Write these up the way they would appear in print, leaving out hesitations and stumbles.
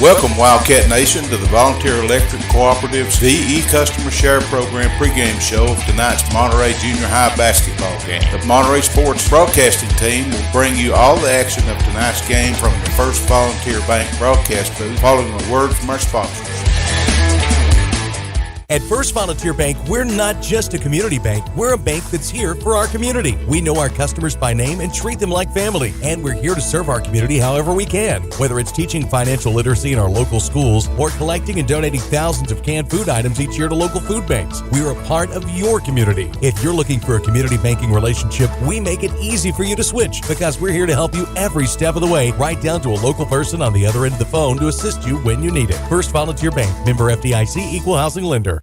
Welcome, Wildcat Nation, to the Volunteer Electric Cooperative's VE Customer Share Program pregame show of tonight's Monterey Junior High basketball game. The Monterey Sports Broadcasting Team will bring you all the action of tonight's game from the First Volunteer Bank broadcast booth, following a word from our sponsors. At First Volunteer Bank, we're not just a community bank. We're a bank that's here for our community. We know our customers by name and treat them like family. And we're here to serve our community however we can. Whether it's teaching financial literacy in our local schools or collecting and donating thousands of canned food items each year to local food banks, we're a part of your community. If you're looking for a community banking relationship, we make it easy for you to switch because we're here to help you every step of the way, right down to a local person on the other end of the phone to assist you when you need it. First Volunteer Bank, member FDIC, equal housing lender.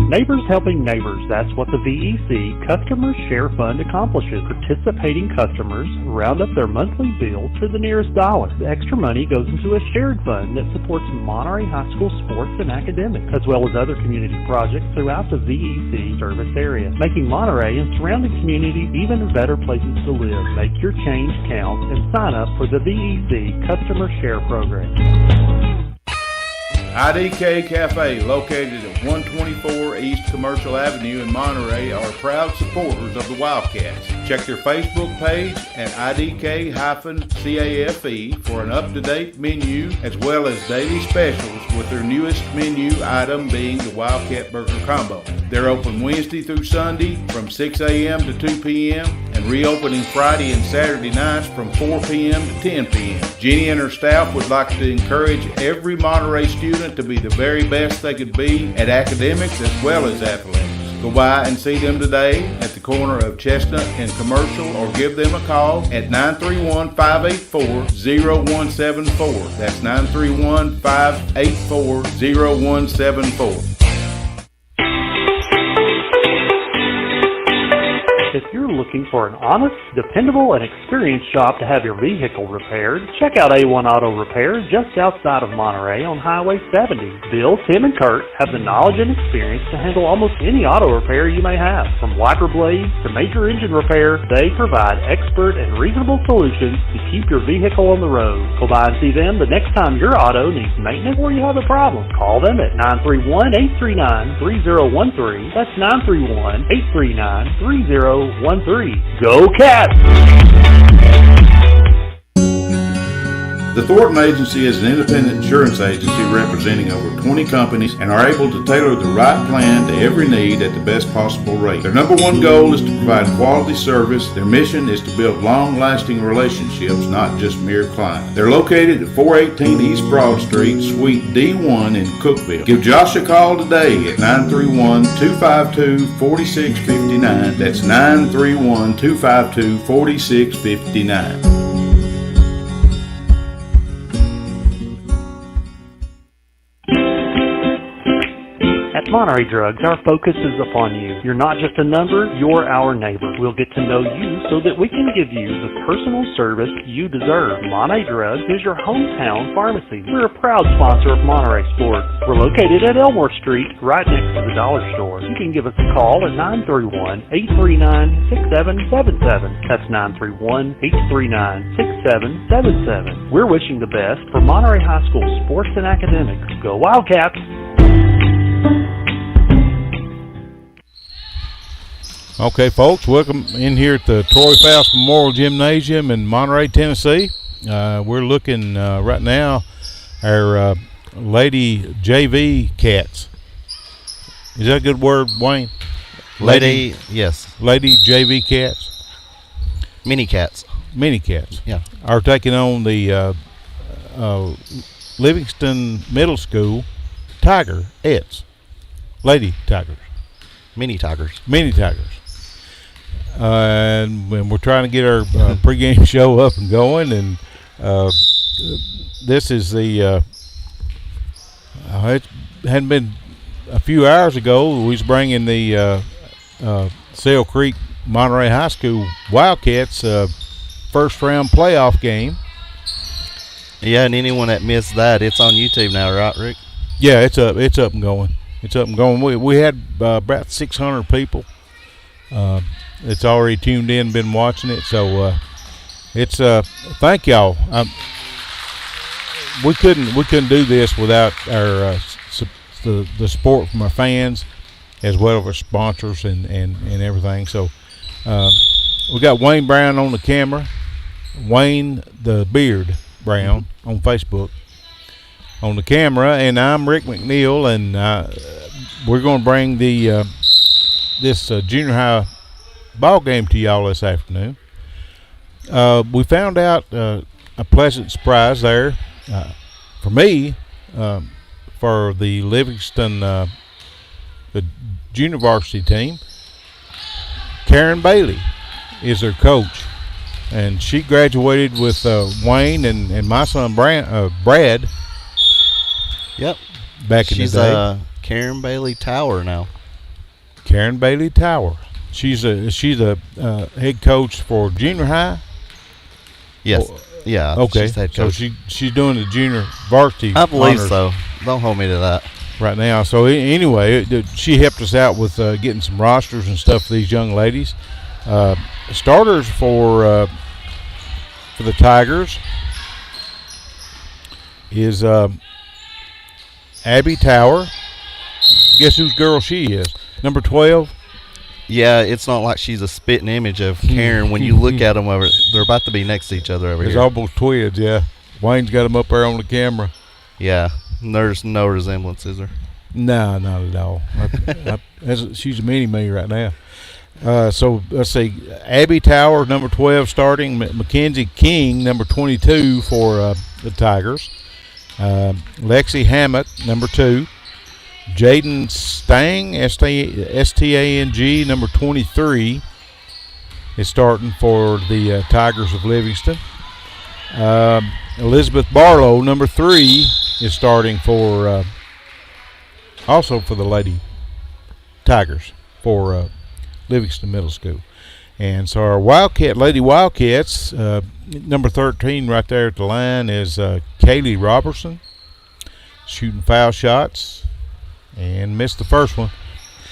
Neighbors helping neighbors, that's what the VEC Customer Share Fund accomplishes. Participating customers round up their monthly bill to the nearest dollar. The extra money goes into a shared fund that supports Monterey High School sports and academics, as well as other community projects throughout the VEC service area, making Monterey and surrounding communities even better places to live. Make your change count and sign up for the VEC Customer Share Program. IDK Cafe, located at 124 East Commercial Avenue in Monterey, are proud supporters of the Wildcats. Check their Facebook page at IDK-CAFE for an up-to-date menu as well as daily specials, with their newest menu item being the Wildcat Burger Combo. They're open Wednesday through Sunday from 6 a.m. to 2 p.m. and reopening Friday and Saturday nights from 4 p.m. to 10 p.m. Jenny and her staff would like to encourage every Monterey student to be the very best they could be at academics as well as athletics. Go by and see them today at the corner of Chestnut and Commercial, or give them a call at 931-584-0174. That's 931-584-0174. If you're looking for an honest, dependable, and experienced shop to have your vehicle repaired, check out A1 Auto Repair just outside of Monterey on Highway 70. Bill, Tim, and Kurt have the knowledge and experience to handle almost any auto repair you may have. From wiper blades to major engine repair, they provide expert and reasonable solutions to keep your vehicle on the road. Go by and see them the next time your auto needs maintenance or you have a problem. Call them at 931-839-3013. That's 931-839-3013. Go Cats! The Thornton Agency is an independent insurance agency representing over 20 companies and are able to tailor the right plan to every need at the best possible rate. Their number one goal is to provide quality service. Their mission is to build long-lasting relationships, not just mere clients. They're located at 418 East Broad Street, Suite D1 in Cookeville. Give Josh a call today at 931-252-4659. That's 931-252-4659. At Monterey Drugs, our focus is upon you. You're not just a number, you're our neighbor. We'll get to know you so that we can give you the personal service you deserve. Monterey Drugs is your hometown pharmacy. We're a proud sponsor of Monterey Sports. We're located at Elmore Street, right next to the Dollar Store. You can give us a call at 931-839-6777. That's 931-839-6777. We're wishing the best for Monterey High School sports and academics. Go Wildcats! Okay, folks, welcome in here at the Troy Foust Memorial Gymnasium in Monterey, Tennessee. We're looking right now our Lady JV Cats. Is that a good word, Wayne? Lady, yes. Lady JV Cats. Mini Cats. Mini Cats. Yeah. Are taking on the Livingston Middle School Tigerettes. Lady Tigers. Mini Tigers. Mini Tigers. And we're trying to get our pregame show up and going, and this is the it hadn't been a few hours ago we was bringing the Sail Creek Monterey High School Wildcats first round playoff game. Yeah, and anyone that missed that, it's on YouTube now, right, Rick? Yeah, it's up and going. It's up and going. We had about 600 people. It's already tuned in, been watching it. So it's thank y'all. we couldn't do this without our the support from our fans, as well as our sponsors and everything. So we got Wayne Brown on the camera, Wayne the Beard Brown on Facebook on the camera, and I'm Rick McNeil, and we're going to bring the this junior high ball game to y'all this afternoon. We found out a pleasant surprise there for me, for the Livingston the junior varsity team. Karen Bailey is their coach, and she graduated with Wayne and my son Brad. Yep. Back in the day. She's Karen Bailey Tower now. Karen Bailey Tower. She's a head coach for junior high. Yes. Yeah. Okay. She's head so coach. she's doing the junior varsity. I believe honors so. Don't hold me to that. right now. So anyway, she helped us out with getting some rosters and stuff for these young ladies. Starters for the Tigers is Abby Tower. Guess whose girl she is? Number 12. Yeah, it's not like she's a spitting image of Karen. When you look at them, they're about to be next to each other over It's here. almost twins, yeah. Wayne's got them up there on the camera. Yeah, there's no resemblance, is there? No, not at all. She's a mini-me right now. So let's see. Abby Tower, number 12, starting. Mackenzie King, number 22 for the Tigers. Lexi Hammett, number 2. Jaden Stang, S-T-A-N-G, number 23, is starting for the Tigers of Livingston. Elizabeth Barlow, number 3, is starting for also for the Lady Tigers for Livingston Middle School. And so our Lady Wildcats, number 13 right there at the line is Kaylee Robertson, shooting foul shots. And missed the first one.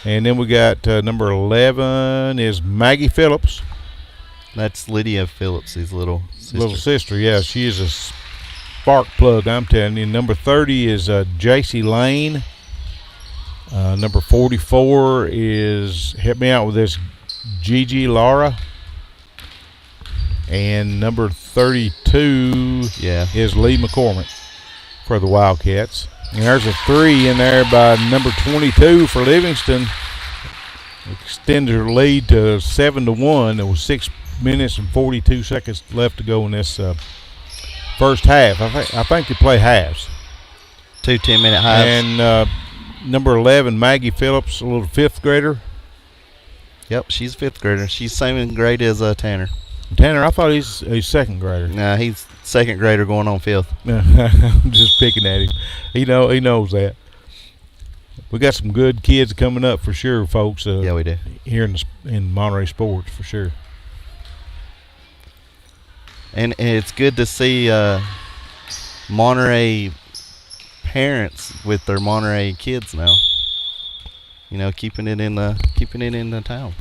And then we got number 11 is Maggie Phillips. That's Lydia Phillips, his little sister. Little sister, yeah. She is a spark plug, I'm telling you. Number 30 is J.C. Lane. Number 44 is, help me out with this, Gigi Lara. And number 32 is Lee McCormick for the Wildcats. And there's a 3 in there by number 22 for Livingston. Extended her lead to 7-1. There was 6 minutes and 42 seconds left to go in this first half. I think they play halves. 2 10-minute halves. And number 11, Maggie Phillips, a little 5th grader. Yep, she's a 5th grader. She's same in grade as Tanner. Tanner, I thought he's a 2nd grader. Nah, he's 2nd grader going on 5th. I'm just picking at him. He knows that. We got some good kids coming up for sure, folks. Yeah, we do. Here in Monterey sports for sure. And it's good to see Monterey parents with their Monterey kids now. You know, keeping it in the town.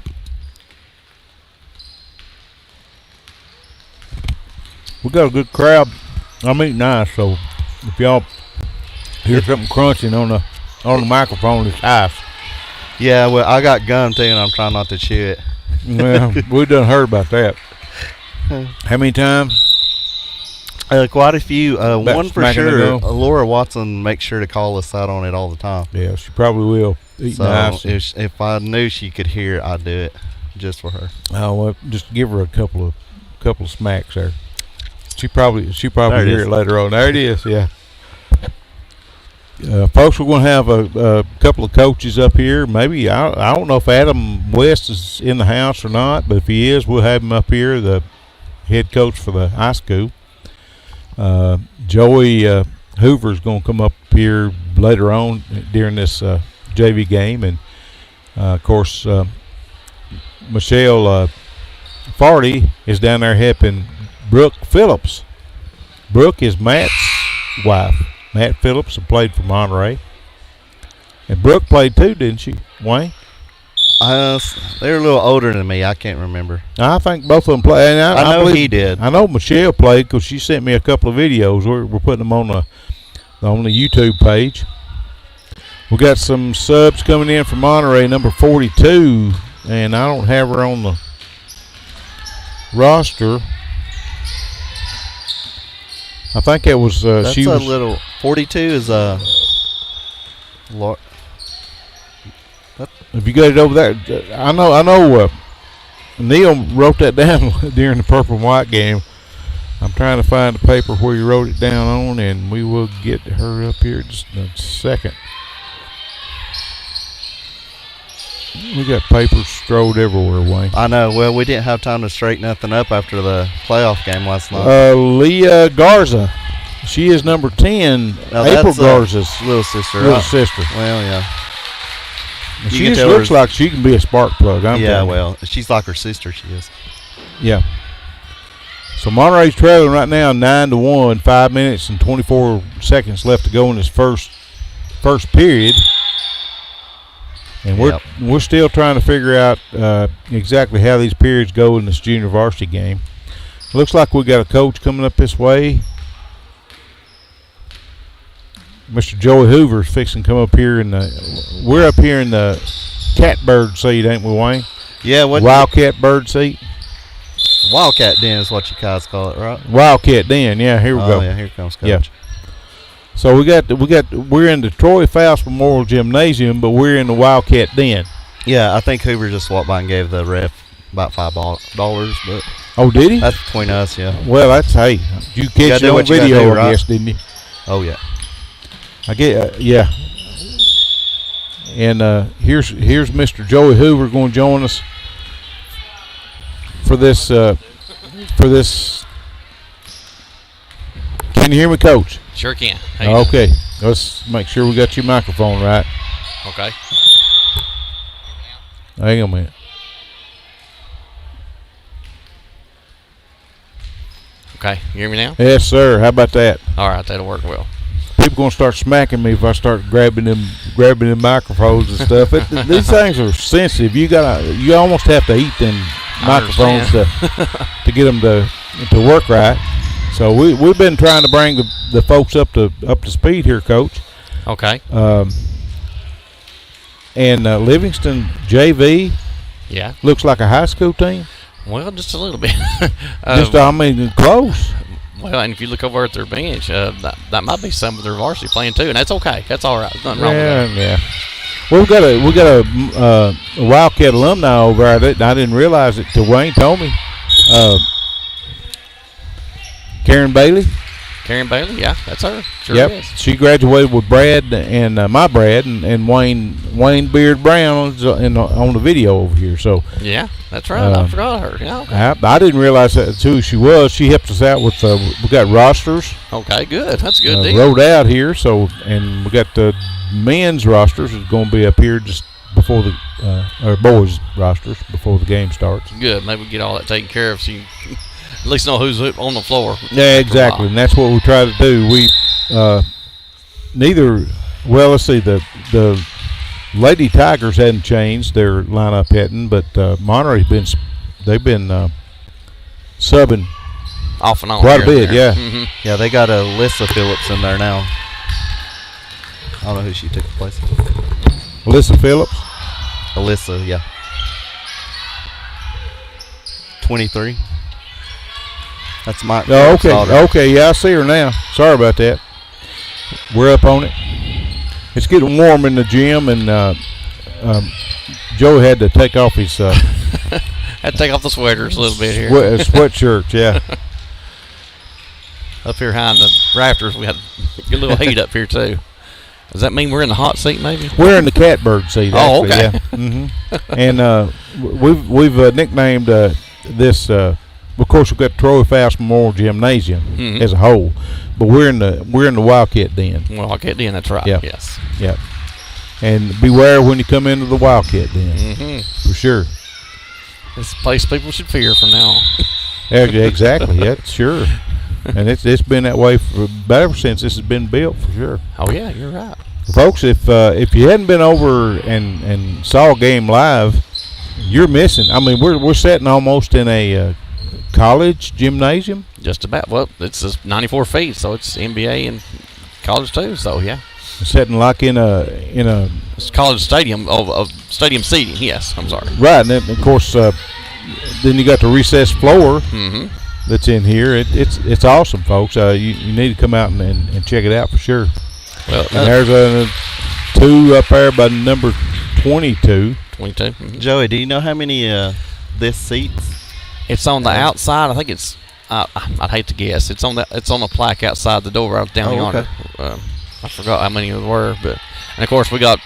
We got a good crowd. I'm eating nice, so if y'all hear something crunching on the microphone, it's ice. Yeah, well, I got gum too, and I'm trying not to chew it. Well, we done heard about that. How many times? Quite a few. One for sure. ago. Laura Watson makes sure to call us out on it all the time. Yeah, she probably will. Eating So ice. if I knew she could hear it, I'd do it just for her. Oh, well, just give her a couple of smacks there. She probably There it hear is. it later on. There it is. Yeah. Folks, we're going to have a couple of coaches up here. Maybe I don't know if Adam West is in the house or not, but if he is, we'll have him up here, the head coach for the high school. Joey Hoover is going to come up here later on during this JV game, and of course Michelle Farty is down there helping Brooke Phillips. Brooke is Matt's wife. Matt Phillips played for Monterey. And Brooke played too, didn't she, Wayne? They're a little older than me. I can't remember. I think both of them play. And I know believe, he did. I know Michelle played because she sent me a couple of videos. We're putting them on the YouTube page. We got some subs coming in from Monterey, number 42, and I don't have her on the roster. I think it was That's she a was little 42 is a. If you got it over there, I know. Neil wrote that down during the purple and white game. I'm trying to find the paper where he wrote it down on, and we will get her up here just in a second. We got papers strode everywhere, Wayne. I know. Well, we didn't have time to straighten nothing up after the playoff game last night. Leah Garza. She is number 10. Now April that's, Garza's little sister. little sister. Well, yeah. And You she can just tell looks like she can be a spark plug. I'm Yeah, telling you. well, she's like her sister. She is. Yeah. So Monterey's trailing right now 9-1, 5 minutes and 24 seconds left to go in this first period. And we're still trying to figure out exactly how these periods go in this junior varsity game. Looks like we got a coach coming up this way. Mr. Joey Hoover's fixing to come up here we're up here in the catbird seat, ain't we, Wayne? Yeah, what Wildcat bird seat. Wildcat Den is what you guys call it, right? Wildcat Den, yeah. Here we go. Oh yeah, here comes Coach. Yeah. So we're in the Troy Foust Memorial Gymnasium, but we're in the Wildcat Den. Yeah, I think Hoover just walked by and gave the ref about $5, but Oh, did he? that's between us, yeah. Well, that's you catch gotta it do on what you gotta video, do, I right? guess, didn't you? Oh yeah. I get yeah. And here's Mr. Joey Hoover going to join us for this. Can you hear me, Coach? Sure can. How you doing? Okay, let's make sure we got your microphone right. Okay. Hang on a minute. Okay. You hear me now? Yes, sir. How about that? All right. That'll work well. People gonna start smacking me if I start grabbing them microphones and stuff. These things are sensitive. You almost have to eat them microphones to get them to work right. So we've been trying to bring the folks up to speed here, Coach. Okay. And Livingston JV Yeah. looks like a high school team. Well, just a little bit. Close. Well, and if you look over at their bench, that might be some of their varsity playing too, and that's okay. That's all right. There's nothing wrong with that. Yeah. Well, we got a Wildcat alumni over there that I didn't realize it till Wayne told me. Karen Bailey. Karen Bailey, yeah, that's her. Sure Yep, is. she graduated with Brad and my Brad and Wayne Beard Brown on the video over here. So Yeah, that's right. I forgot her. Yeah. Okay. I didn't realize that's who she was. She helped us out with we got rosters Okay, good. That's a good deal. wrote out here. So and we got the men's rosters is going to be up here just before the or boys rosters before the game starts. Good. Maybe we get all that taken care of so you at least know who's on the floor. Yeah, exactly, and that's what we try to do. We let's see, the Lady Tigers hadn't changed their lineup hadn't, but Monterey's been subbing Off and on. quite a here and bit. there. Yeah, Mm-hmm. Yeah, they got Alyssa Phillips in there now. I don't know who she took the place of. Alyssa Phillips. Alyssa, yeah. 23. That's my. Oh, okay, daughter. okay, yeah, I see her now. Sorry about that. We're up on it. It's getting warm in the gym, and Joe had to take off his Had to take off the sweaters a little bit here. sweatshirt. Yeah. Up here behind the rafters, we had a little heat up here too. Does that mean we're in the hot seat, maybe? We're in the catbird seat. Oh, Actually, okay. Yeah. And we've nicknamed this. Of course, we've got Troy Foust Memorial Gymnasium as a whole, but we're in the Wildcat Den. Wildcat Den, that's right. Yep. Yes. Yep. And beware when you come into the Wildcat Den, for sure. It's a place people should fear from now on. Yeah, exactly. Yeah, sure. And it's been that way ever since this has been built, for sure. Oh yeah, you're right. Folks, if you hadn't been over and saw a game live, you're missing. I mean, we're sitting almost in a college gymnasium. Just about. Well, it's just 94 feet, so it's NBA and college too. So yeah, Sitting like in a it's college stadium of stadium seating. Yes, I'm sorry. right, and then of course then you got the recessed floor Mm-hmm. that's in here. It's awesome, folks. You need to come out and check it out for sure. Well, And there's a 2 up there by number 22. 22. Mm-hmm. Joey, do you know how many this seats? It's on the outside. I think it's. I'd hate to guess. It's on the plaque outside the door right down yonder. I forgot how many there were, and of course we got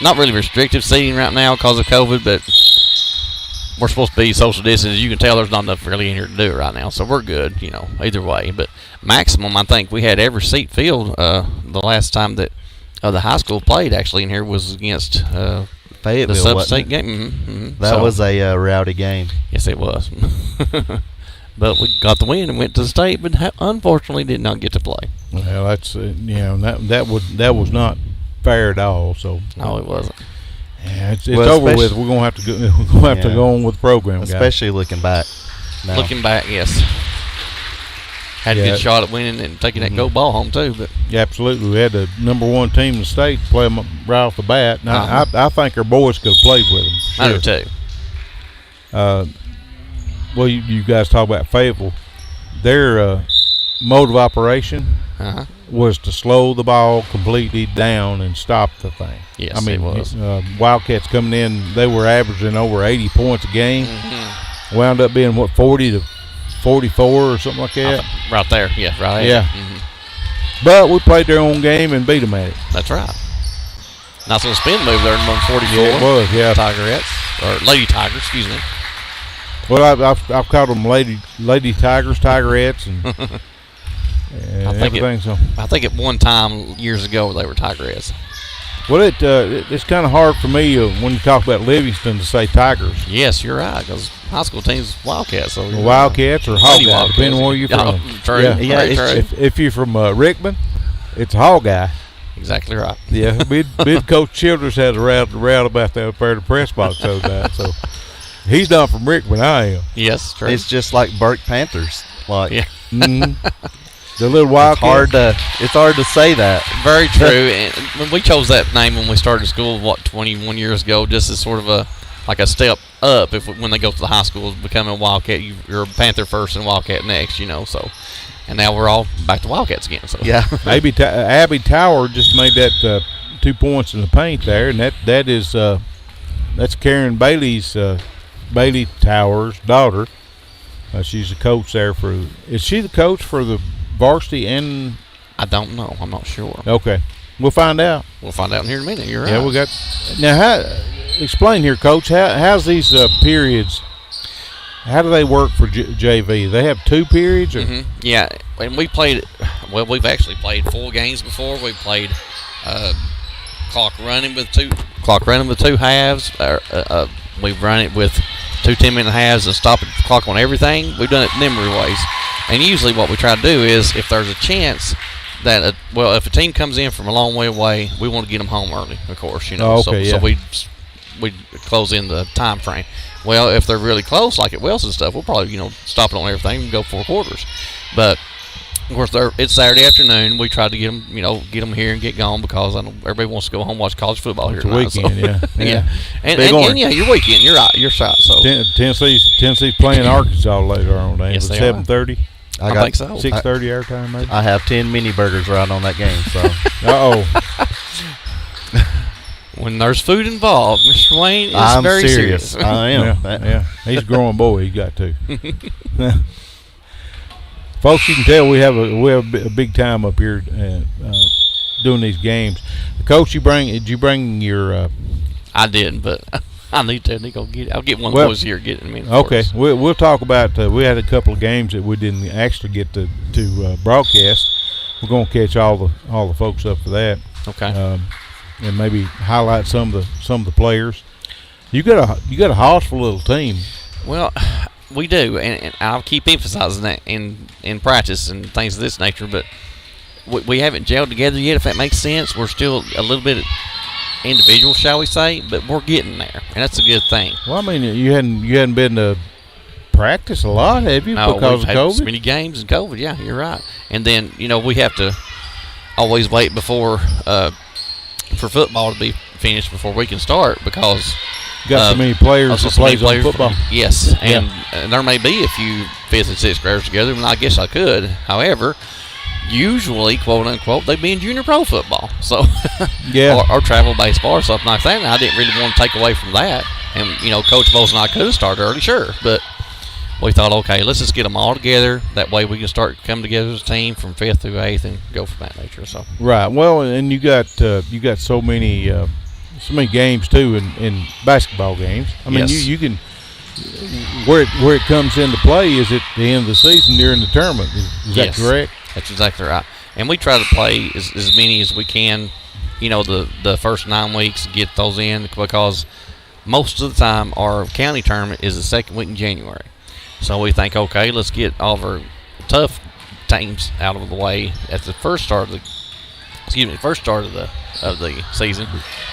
not really restrictive seating right now because of COVID, but we're supposed to be social distance. As you can tell, there's not enough really in here to do it right now, so we're good. Either way. But maximum, I think we had every seat filled. The last time that the high school played actually in here was against Fayetteville, the sub-state wasn't it? game. Mm-hmm. That was a rowdy game. Yes, it was. But we got the win and went to the state, but unfortunately did not get to play. Well, that's that was not fair at all. So No, it wasn't. yeah, it's Well, over with. We're gonna have to go. We're gonna have to Yeah. go on with the program, guys. Especially looking back. Now. Looking back, yes. Had a Yeah. good shot at winning and taking that gold ball home, too. But Yeah, absolutely. We had the number 1 team in the state to play them right off the bat. Now, I think our boys could have played with them. I do, too. Well, you guys talk about Fayetteville. Their mode of operation Uh-huh. was to slow the ball completely down and stop the thing. Yes, I mean, it was. Wildcats coming in, they were averaging over 80 points a game. Mm-hmm. Wound up being, 40 to 44 or something like that. Right there. Yeah, right there. Yeah. Mm-hmm. But we played their own game and beat them at it. That's right. Nice little spin move there in 144. Yeah, it was, yeah. Tigerettes. Or Lady Tigers, excuse me. Well, I've called them Lady Tigers, Tigerettes, and, and I think everything. So, I think at one time years ago they were Tigerettes. well, it's kind of hard for me when you talk about Livingston to say Tigers. Yes, you're right, because high school team's Wildcats. So Wildcats or Lady Hogeye, Wildcats. depending on where you're Oh, from. true. Yeah, Very true. If you're from Rickman, it's Hogeye. Exactly right. Yeah, mid Coach Childers had a route about that up there at the press box the other night. So he's not from Rickman. I am. Yes, true. It's just like Burke Panthers. Like Yeah. Mhm. The little Wildcats. it's hard to say that. Very true. And when we chose that name when we started school, 21 years ago, just as sort of a step up. When they go to the high school, becoming a Wildcat, you're a Panther first and Wildcat next. So, and now we're all back to Wildcats again. So Yeah. Abby Tower just made that 2 points in the paint there, and that is that's Karen Bailey's Bailey Tower's daughter. She's the coach there is she the coach for the varsity and? I don't know. I'm not sure. Okay, we'll find out. We'll find out in here in a minute. You're right. Yeah, we got now. Explain here, Coach. How's these periods? How do they work for JV? They have 2 periods, or? Mm-hmm. Yeah, and we played. Well, we've actually played 4 games before. We played clock running with two halves. We've run it with 2 10-minute halves and stop the clock on everything. We've done it memory ways, and usually what we try to do is if there's a chance that if a team comes in from a long way away, we want to get them home early, of course. Oh, okay, so we close in the time frame. Well, if they're really close, like at Wells and stuff, we'll probably stop it on everything and go 4 quarters. But of course, it's Saturday afternoon. We try to get them here and get gone because I know everybody wants to go home and watch college football here tonight. Weekend, yeah. Yeah. And yeah, your weekend. You're right. You're right. So Tennessee's playing Arkansas later on. Yes, It's they are. 7:30. I think so. 6:30 our time, maybe. I have 10 mini burgers right on that game. So When there's food involved, Mr. Wayne is I'm very serious. I am. Yeah. He's a growing boy. He got to. Folks, you can tell we have a big time up here doing these games. Coach, did you bring your? I didn't, but I need to. I'll get one of those here. Get it in a minute. Okay, we'll talk about. We had a couple of games that we didn't actually get to broadcast. We're going to catch all the folks up for that. Okay. And maybe highlight some of the players. You got a horseful little team. Well, we do, and I'll keep emphasizing that in practice and things of this nature. But we haven't gelled together yet. If that makes sense, we're still a little bit individual, shall we say, but we're getting there, and that's a good thing. Well, I mean, you hadn't been to practice a lot, have you? No, because we've of had COVID? so many games and COVID. Yeah, you're right. And then we have to always wait before for football to be finished before we can start because got so many players that plays on football. Yes, and there may be a few 5th and 6th graders together, and I guess I could. However, usually, quote unquote, they'd be in junior pro football, so or travel baseball or something like that. And I didn't really want to take away from that. And Coach Bowles and I could have started early, sure, but we thought, okay, let's just get them all together. That way, we can start coming together as a team from 5th through 8th and go from that nature. So right. Well, and you got so many games too in basketball games. I mean, you can where it comes into play is at the end of the season during the tournament. Is that correct? That's exactly right. And we try to play as many as we can. The first 9 weeks, get those in because most of the time our county tournament is the second week in January. So we think, okay, let's get all of our tough teams out of the way at the first start of the season,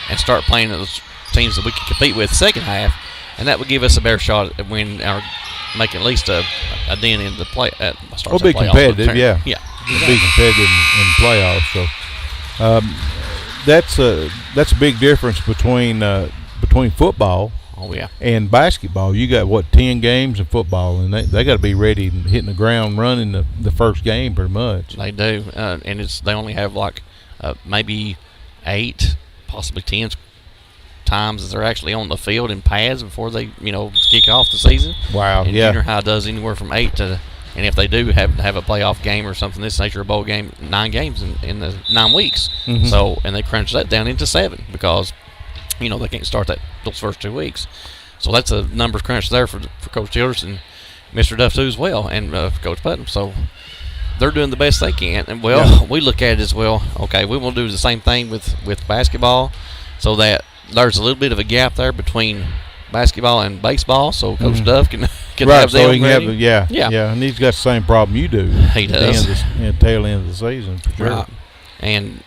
and start playing those teams that we can compete with the second half, and that would give us a better shot at winning or make at least a dent in the play. We'll be competitive, yeah. We'll be competitive in the playoffs. So that's a big difference between football. Oh, yeah. And basketball. You got 10 games in football, and they got to be ready and hitting the ground running the first game pretty much. They do, and they only have maybe 8, possibly 10 times that they're actually on the field in pads before they kick off the season. Wow, and junior high does anywhere from 8 to, and if they do have a playoff game or something this nature, a bowl game, 9 games in the 9 weeks. Mm-hmm. So, and they crunch that down into 7 because they can't start those first 2 weeks. So that's a numbers crunch there for Coach Childress and Mr. Duff too as well, and Coach Putnam. So they're doing the best they can. And we look at it as well. Okay, we will do the same thing with basketball, so that there's a little bit of a gap there between basketball and baseball. So Coach Duff can have them ready. And he's got the same problem you do. He does. At the tail end of the season, for sure. Right. And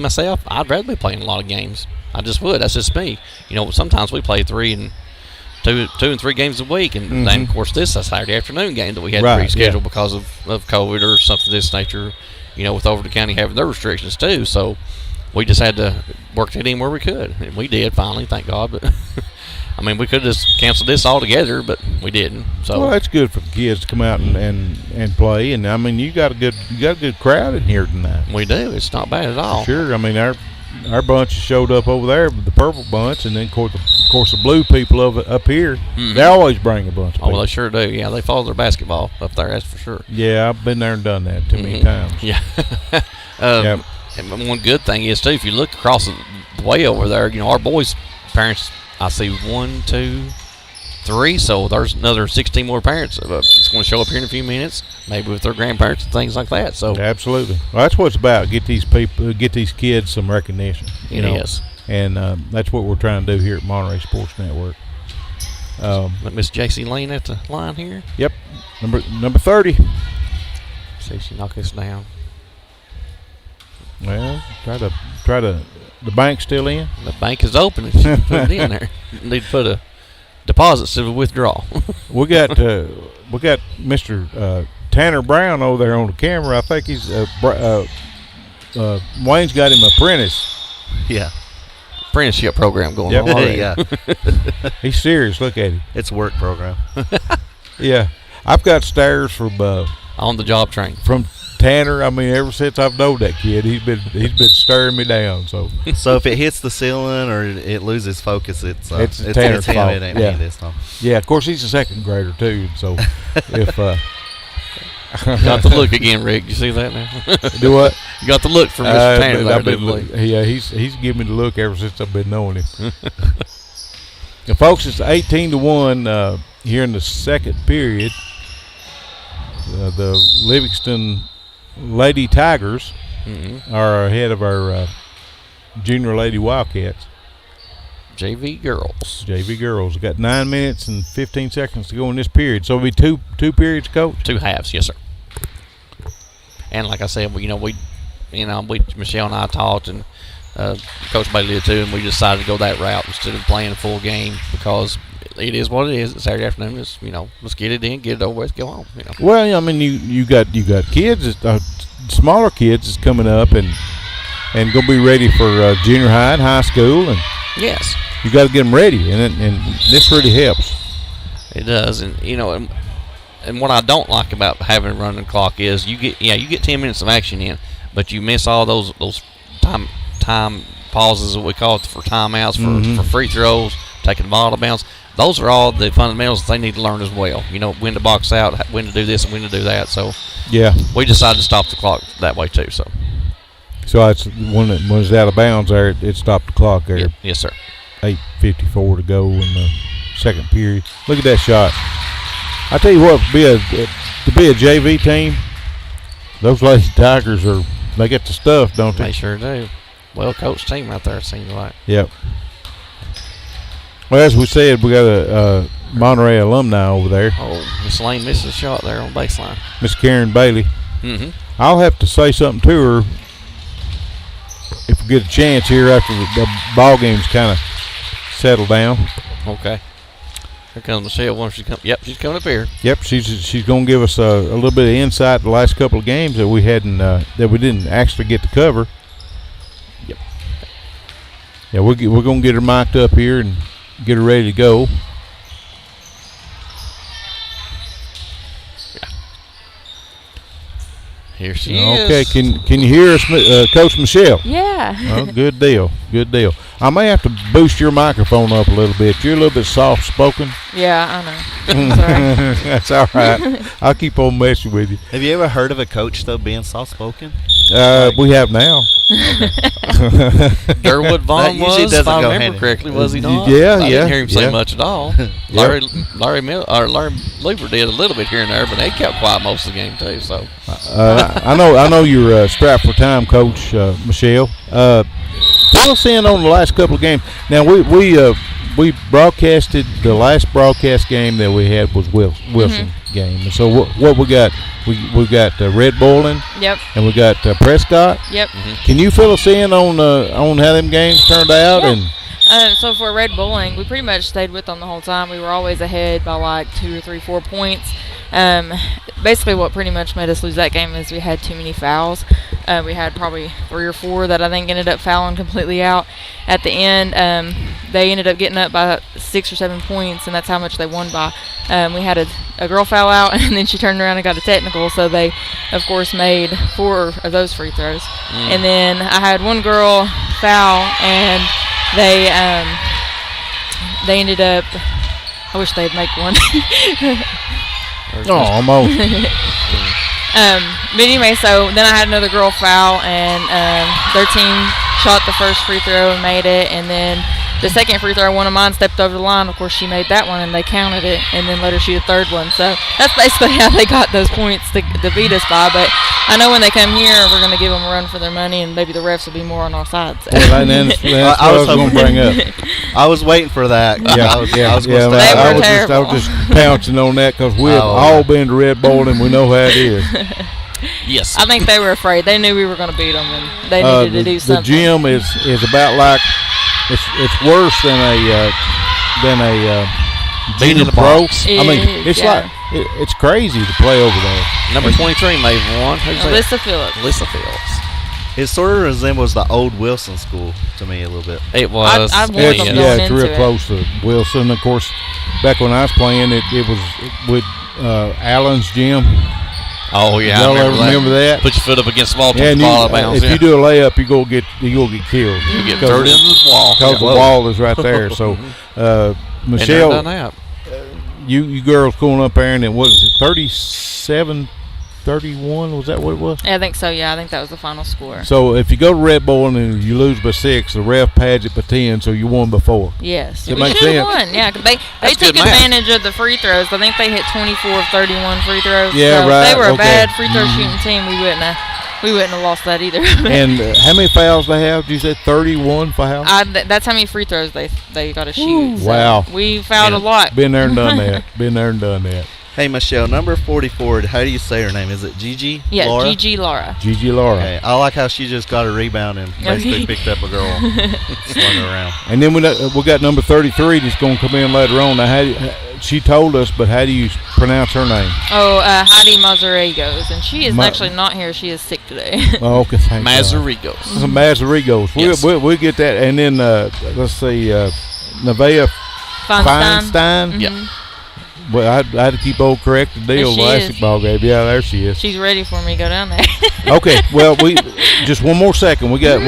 myself, I'd rather be playing a lot of games. I just would. That's just me. Sometimes we play 2 and 3 games a week, and then of course this is a Saturday afternoon game that we had to reschedule because of COVID or something of this nature. With Overton County having their restrictions too, so we just had to work it in where we could, and we did finally, thank God. But I mean, we could have just canceled this altogether, but we didn't. So that's good for the kids to come out and play, and I mean, you got a good crowd in here tonight. We do. It's not bad at all. Sure. I mean, our bunch showed up over there, the purple bunch, and then of course the blue people up here. Mm-hmm. They always bring a bunch of people. Oh, well, they sure do. Yeah, they follow their basketball up there, that's for sure. Yeah, I've been there and done that too many times. Yeah. And one good thing is too, if you look across the way over there, our boys' parents, I see 1, 2, 3. So there's another 16 more parents that's going to show up here in a few minutes, maybe with their grandparents and things like that. So absolutely, well, that's what it's about. Get these kids some recognition. Yes, and that's what we're trying to do here at Monterey Sports Network. Miss J.C. Lane at the line here. Yep, number 30. See, she knocked us down. Well, try to. The bank's still in. The bank is open. And she put it in there. Need to put a deposit instead of withdrawal. we got Mr. Tanner Brown over there on the camera. I think he's Wayne's got him apprentice. Yeah. Apprenticeship program going on. Yeah. He's serious. Look at him. It's a work program. Yeah. I've got stairs from on the job training from Tanner. I mean, ever since I've known that kid, he's been staring me down. So if it hits the ceiling or it loses focus, it's Tanner's fault. It ain't me this time. Yeah, of course he's a second grader too. So if got the look again, Rick. You see that now? Do what? You got the look from Mr. Tanner. Yeah, he's given me the look ever since I've been knowing him. Now, folks, it's 18-1 here in the second period. The Livingston Lady Tigers are ahead of our junior Lady Wildcats. JV girls. Got 9 minutes and 15 seconds to go in this period. So it'll be two periods, Coach? 2 halves, yes, sir. And like I said, Michelle and I talked, and Coach Bailey did too, and we decided to go that route instead of playing a full game because it is what it is. It's Saturday afternoon. Just let's get it in, get it over with, go home. Well, I mean, you got kids, smaller kids is coming up and gonna be ready for junior high and high school, and yes, you got to get them ready, and this really helps. It does, and and what I don't like about having a running clock is you get 10 minutes of action in, but you miss all those time pauses that we call it for timeouts for free throws, taking the ball out of bounds. Those are all the fundamentals they need to learn as well. When to box out, when to do this, and when to do that. So yeah, we decided to stop the clock that way too. So it's when it's out of bounds there, it stopped the clock there. Yep. Yes, sir. 8:54 to go in the second period. Look at that shot. I tell you what, to be a JV team, those Lady Tigers they get the stuff, don't they? They sure do. Well coached team right there, it seems like. Yep. Well, as we said, we got a Monterey alumni over there. Oh, Miss Lane missed a shot there on baseline. Miss Karen Bailey. Mm-hmm. I'll have to say something to her if we get a chance here after the ball game's kind of settled down. Okay. Here comes Michelle. Once she comes, yep, she's coming up here. Yep, she's going to give us a little bit of insight the last couple of games that we hadn't that we didn't actually get to cover. Yep. Yeah, we're going to get her mic'd up here and get her ready to go. Here she is. Okay, can you hear us, Coach Michelle? Yeah. Oh, good deal. I may have to boost your microphone up a little bit. You're a little bit soft-spoken. Yeah, I know. That's all right. I'll keep on messing with you. Have you ever heard of a coach, though, being soft-spoken? We have now. Durwood Vaughn was, if I remember correctly, was he not? Yeah, I didn't hear him say much at all. Larry Lever did a little bit here and there, but they kept quiet most of the game too. So I know you're strapped for time, Coach Michelle. Fill us in on the last couple of games. Now we broadcasted the last broadcast game that we had was Wilson game, and so what we got? We got Red Bowling. Yep. And we got Prescott. Yep. Can you fill us in on how them games turned out? Yeah. And so for Red Bowling, we pretty much stayed with them the whole time. We were always ahead by like 2 or 3, 4 points. Basically what pretty much made us lose that game is we had too many fouls. We had probably 3 or 4 that I think ended up fouling completely out. At the end, they ended up getting up by 6 or 7 points, and that's how much they won by. We had a girl foul out, and then she turned around and got a technical, so they, of course, made 4 of those free throws. And then I had one girl foul, and they ended up, I wish they'd make one. almost. But anyway, so then I had another girl foul, and their team shot the first free throw and made it, and then the second free throw, one of mine stepped over the line. Of course, she made that one, and they counted it, and then let her shoot a third one. So that's basically how they got those points to beat us by. But I know when they come here, we're going to give them a run for their money, and maybe the refs will be more on our side. So. Well, that's what I was going to bring up. I was waiting for that. I was just pouncing on that because we've all been to Red Bowl, and we know how it is. Yes. I think they were afraid. They knew we were going to beat them, and they needed to do something. The gym is about like it's worse than a being in the pro. box. I mean, it's like it's crazy to play over there. Number 23 made one. Alyssa Phillips. It sort of resembles the old Wilson school to me a little bit. It was. It's real close to Wilson. Of course, back when I was playing, it was with Allen's gym. Oh yeah, y'all ever remember that? Put your foot up against the wall, ball out of bounds. If you do a layup, you go get killed. You get thrown into the wall because the wall is right there. So, Michelle, you girls going up there, and it was 37-31. Was that what it was? Yeah, I think so. Yeah, I think that was the final score. So if you go to Red Bull and you lose by 6, the ref pads it by 10, so you won by 4. Yes, it makes sense. Won. Yeah, cause they took advantage of the free throws. I think they hit 24 of 31 free throws. Yeah, so right. If they were a bad free throw shooting team, we wouldn't have lost that either. And how many fouls they have? Did you say 31 fouls? That's how many free throws they got to shoot. So wow. We fouled a lot. Been there and done that. Hey, Michelle, number 44, how do you say her name? Is it Gigi? Yeah, Laura? Gigi Laura. Gigi Laura. Okay. I like how she just got a rebound and basically picked up a girl, swung her around. And then we got number 33 that's going to come in later on. Now, she told us, but how do you pronounce her name? Oh, Heidi Mazarigos, and she is actually not here. She is sick today. Oh, okay, thank you. Mazarigos. Some Mazarigos. Yes. We'll get that. And then, let's see, Nevaeh Feinstein. Mm-hmm. Yeah. Well, I had to keep old correct the deal She basketball game. Yeah, there she is. She's ready for me to go down there. Okay, well, we just one more second. We got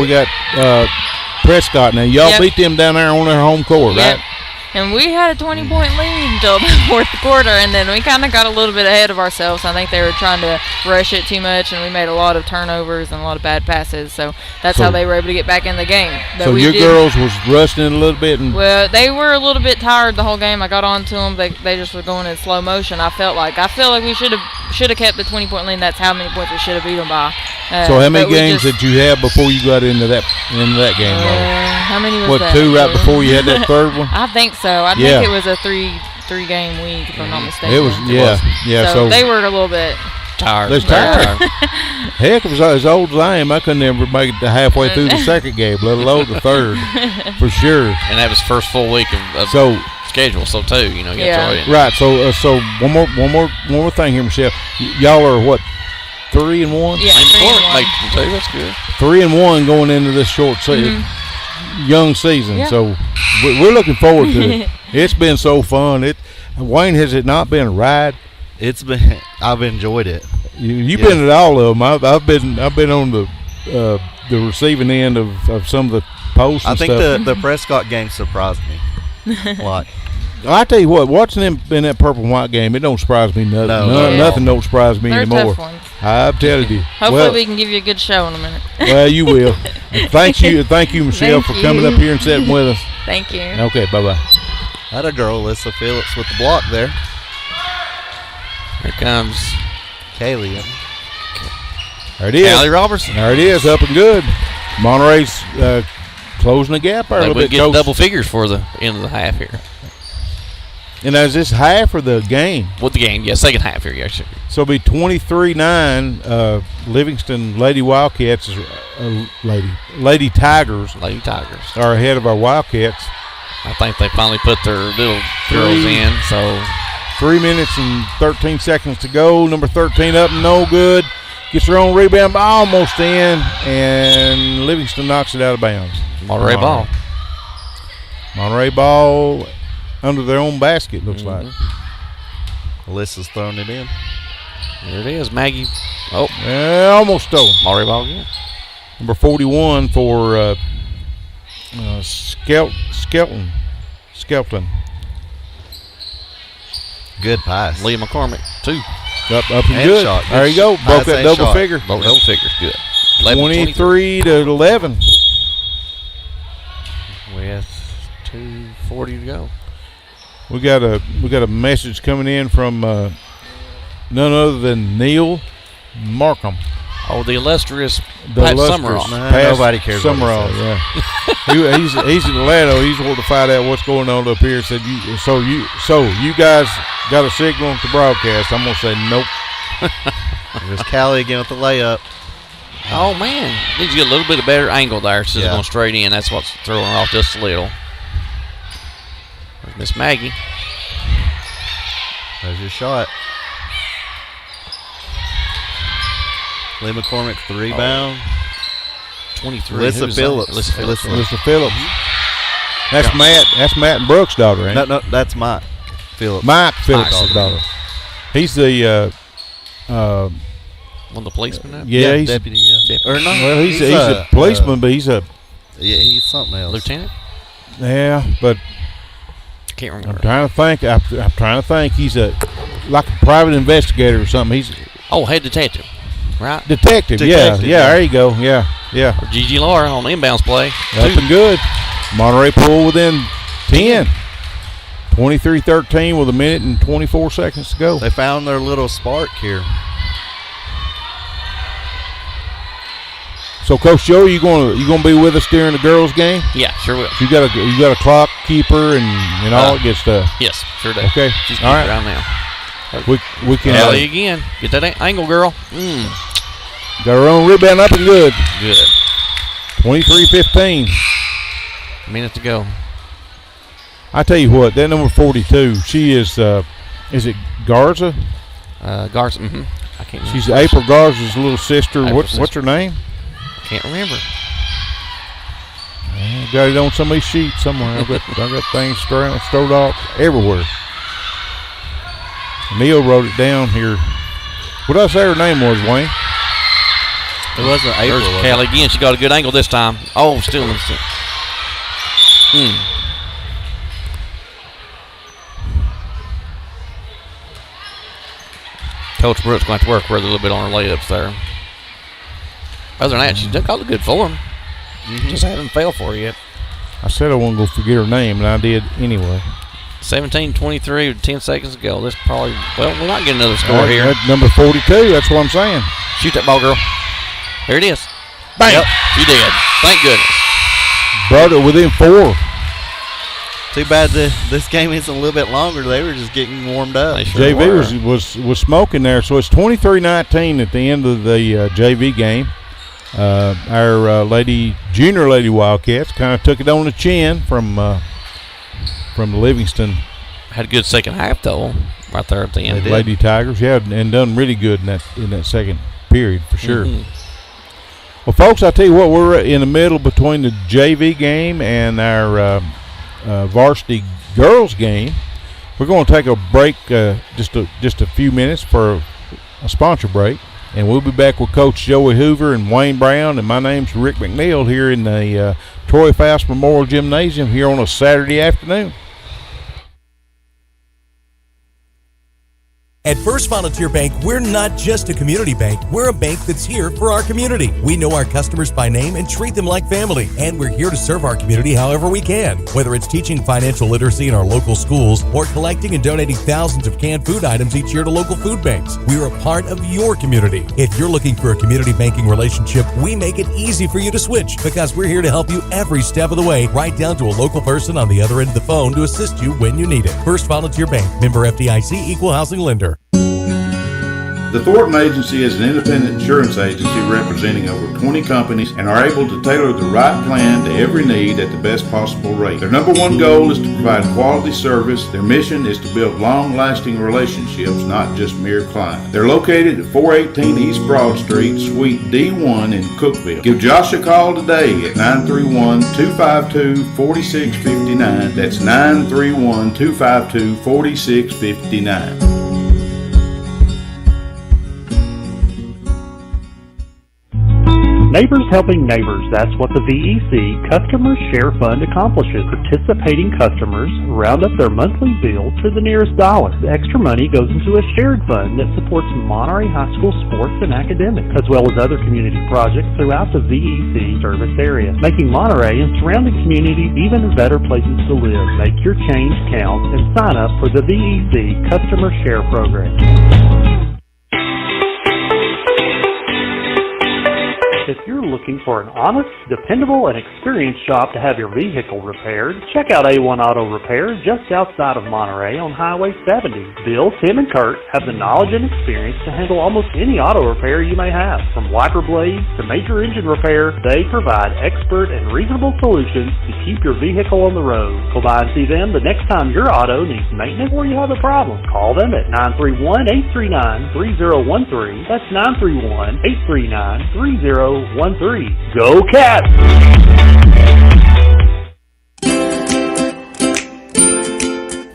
Prescott now. Y'all beat them down there on their home court, Yep. right? And we had a 20-point lead until the fourth quarter, and then we kind of got a little bit ahead of ourselves. I think they were trying to rush it too much, and we made a lot of turnovers and a lot of bad passes. So that's how they were able to get back in the game. But So your girls was rusting a little bit, and well, they were a little bit tired the whole game. I got on to them. They just were going in slow motion. I feel like we should have kept the 20-point lead. And that's how many points we should have beat them by. so how many games did you have before you got into that game? How many was that? 2 right before you had that third one? I think so. I think it was a three-game week, if I'm not mistaken. It was, yeah. So they were a little bit Tired. They're tired. Heck, it was as old as I am. I couldn't ever make it to halfway through the second game, let alone the third, for sure. And that was first full week of schedule, so too, you got to right. So one more thing here, Michelle. Y'all are what, 3-1? Yeah, 3-1. That's good. 3-1 going into this short season. Young season, Yeah. so we're looking forward to it. It's been so fun. Wayne, has it not been a ride? I've enjoyed it. You've been at all of them. I've been on the receiving end of some of the posts. I and think stuff. the Prescott game surprised me a lot. I tell you what, watching them in that purple and white game, it don't surprise me nothing. Nothing don't surprise me They're anymore. tough ones. I'm telling you. Hopefully we can give you a good show in a minute. Well, you will. Thank you, Michelle, for coming up here and sitting with us. Thank you. Okay, bye-bye. Had a girl, Alyssa Phillips, with the block there. Here comes Kaylee. There it is. Allie Robertson. There it is, up and good. Monterey's closing the gap there a little We bit. get double figures for the end of the half here. And is this half or the game? With the game, yeah, second half here, actually. So it'll be 23-9. Livingston Lady Wildcats, Lady Tigers. Lady Tigers are ahead of our Wildcats. I think they finally put their little girls in. So 3 minutes and 13 seconds to go. Number 13 up, no good. Gets her own rebound, almost in, and Livingston knocks it out of bounds. Monterey ball. Monterey ball under their own basket, looks like. Alyssa's throwing it in. There it is, Maggie. Oh, yeah, almost stolen. Monterey ball again. Number 41 for Skelton. Good pass. Leah McCormick, 2. Up and good. Shot. There you go. Broke that double shot. figure. Double figures, good. 23 to 11. We have 2:40 to go. We got a message coming in from none other than Neil Markham. Oh, the illustrious Pat Summerall. Nobody cares. Summerall, yeah. he's in Atlanta. He's wanting to find out what's going on up here. Said you guys got a signal to broadcast. I'm gonna say nope. There's Callie again with the layup. Oh man, needs to get a little bit of better angle there. She's going straight in. That's what's throwing her off just a little. There's Miss Maggie. There's your shot. Lee McCormick, the rebound. 23. Alyssa Phillips. Alyssa Phillips. That's Matt. That's Matt and Brooks' daughter, ain't it? No, that's Mike Phillips. Mike Phillips' daughter. He's the one of the policemen now? Yeah, he's deputy. Or no? Well, he's a policeman, but he's a he's something else. Lieutenant. Yeah, but Can't remember. I'm trying to think. He's like a private investigator or something. He's head detective, right? Detective. Yeah. There you go. Yeah. Or Gigi Laura on the inbounds play. Up and good. Monterey pull within 10. 23-13 with a minute and 24 seconds to go. They found their little spark here. So, Coach Joe, you gonna be with us during the girls' game? Yeah, sure will. You got a clock keeper and all that good stuff. Yes, sure do. Okay. She's all right. right now. We can Kelly again. Get that angle, girl. Got her own rebound up and good. Good. 23-15. Minute to go. I tell you what, that number 42, she is it Garza? Garza. I can't remember. She's April Garza's little sister. April's What's her name? Can't remember. I got it on somebody's sheet somewhere. I got things stowed off everywhere. Neil wrote it down here. What did I say her name was, Wayne? It wasn't April. There's Kelly again. She got a good angle this time. Oh, still in the Coach Brooks going to have to work with her a little bit on her layups there. Other than that, she's done all good for him. Just haven't failed for her yet. I said I wasn't going to forget her name, and I did anyway. 17-23 with 10 seconds to go. This probably, well, we're not getting another score here. That's number 42. That's what I'm saying. Shoot that ball, girl. There it is. Bang. Yep, she did. Thank goodness. Brought it within 4. Too bad this game isn't a little bit longer. They were just getting warmed up. Sure JV was smoking there, so it's 23-19 at the end of the JV game. Our junior lady Wildcats kind of took it on the chin from the Livingston. Had a good second half though, right there at the end. Lady Tigers, yeah, and done really good in that second period for sure. Well, folks, I tell you what, we're in the middle between the JV game and our varsity girls game. We're going to take a break, just a few minutes for a sponsor break, and we'll be back with Coach Joey Hoover and Wayne Brown, and my name's Rick McNeil here in the Troy Foust Memorial Gymnasium here on a Saturday afternoon. At First Volunteer Bank, we're not just a community bank. We're a bank that's here for our community. We know our customers by name and treat them like family. And we're here to serve our community however we can. Whether it's teaching financial literacy in our local schools or collecting and donating thousands of canned food items each year to local food banks, we're a part of your community. If you're looking for a community banking relationship, we make it easy for you to switch because we're here to help you every step of the way, right down to a local person on the other end of the phone to assist you when you need it. First Volunteer Bank, member FDIC, equal housing lender. The Thornton Agency is an independent insurance agency representing over 20 companies and are able to tailor the right plan to every need at the best possible rate. Their number one goal is to provide quality service. Their mission is to build long-lasting relationships, not just mere clients. They're located at 418 East Broad Street, Suite D1 in Cookeville. Give Josh a call today at 931-252-4659. That's 931-252-4659. Neighbors helping neighbors, that's what the VEC Customer Share Fund accomplishes. Participating customers round up their monthly bill to the nearest dollar. The extra money goes into a shared fund that supports Monterey High School sports and academics, as well as other community projects throughout the VEC service area, making Monterey and surrounding communities even better places to live. Make your change count and sign up for the VEC Customer Share Program. If you're looking for an honest, dependable, and experienced shop to have your vehicle repaired, check out A1 Auto Repair just outside of Monterey on Highway 70. Bill, Tim, and Kurt have the knowledge and experience to handle almost any auto repair you may have. From wiper blades to major engine repair, they provide expert and reasonable solutions to keep your vehicle on the road. Go by and see them the next time your auto needs maintenance or you have a problem. Call them at 931-839-3013. That's 931-839-3013. Go Cats!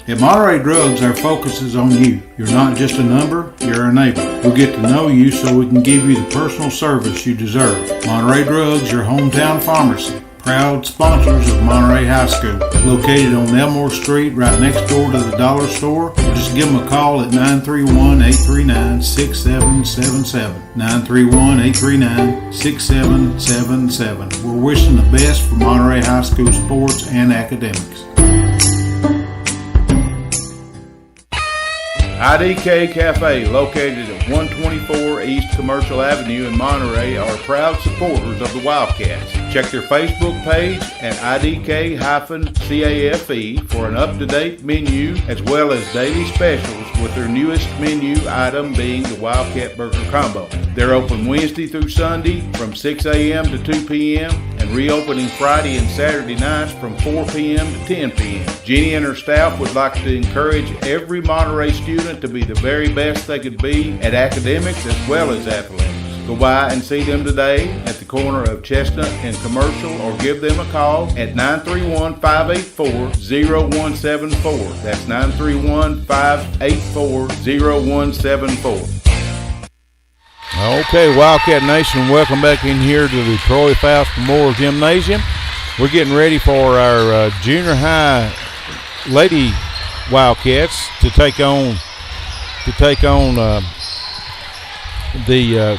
At Monterey Drugs, our focus is on you. You're not just a number, you're a neighbor. We'll get to know you so we can give you the personal service you deserve. Monterey Drugs, your hometown pharmacy. Proud sponsors of Monterey High School. Located on Elmore Street, right next door to the dollar store. Just give them a call at 931-839-6777. 931-839-6777. We're wishing the best for Monterey High School sports and academics. IDK Cafe, located at 124 East Commercial Avenue in Monterey, are proud supporters of the Wildcats. Check their Facebook page at IDK-CAFE for an up-to-date menu as well as daily specials, with their newest menu item being the Wildcat Burger Combo. They're open Wednesday through Sunday from 6 a.m. to 2 p.m. and reopening Friday and Saturday nights from 4 p.m. to 10 p.m. Jenny and her staff would like to encourage every Monterey student to be the very best they could be at academics as well as athletics. Go by and see them today at the corner of Chestnut and Commercial, or give them a call at 931-584-0174. That's 931-584-0174. Okay, Wildcat Nation, welcome back in here to the Troy Foust Memorial Gymnasium. We're getting ready for our junior high Lady Wildcats to take on the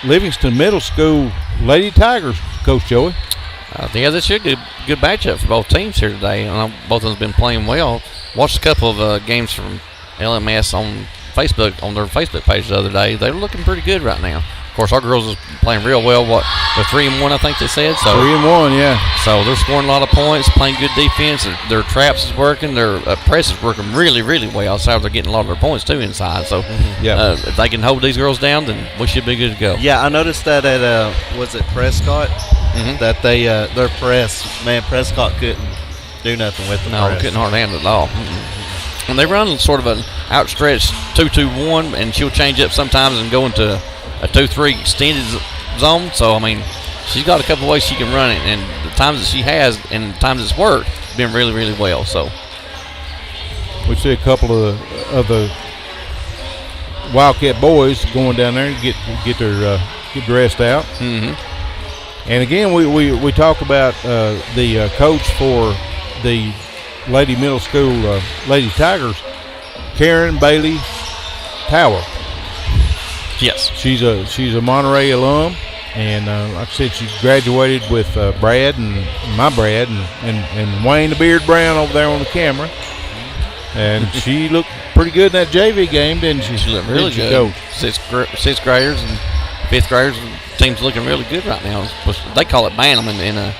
Livingston Middle School Lady Tigers, Coach Joey. Yeah, this should be a good matchup for both teams here today. Both of them have been playing well. Watched a couple of games from LMS on Facebook, on their Facebook page the other day. They're looking pretty good right now. Of course, our girls are playing real well. They're 3-1, I think they said. So 3-1, yeah. So they're scoring a lot of points, playing good defense. Their traps is working. Their press is working really, really well. So they're getting a lot of their points too inside. So if they can hold these girls down, then we should be good to go. Yeah, I noticed that at was it Prescott that they their press, man, Prescott couldn't do nothing with them. No, couldn't hardly handle it at all. And they run sort of an outstretched 2-2-1, and she'll change up sometimes and go into a 2-3 extended zone. So, I mean, she's got a couple of ways she can run it, and the times that she has and the times it's worked, it's been really, really well. So we see a couple of the Wildcat boys going down there and get dressed out. Mm-hmm. And again, we talk about the coach for the Lady Middle School Lady Tigers, Karen Bailey Tower. Yes, she's a Monterey alum, and like I said, she's graduated with Brad and my Brad and Wayne the Beard Brown over there on the camera, and she looked pretty good in that JV game, didn't she? She looked really good. Sixth graders and fifth graders, team's looking really good right now. They call it Bantam in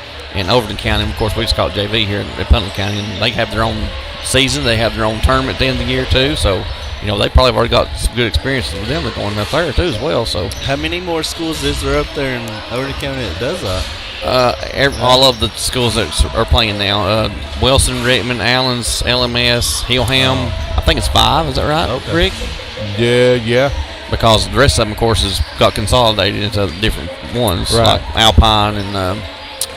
Overton County. Of course, we just call it JV here in Putnam County, and they have their own season. They have their own tournament at the end of the year too. So, you know, they probably have already got some good experiences with them going up there too as well. So, how many more schools is there up there in Overton County that does that? All of the schools that are playing now: Wilson, Rickman, Allens, LMS, Hillham. I think it's 5. Is that right, Rick? Yeah. Because the rest of them, of course, has got consolidated into different ones, right. Like Alpine and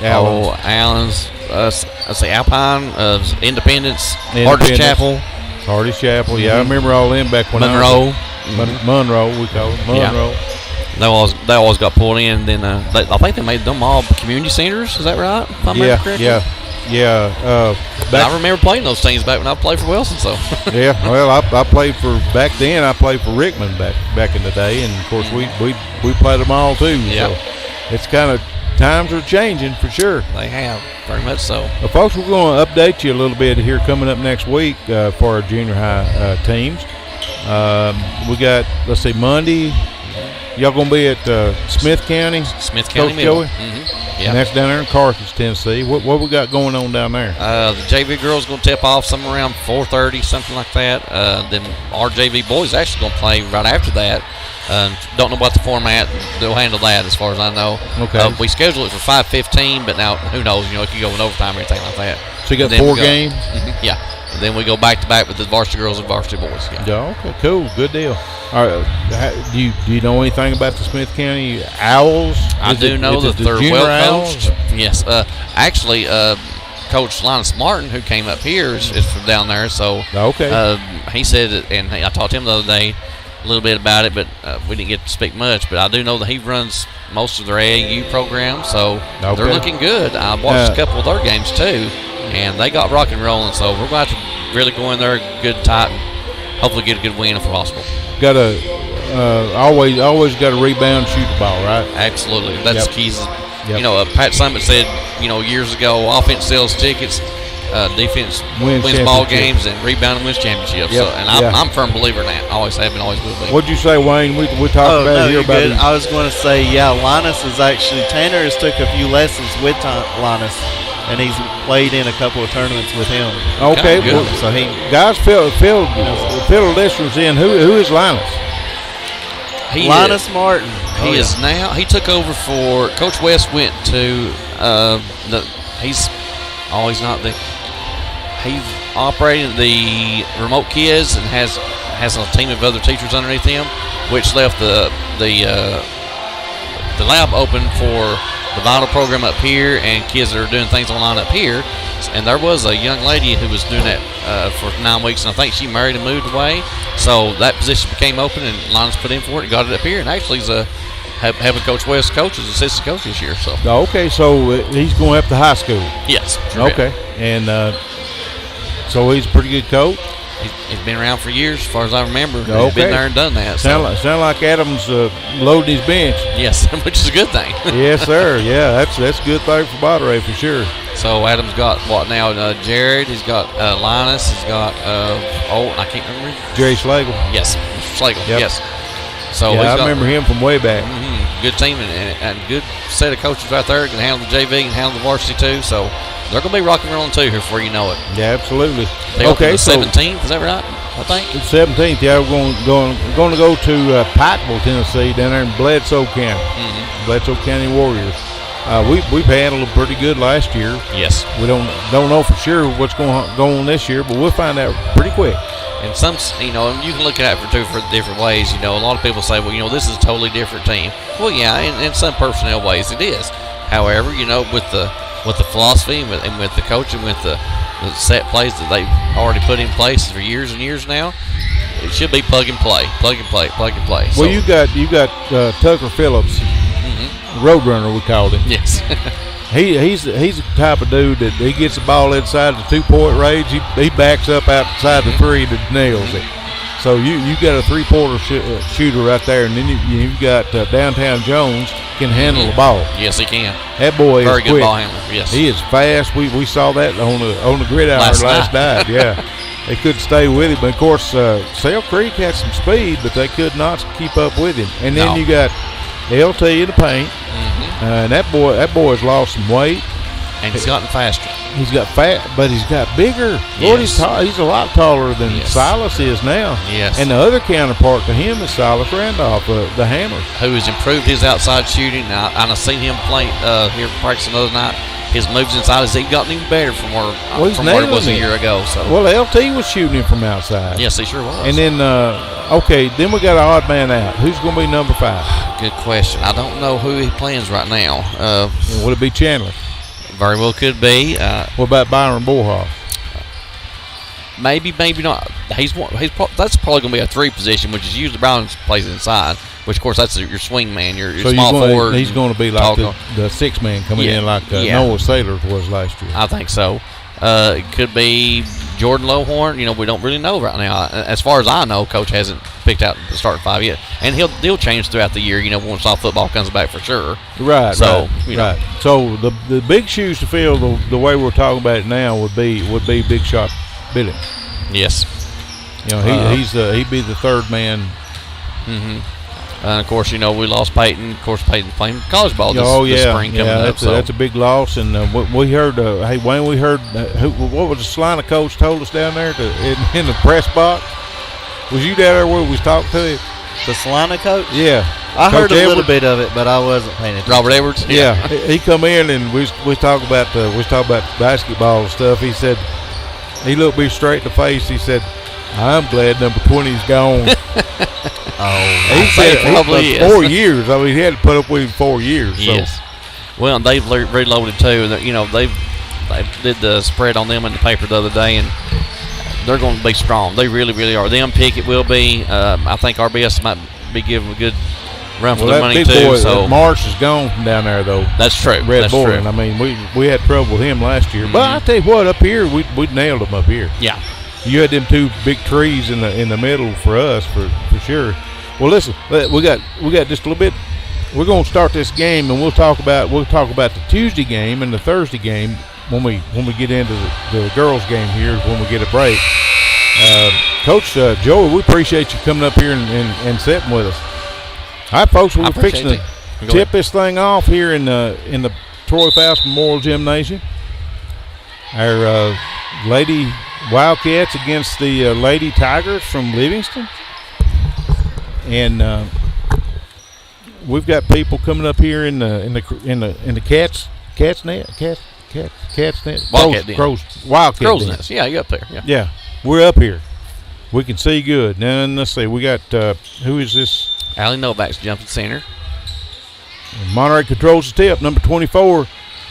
Allens. I say Alpine, Independence, Hardest Chapel. Yeah, I remember all them back when Monroe. Monroe, we call it Monroe. Yeah. They always got pulled in. Then I think they made them all community centers. Is that right? If I remember correctly? Yeah. I remember playing those teams back when I played for Wilson. So yeah, well, I played for back then. I played for Rickman back in the day, and of course we played them all too. Yeah. So it's kind of, times are changing for sure. They have, very much so. Well, folks, we're going to update you a little bit here coming up next week for our junior high teams. We got, let's see, Monday. Y'all going to be at Smith County? Smith County, Coach Joey? Mm-hmm. Yeah. And that's down there in Carthage, Tennessee. What we got going on down there? The JV girls going to tip off somewhere around 4:30, something like that. Then our JV boys actually going to play right after that. Don't know about the format. They'll handle that as far as I know. Okay. We scheduled it for 5:15, but now who knows? You know, it could go in overtime or anything like that. So you got 4 games? Mm-hmm, yeah. And then we go back to back with the varsity girls and varsity boys. Yeah. Okay, cool, good deal. All right, do you know anything about the Smith County Owls? I do know that they're well coached. Yes, actually, Coach Linus Martin, who came up here, is from down there. So he said that, and I talked to him the other day a little bit about it, but we didn't get to speak much. But I do know that he runs most of their AAU program, so they're looking good. I watched a couple of their games too, and they got rock and rolling. So we're going to have to really go in there good tight and hopefully get a good win if possible. Got to always got to rebound, shoot the ball, right? Absolutely, that's the keys. You know, Pat Summit said, years ago, offense sells tickets, defense Wins wins ball championship. games and rebounding wins championships. Yep, So, and yeah. I'm a firm believer in that. Always have been, always will be. What'd you say, Wayne? We talked about it here you're about good. his- I was going to say, yeah, Linus is actually, Tanner has took a few lessons with Linus, and he's played in a couple of tournaments with him. Okay, good. well, So he, guys, fill the listeners in. Who is Linus? Linus Martin. He is now. He took over for Coach West. Went to he's not the. He's operating the remote kids and has a team of other teachers underneath him, which left the lab open for the Vital program up here and kids that are doing things online up here. And there was a young lady who was doing that for 9 weeks, and I think she married and moved away. So that position became open, and Linus put in for it and got it up here. And actually, he's having Coach West coach as assistant coach this year. So Okay, so he's going up to high school. yes, sure Okay, and so he's a pretty good coach. he's been around for years, as far as I remember. He's Okay. been there and done that. Sound like Adams loading his bench. Yes, which is a good thing. Yes, sir. Yeah, that's a good thing for Monterey for sure. So Adam's got what now? Jared. He's got Linus. He's got I can't remember. Jerry Slagle. Yes, Mr. Slagle. Yep. Yes. So Yeah, he's I got, remember him from way back. good team and good set of coaches right there. Can handle the JV, can handle the varsity too. So they're going to be rock and rolling too here before you know it. Yeah, absolutely. They open Okay, the so 17th. Is that right? I think. it's 17th. Yeah, we're going to go to Pikeville, Tennessee, down there in Bledsoe County. Bledsoe County Warriors. We've handled them pretty good last year. Yes. We don't know for sure what's going on this year, but we'll find out pretty quick. And some, you can look at it for two different ways. A lot of people say, well, this is a totally different team. Well, yeah, in some personnel ways it is. However, with the philosophy and with the coaching, with the set plays that they've already put in place for years and years now, it should be plug and play. Well, So, you got Tucker Phillips, Roadrunner, we called him. yes. He's the type of dude that he gets the ball inside the 2-point range. He backs up outside the three and nails it. So you got a 3-pointer shooter right there, and then you've got Downtown Jones can handle the ball. Yes, he can. That boy Very is good quick. ball handler. Yes. He is fast. We saw that on the gridiron last night. Yeah, they couldn't stay with him. But of course, Sale Creek had some speed, but they could not keep up with him. And then No. you got LT in the paint, and that boy's lost some weight. And he's gotten faster. He's got fat, but he's got bigger. Lord, Yes. he's a lot taller than Yes. Silas is now. Yes. And the other counterpart to him is Silas Randolph, the Hammer. Who has improved his outside shooting. I've seen him play here practicing the other night. His moves inside has gotten even better from where Well, he's from what it was a nailing it. year ago. So Well, LT was shooting him from outside. yes, he sure was. And then, then we got an odd man out. Who's going to be number 5? Good question. I don't know who he plans right now. Would it be Chandler? Very well could be. What about Byron Bullhoff? Maybe not. That's probably going to be a 3 position, which is usually Brown plays inside. Which of course that's your swing man, your small forward. He's going to be like tall the 6 man coming Yeah, in like yeah. Noah Saylor was last year. I think so. It could be Jordan Lowhorn. We don't really know right now. As far as I know, Coach hasn't picked out the starting 5 yet, and he'll change throughout the year. Once all football comes back for sure. Right. So, right. So the big shoes to fill, the way we're talking about it now, would be Big Shot Billy. Yes. He'd be the 3rd man. Of course, we lost Peyton. Of course, Peyton's playing college ball this spring coming up. That's a big loss. And we heard, hey Wayne, we heard what was the Salina coach told us down there in the press box? Was you down there where we was talking to him? The Salina coach? Yeah, I heard Coach a little Edwards? bit of it, but I wasn't paying attention. Robert Edwards. Yeah, he come in and we talk about basketball and stuff. He said, he looked me straight in the face. He said, "I'm glad number 20's gone." He said probably for 4 years. I mean, he had to put up with him 4 years. So. Yes. Well, and they've reloaded too. They did the spread on them in the paper the other day, and they're going to be strong. They really, really are. Them Pickett will be. I think RBS might be giving a good run for their that money big too. boy, So Marsh is gone from down there though. that's true. Red That's Boy. true. And I mean, we had trouble with him last year. But I tell you what, up here we nailed him up here. Yeah. You had them 2 big trees in the middle for us for sure. Well, listen, we got just a little bit. We're going to start this game, and we'll talk about the Tuesday game and the Thursday game when we get into the girls' game here, when we get a break. Coach Joey, we appreciate you coming up here and sitting with us. All right, folks, we're fixing to tip this thing off here in the Troy Foust Memorial Gymnasium. Our Lady Wildcats against the Lady Tigers from Livingston, and we've got people coming up here in the cat's net. Wildcat Crow's den. Nest. Yeah, you up there. Yeah, we're up here. We can see good. Now let's see. We got who is this? Allie Novak's jumping center. Monterey controls the tip. Number 24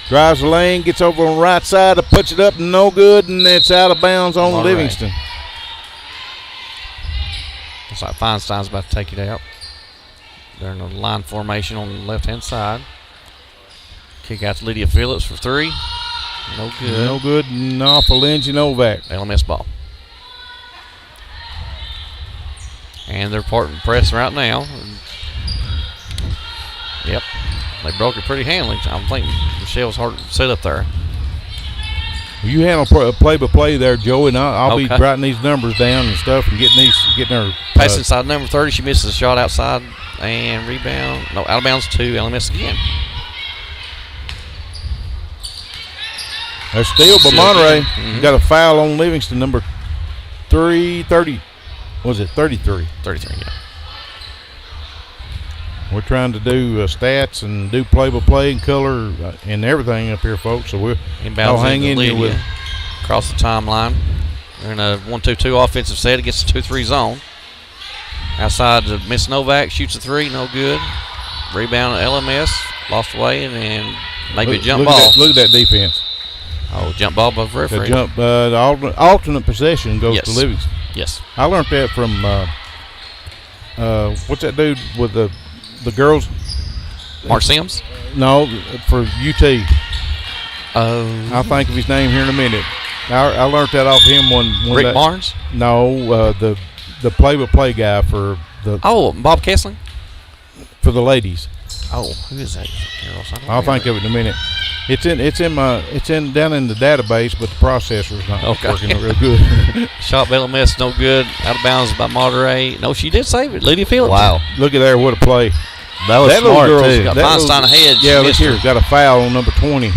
drives the lane, gets over on the right side, puts it up, no good, and it's out of bounds on Monterey. Livingston. Looks like Feinstein's about to take it out. They're in a line formation on the left-hand side. Kick out to Lydia Phillips for 3. No good. No good, and off of Lindsay Novak. LMS ball. And they're pressing right now. Yep. They broke it pretty handily. I'm thinking Michelle's hard to set up there. You handle play-by-play there, Joey, and I'll be writing these numbers down and stuff and getting her. Pass inside number 30. She misses a shot outside and rebound. No, out of bounds to LMS again. There's steal by Monterey. Got a foul on Livingston, number 30. Was it 33? 33, yeah. We're trying to do stats and do play-by-play and color and everything up here, folks. So I'll hang in here with across the timeline. They're in a 1-2-2 offensive set against the 2-3 zone. Outside to Miss Novak, shoots a 3, no good. Rebound at LMS, lost away, and then maybe a jump ball. Look at that defense. Oh, jump ball above referee. The alternate possession goes to Livingston. Yes. I learned that from what's that dude with the girls? Mark Sims? No, for UT. I'll think of his name here in a minute. I learned that off him one Rick Barnes? No, the play-by-play guy for the. Oh, Bob Kessling? For the ladies. Oh, who is that? I'll think of it in a minute. It's down in the database, but the processor's not working real good. Shot by LMS, no good. Out of bounds by Monterey. No, she did save it. Lydia Phillips. Wow. Look at there, what a play. That was smart, too. Got Feinstein ahead. Yeah, look here. Got a foul on number 20.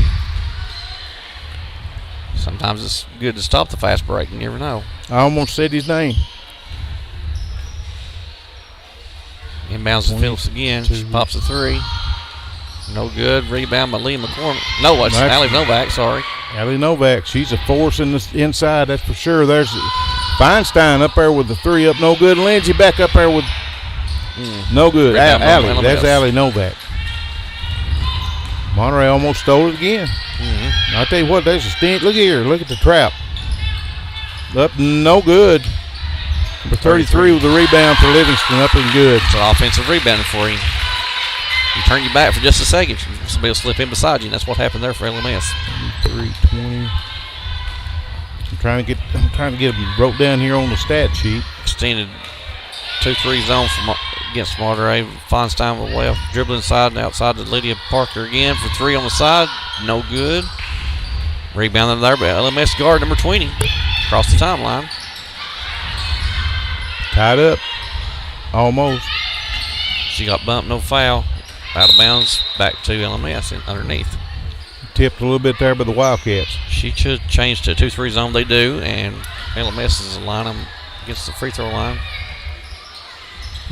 Sometimes it's good to stop the fast break. You never know. I almost said his name. Inbounds to Phillips again. She pops a 3. No good. Rebound by Lee McCormick. No, it's Allie Novak, sorry. Allie Novak. She's a force in the inside, that's for sure. There's Feinstein up there with the 3 up, no good. Lindsay back up there with no good. Allie, that's Allie Novak. Monterey almost stole it again. I'll tell you what, there's a stint. Look here. Look at the trap. Up, no good. Number 33 with the rebound for Livingston, up and good. It's an offensive rebounding for you. You turn your back for just a second, somebody will slip in beside you, and that's what happened there for LMS. 320. I'm trying to get them wrote down here on the stat sheet. Extended 2-3 zone against Monterey. Feinstein with left, dribbling inside and outside to Lydia Parker again for 3 on the side. No good. Rebounding there by LMS guard number 20. Across the timeline. Tied up. Almost. She got bumped, no foul. Out of bounds, back to LMS underneath. Tipped a little bit there by the Wildcats. She should change to a 2-3 zone. They do, and LMS is a line them against the free throw line.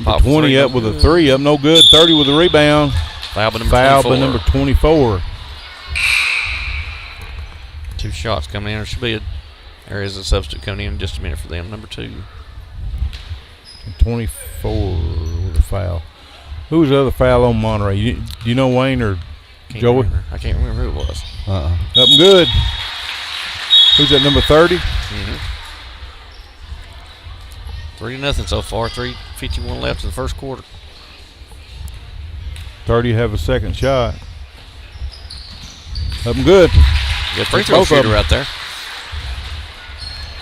20 up with a 3 up, no good. 30 with a rebound. Foul by number 24. 2 shots coming in. There is a substitute coming in just a minute for them. Number 2. 24 with a foul. Who was the other foul on Monterey? Do you know Wayne or Joey? I can't remember who it was. Up and good. Who's that, number 30? 3-0 so far. 3:51 left in the first quarter. 30 have a second shot. Up and good. Good free throw shooter right there.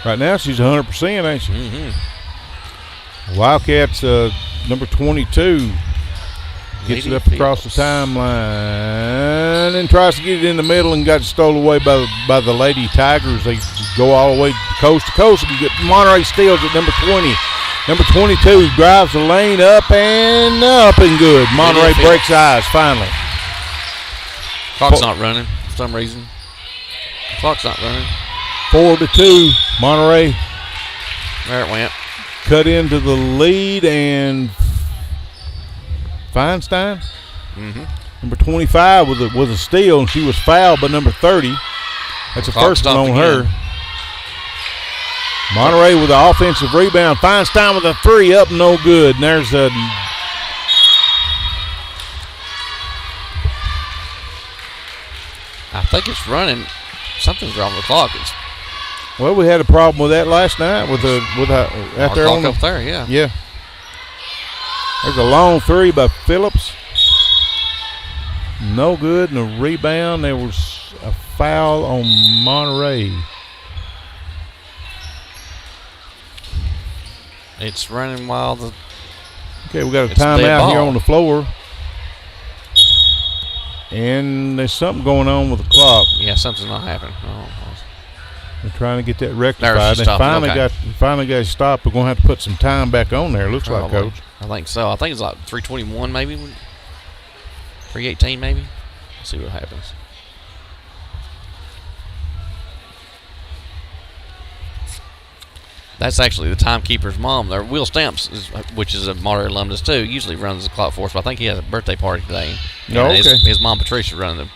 Right now she's 100%, ain't she? Wildcats, number 22. Gets it up across the timeline. then tries to get it in the middle and got stolen away by the Lady Tigers. They go all the way coast to coast. Monterey steals at number 20. Number 22 drives the lane up and good. Monterey breaks eyes finally. Clock's not running for some reason. Clock's not running. 4-2. Monterey. There it went. Cut into the lead, and Feinstein, number 25, with a steal, and she was fouled by number 30. That's the first one on her. Monterey with the offensive rebound. Feinstein with a three up, no good. And there's a I think it's running. Something's wrong with the clock. Well, we had a problem with that last night with out there on up there. Yeah. Yeah. There's a long three by Phillips. No good, and a rebound. There was a foul on Monterey. It's running wild. Okay, we got a timeout here on the floor. And there's something going on with the clock. Yeah, something's not happening. They're trying to get that rectified. They finally got it stopped. We're going to have to put some time back on there, looks like, Coach. I think so. I think it's like 3:21 maybe. 3:18 maybe. Let's see what happens. That's actually the timekeeper's mom. There, Will Stamps, which is a Monterey alumnus too, usually runs the clock for us. But I think he has a birthday party today. Oh, okay. His mom Patricia running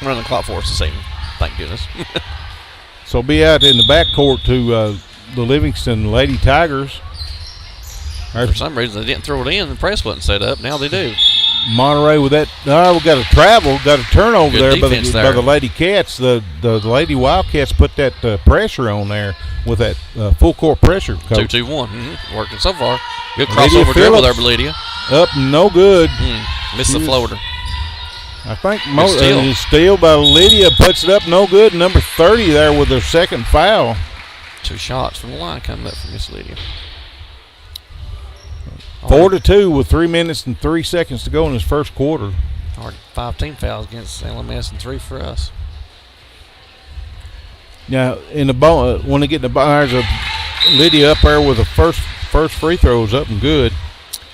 the clock for us this evening. Thank goodness. So be out in the backcourt to the Livingston Lady Tigers. For some reason they didn't throw it in. The press wasn't set up. Now they do. Monterey with that. We got a turnover there by the Lady Cats. The Lady Wildcats put that pressure on there with that full court pressure. 2-2-1. Working so far. Good crossover dribble there, Lydia. Up, no good. Missed the floater. I think steal by Lydia, puts it up, no good. Number 30 there with their second foul. 2 shots from the line coming up from Miss Lydia. 4-2 with 3 minutes and 3 seconds to go in this first quarter. Already 5 team fouls against LMS and 3 for us. Now in the ball, when they get in the ball, there's a Lydia up there with the first free throws up and good.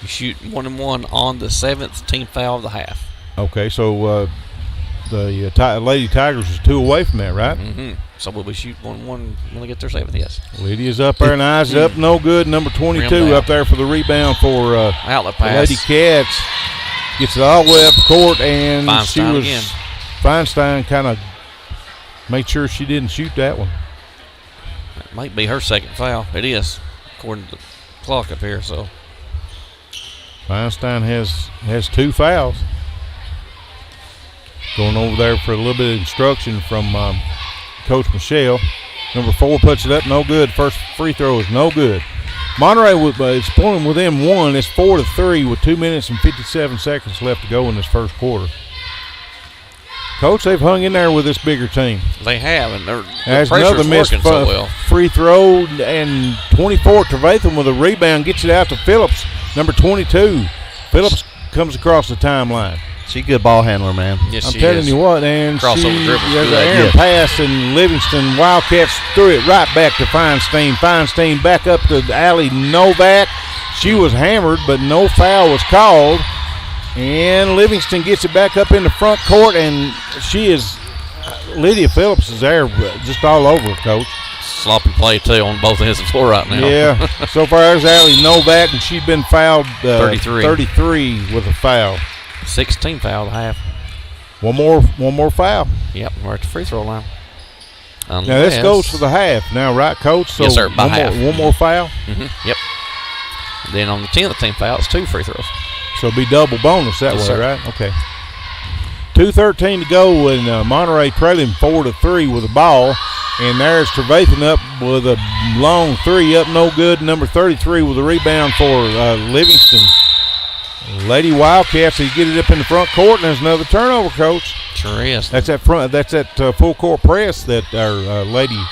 You shoot 1-1 on the 7th team foul of the half. Okay, so the Lady Tigers is 2 away from that, right? So we'll be shooting 1-1 when they get their 7th, yes. Lydia's up there and eyes it up, no good. Number 22 up there for the rebound for outlet pass. The Lady Cats. Gets it all the way up the court, and Feinstein kind of made sure she didn't shoot that one. That might be her second foul. It is, according to the clock up here. So Feinstein has 2 fouls. Going over there for a little bit of instruction from Coach Michelle. Number 4 puts it up, no good. First free throw is no good. Monterey is pulling within 1. It's 4-3 with 2 minutes and 57 seconds left to go in this first quarter. Coach, they've hung in there with this bigger team. They have, and their pressure's working so well. Free throw, and 24 Trevathan with a rebound gets it out to Phillips. Number 22. Phillips comes across the timeline. She's a good ball handler, man. Yes, I'm telling you what, and crossover dribble. There's an errant pass, and Livingston Wildcats threw it right back to Feinstein. Feinstein back up to Allie Novak. She was hammered, but no foul was called. And Livingston gets it back up in the front court, and Lydia Phillips is there just all over, Coach. Sloppy play, too, on both ends of the floor right now. Yeah. So far, there's Allie Novak, and she'd been fouled 33 with a foul. 16 foul at half. One more foul. Yep, we're at the free throw line. Now this goes for the half now, right, Coach? So yes, sir, by half. One more foul? Yep. Then on the 10th team foul, it's 2 free throws. So it'll be double bonus that way, sir. Right? Okay. 2:13 to go, and Monterey trailing 4-3 with the ball. And there's Trevathan up with a long 3 up, no good. Number 33 with a rebound for Livingston. Lady Wildcats, they get it up in the front court, and there's another turnover, Coach. Sure is. That's that full court press that our Lady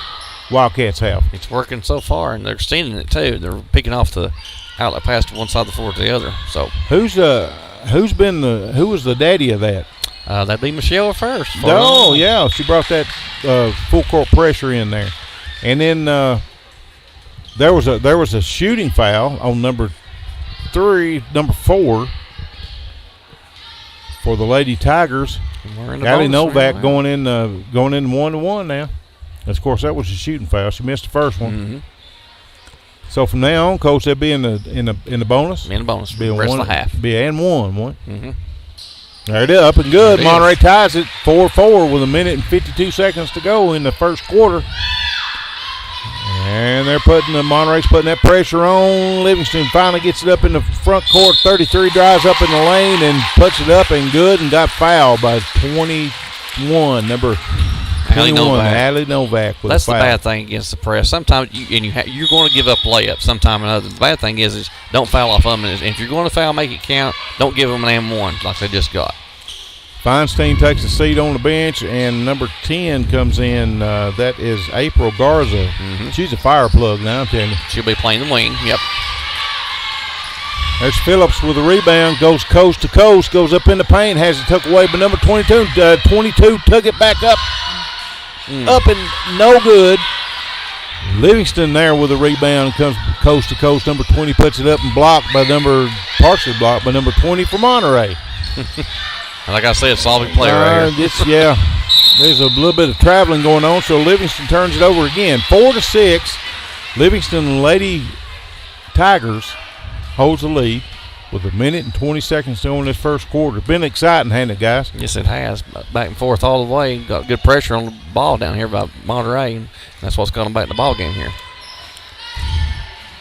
Wildcats have. It's working so far, and they're extending it too. They're picking off the outlet pass to one side of the floor to the other. So who was the daddy of that? That'd be Michelle first. Oh, yeah. She brought that full court pressure in there. And then there was a shooting foul on number 4 for the Lady Tigers. Allie Novak going in 1-1 now. Of course, that was a shooting foul. She missed the first one. Mm-hmm. So from now on, Coach, they'll be in the bonus. In the bonus. Be a rest of the half. Be and one. Mm-hmm. There it is, up and good. Monterey ties it 4-4 with 1 minute and 52 seconds to go in the first quarter. And Monterey's putting that pressure on. Livingston finally gets it up in the front court. 33 drives up in the lane and puts it up and good and got fouled by 21, number 21, Allie Novak. That's the bad thing against the press. Sometimes you're going to give up layups sometime or another. The bad thing is don't foul off them. And if you're going to foul, make it count. Don't give them an M1 like they just got. Feinstein takes a seat on the bench, and number 10 comes in. That is April Garza. Mm-hmm. She's a fire plug now, I'm telling you. She'll be playing the wing. Yep. There's Phillips with a rebound. Goes coast to coast. Goes up in the paint. Has it tucked away by number 22. 22 took it back up. Up and no good. Livingston there with a rebound. Comes coast to coast. Number 20 puts it up and partially blocked by number 20 for Monterey. Like I said, solving play right here. There's a little bit of traveling going on, so Livingston turns it over again. 4-6. Livingston Lady Tigers holds the lead with 1 minute and 20 seconds to go in this first quarter. Been exciting, hasn't it, guys? Yes, it has. Back and forth all the way. Got good pressure on the ball down here by Monterey, and that's what's got them back in the ball game here.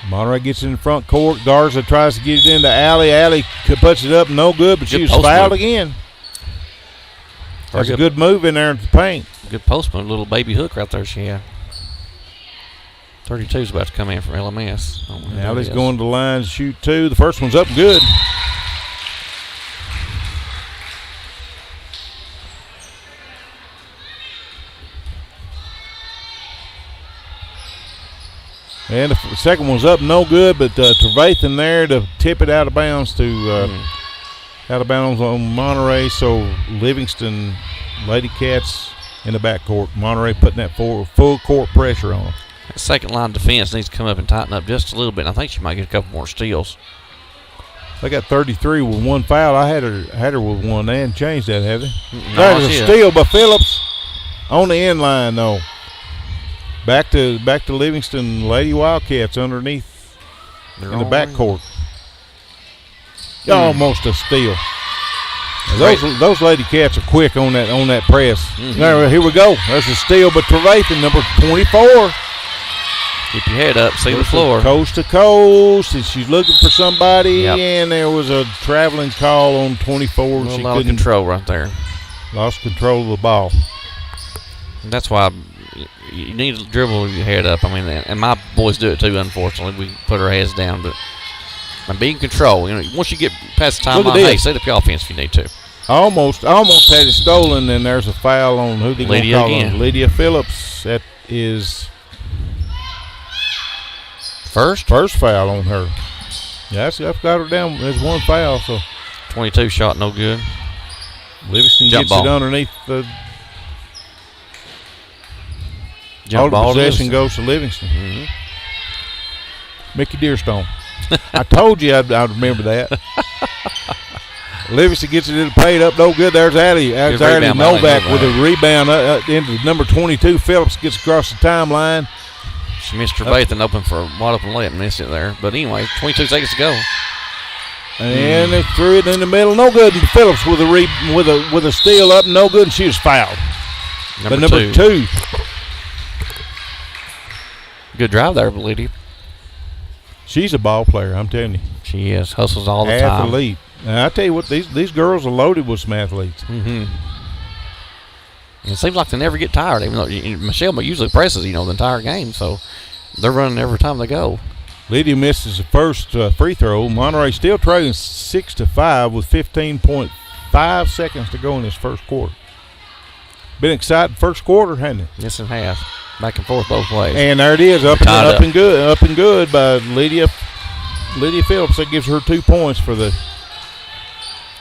Monterey gets in the front court. Garza tries to get it into Allie. Allie puts it up, no good, but she was fouled again. That's a good move in there at the paint. Good post move, little baby hook right there she had. 32's about to come in from LMS. Allie's going to the line to shoot 2. The first one's up good. And the second one's up, no good, but Trevathan there to tip it out of bounds on Monterey. So Livingston Lady Cats in the backcourt. Monterey putting that full court pressure on them. That second line defense needs to come up and tighten up just a little bit. I think she might get a couple more steals. They got 33 with 1 foul. I had her with 1. They hadn't changed that, have they? No, there's a steal by Phillips on the end line, though. Back to Livingston Lady Wildcats underneath in the backcourt. Almost a steal. Those Lady Cats are quick on that press. Mm-hmm. Now, here we go. There's a steal by Trevathan, number 24. Keep your head up, see the floor. Coast to coast, and she's looking for somebody, and there was a traveling call on 24. She couldn't control right there. Lost control of the ball. And that's why you need to dribble with your head up. I mean, and my boys do it too, unfortunately. We put our heads down, but be in control. Once you get past the timeline, hey, set up your offense if you need to. Almost had it stolen, and there's a foul on who they going to call on? Lydia Phillips. That is first foul on her. Yeah, I've got her down. There's 1 foul, so 22 shot, no good. Livingston gets it underneath the. All the possession goes to Livingston. Mm-hmm. Mickey Deerstone. I told you I'd remember that. Livingston gets it in the paint up, no good. There's Allie Novak with a rebound into number 22. Phillips gets across the timeline. She missed Trevathan open for a wide open layup and missed it there. But anyway, 22 seconds to go. And they threw it in the middle, no good. And Phillips with a steal up, no good, and she was fouled. Number two. Good drive there, Lydia. She's a ball player, I'm telling you. She is. Hustles all the time. Athlete. Now, I tell you what, these girls are loaded with some athletes. Mm-hmm. It seems like they never get tired, even though Michelle usually presses, the entire game, so they're running every time they go. Lydia misses the first free throw. Monterey still trailing 6-5 with 15.5 seconds to go in this first quarter. Been exciting first quarter, hasn't it? Yes, it has. Back and forth both ways. And there it is, up and good by Lydia Phillips. That gives her 2 points for the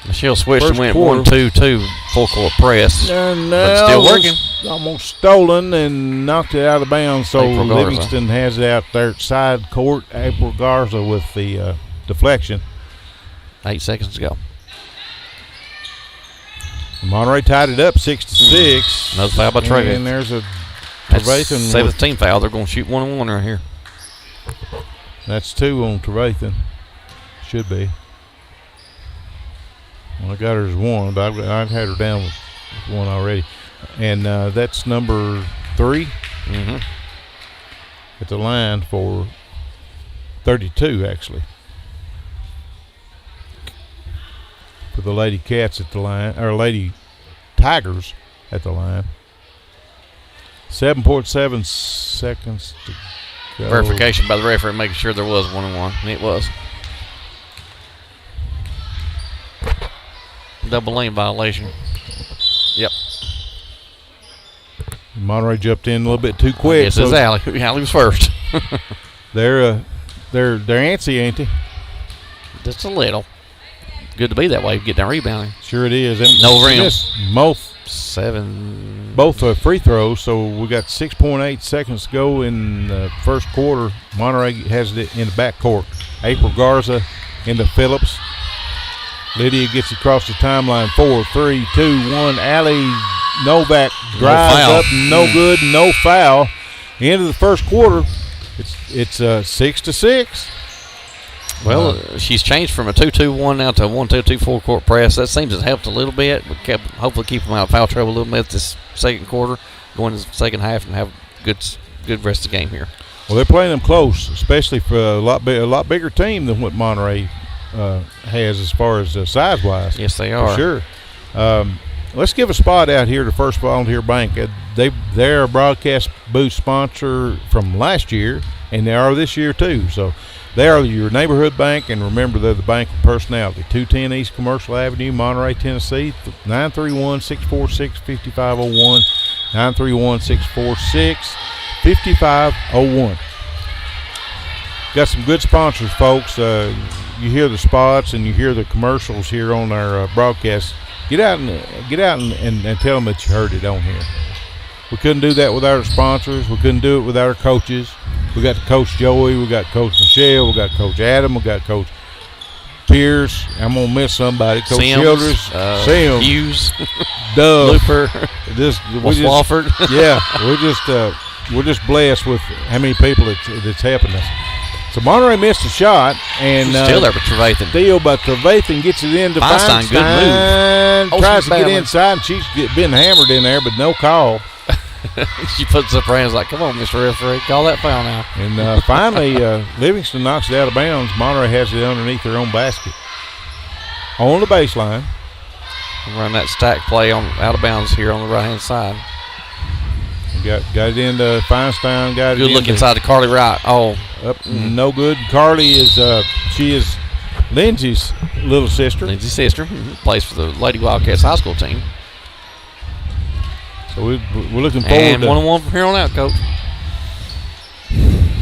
Michelle switched and went quarter. 1-2-2 full court press. But still working. Almost stolen and knocked it out of bounds. So April Garza. Livingston has it out there at side court. April Garza with the deflection. 8 seconds to go. Monterey tied it up 6-6. Another foul by Trevathan. And there's a That's Trevathan. seventh team foul. They're going to shoot 1-1 right here. That's 2 on Trevathan. Should be. Well, I got her as 1, but I've had her down with 1 already. And that's number 3 at the line for 32, actually. For the Lady Cats at the line, or Lady Tigers at the line. 7.7 seconds to go. Verification by the referee making sure there was 1-1. And it was. Double lane violation. Yep. Monterey jumped in a little bit too quick. Yes, it's Allie. Allie was first. They're antsy, ain't they? Just a little. Good to be that way. Get down rebounding. Sure it is. And No rim. Both free throws, so we got 6.8 seconds to go in the first quarter. Monterey has it in the back court. April Garza into Phillips. Lydia gets across the timeline. 4, 3, 2, 1. Allie Novak drives up. No good. No foul. End of the first quarter. It's 6-6. Well, she's changed from a 2-2-1 now to a 1-2-2 full court press. That seems to have helped a little bit. We kept hopefully keep them out of foul trouble a little bit this second quarter, going to the second half and have a good rest of the game here. Well, they're playing them close, especially for a lot bigger team than what Monterey has as far as size-wise. Yes, they are. For sure. Let's give a spot out here to First Volunteer Bank. They're a broadcast booth sponsor from last year, and they are this year too. So they are your neighborhood bank, and remember, they're the bank of personality. 210 East Commercial Avenue, Monterey, Tennessee, 931-646-5501, 931-646-5501. Got some good sponsors, folks. You hear the spots and you hear the commercials here on our broadcast. Get out and tell them that you heard it on here. We couldn't do that without our sponsors. We couldn't do it without our coaches. We got Coach Joey. We got Coach Michelle. We got Coach Adam. We got Coach Pierce. I'm going to miss somebody. Coach Sims, Childress. Sims. Hughes. Dove. Looper. Wofford. Yeah. We're just blessed with how many people that's helping us. So Monterey missed a shot, and still there, but Trevathan. Steal, but Trevathan gets it into Feinstein. Good move. Tries to get inside, and she's been hammered in there, but no call. She puts up her hands like, "Come on, Mr. Referee, call that foul now." And finally, Livingston knocks it out of bounds. Monterey has it underneath their own basket on the baseline. Run that stack play on out of bounds here on the right hand side. Got it into Feinstein. Got good it look inside to Carly Wright. Oh, no good. Carly is she is Lindsay's little sister. Lindsay's sister plays for the Lady Wildcats high school team. So we're looking forward and to 1-1 from here on out, Coach.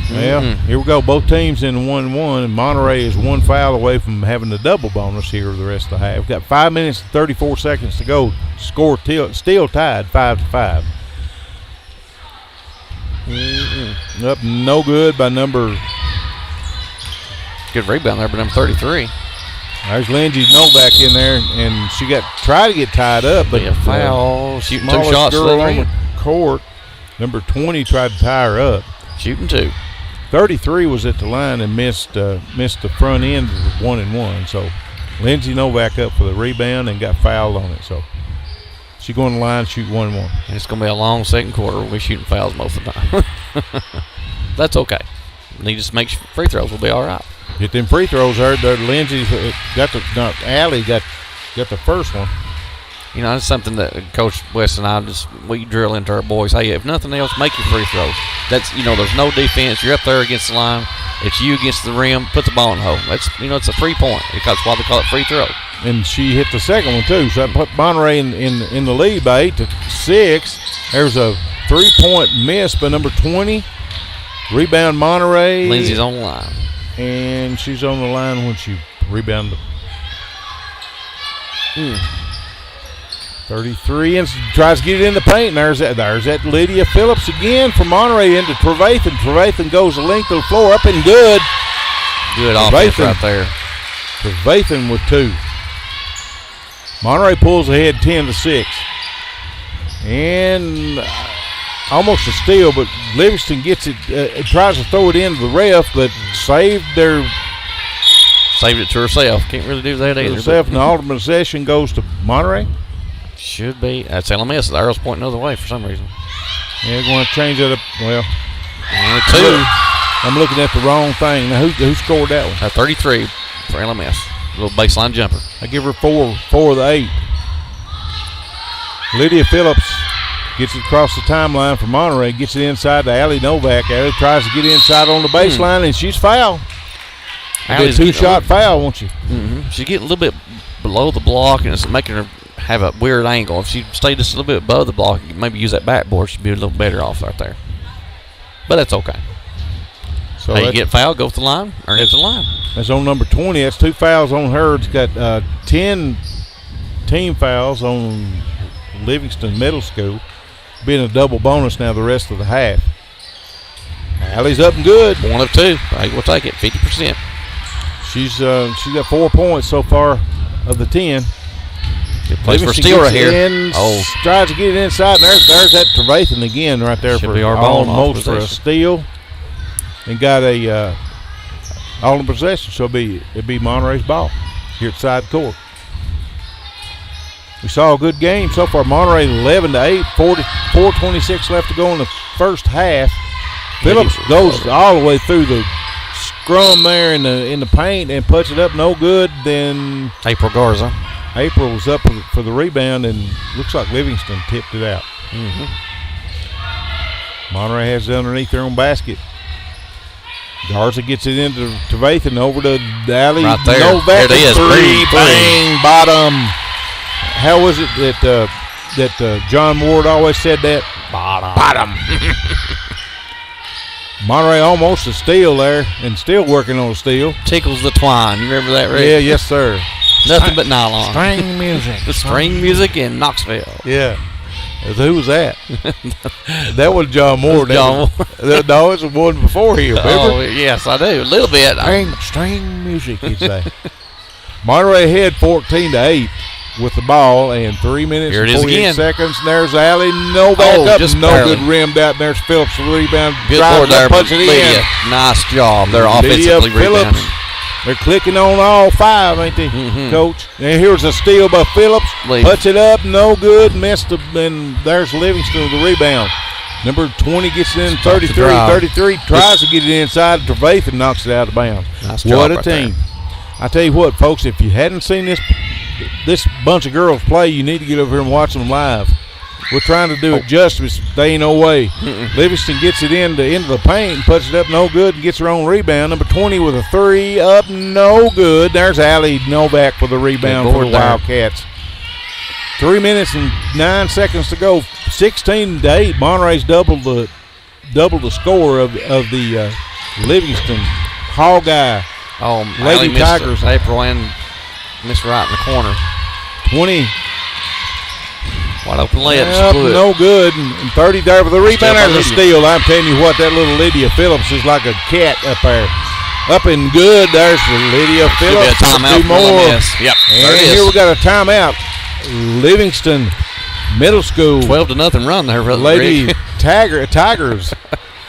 Yeah, here we go. Both teams in 1-1, and Monterey is one foul away from having the double bonus here the rest of the half. Got 5 minutes and 34 seconds to go. Score still tied 5-5. Up no good by number. Good rebound there by number 33. There's Lindsay Novak in there, and she tried to get tied up, but a foul. Shooting 2 smallest shots girl on the court, number 20, tried to tie her up. Shooting 2. 33 was at the line and missed the front end of the 1-1. So Lindsay Novak up for the rebound and got fouled on it. So she's going to the line, shoot 1-1. And it's going to be a long second quarter. We're shooting fouls most of the time. That's okay. Need to make free throws. We'll be all right. Get them free throws there. Lindsay Allie got the first one. You know, it's something that Coach West and I we drill into our boys. Hey, if nothing else, make your free throws. That's, there's no defense. You're up there against the line. It's you against the rim. Put the ball in the hole. That's, it's a 3-point. That's why they call it free throw. And she hit the second one too. So that put Monterey in the lead by 8-6. There's a 3-point miss by number 20. Rebound Monterey. Lindsay's on the line. And she's on the line when she rebounded. 33 and tries to get it in the paint. And there's that Lydia Phillips again from Monterey into Trevathan. Trevathan goes the length of the floor up and good. Good offense right there. Trevathan with 2. Monterey pulls ahead 10-6. And almost a steal, but Livingston gets it, tries to throw it into the ref, but saved it to herself. Can't really do that either. Herself, and the ultimate possession goes to Monterey. Should be. That's LMS. The arrow's pointing the other way for some reason. Yeah, going to change it up. Well, 2. I'm looking at the wrong thing. Now, who scored that one? 33 for LMS. A little baseline jumper. I give her 4 of the 8. Lydia Phillips gets it across the timeline for Monterey, gets it inside to Allie Novak. Allie tries to get inside on the baseline, and she's fouled. A 2-shot foul, won't you? Mm-hmm. She's getting a little bit below the block, and it's making her have a weird angle. If she stayed just a little bit above the block, maybe use that backboard, she'd be a little better off right there. But that's okay. So you get fouled, go to the line, or hit the line. That's on number 20. That's 2 fouls on her. It's got 10 team fouls on Livingston Middle School, being a double bonus now the rest of the half. Allie's up and good. 1 of 2. We'll take it, 50%. She's got 4 points so far of the 10. Good place for steal right here. Tries to get it inside. And there's that Trevathan again right there. Should be our ball almost for a steal. And got a all in possession. So it'd be Monterey's ball here at side court. We saw a good game so far. Monterey 11-8, 4:26 left to go in the first half. Phillips goes all the way through the scrum there in the paint and puts it up no good. Then April Garza. April was up for the rebound, and looks like Livingston tipped it out. Mm-hmm. Monterey has it underneath their own basket. Garza gets it into Trevathan over to Allie. Right there. Novak. There it is. Bang, bottom. How was it that John Ward always said that? Bottom. Monterey almost a steal there, and still working on a steal. Tickles the twine. You remember that, Rick? Yeah, yes, sir. Nothing but nylon. String music. The string music in Knoxville. Yeah. Who was that? That was John Moore. John Moore. No, it's the one before here. Remember? Oh, yes, I do. A little bit. String music, he'd say. Monterey ahead 14-8 with the ball, and 3 minutes here it and is 48 again. seconds. And there's Allie Novak up. Just no barely. good rimmed out. And there's Phillips for the rebound. Good board there, punch it Lydia. in. Nice job. They're Lydia offensively Phillips. rebounding. They're clicking on all 5, ain't they, Coach? And here's a steal by Phillips. Puts it up, no good. Missed and there's Livingston with the rebound. Number 20 gets it in 33. 33 tries to get it inside. Trevathan knocks it out of bounds. Nice what job a right team. there. I tell you what, folks, if you hadn't seen this bunch of girls play, you need to get over here and watch them live. We're trying to do it justice. They ain't no way. Livingston gets it into the paint and puts it up no good and gets her own rebound. Number 20 with a 3 up, no good. There's Allie Novak for the rebound for the Wildcats. 3 minutes and 9 seconds to go. 16-8. Monterey's doubled the score of the Livingston Hawkeye Lady Tigers. April and missed right in the corner. 20. Wide open layup. No good. And 30 there for the rebound. There's a steal. I'm telling you what, that little Lydia Phillips is like a cat up there. Up and good. There's the Lydia Phillips. Should be a timeout for LMS. Yep. And here we got a timeout. Livingston Middle School. 12-0 run there for the Lady Tigers.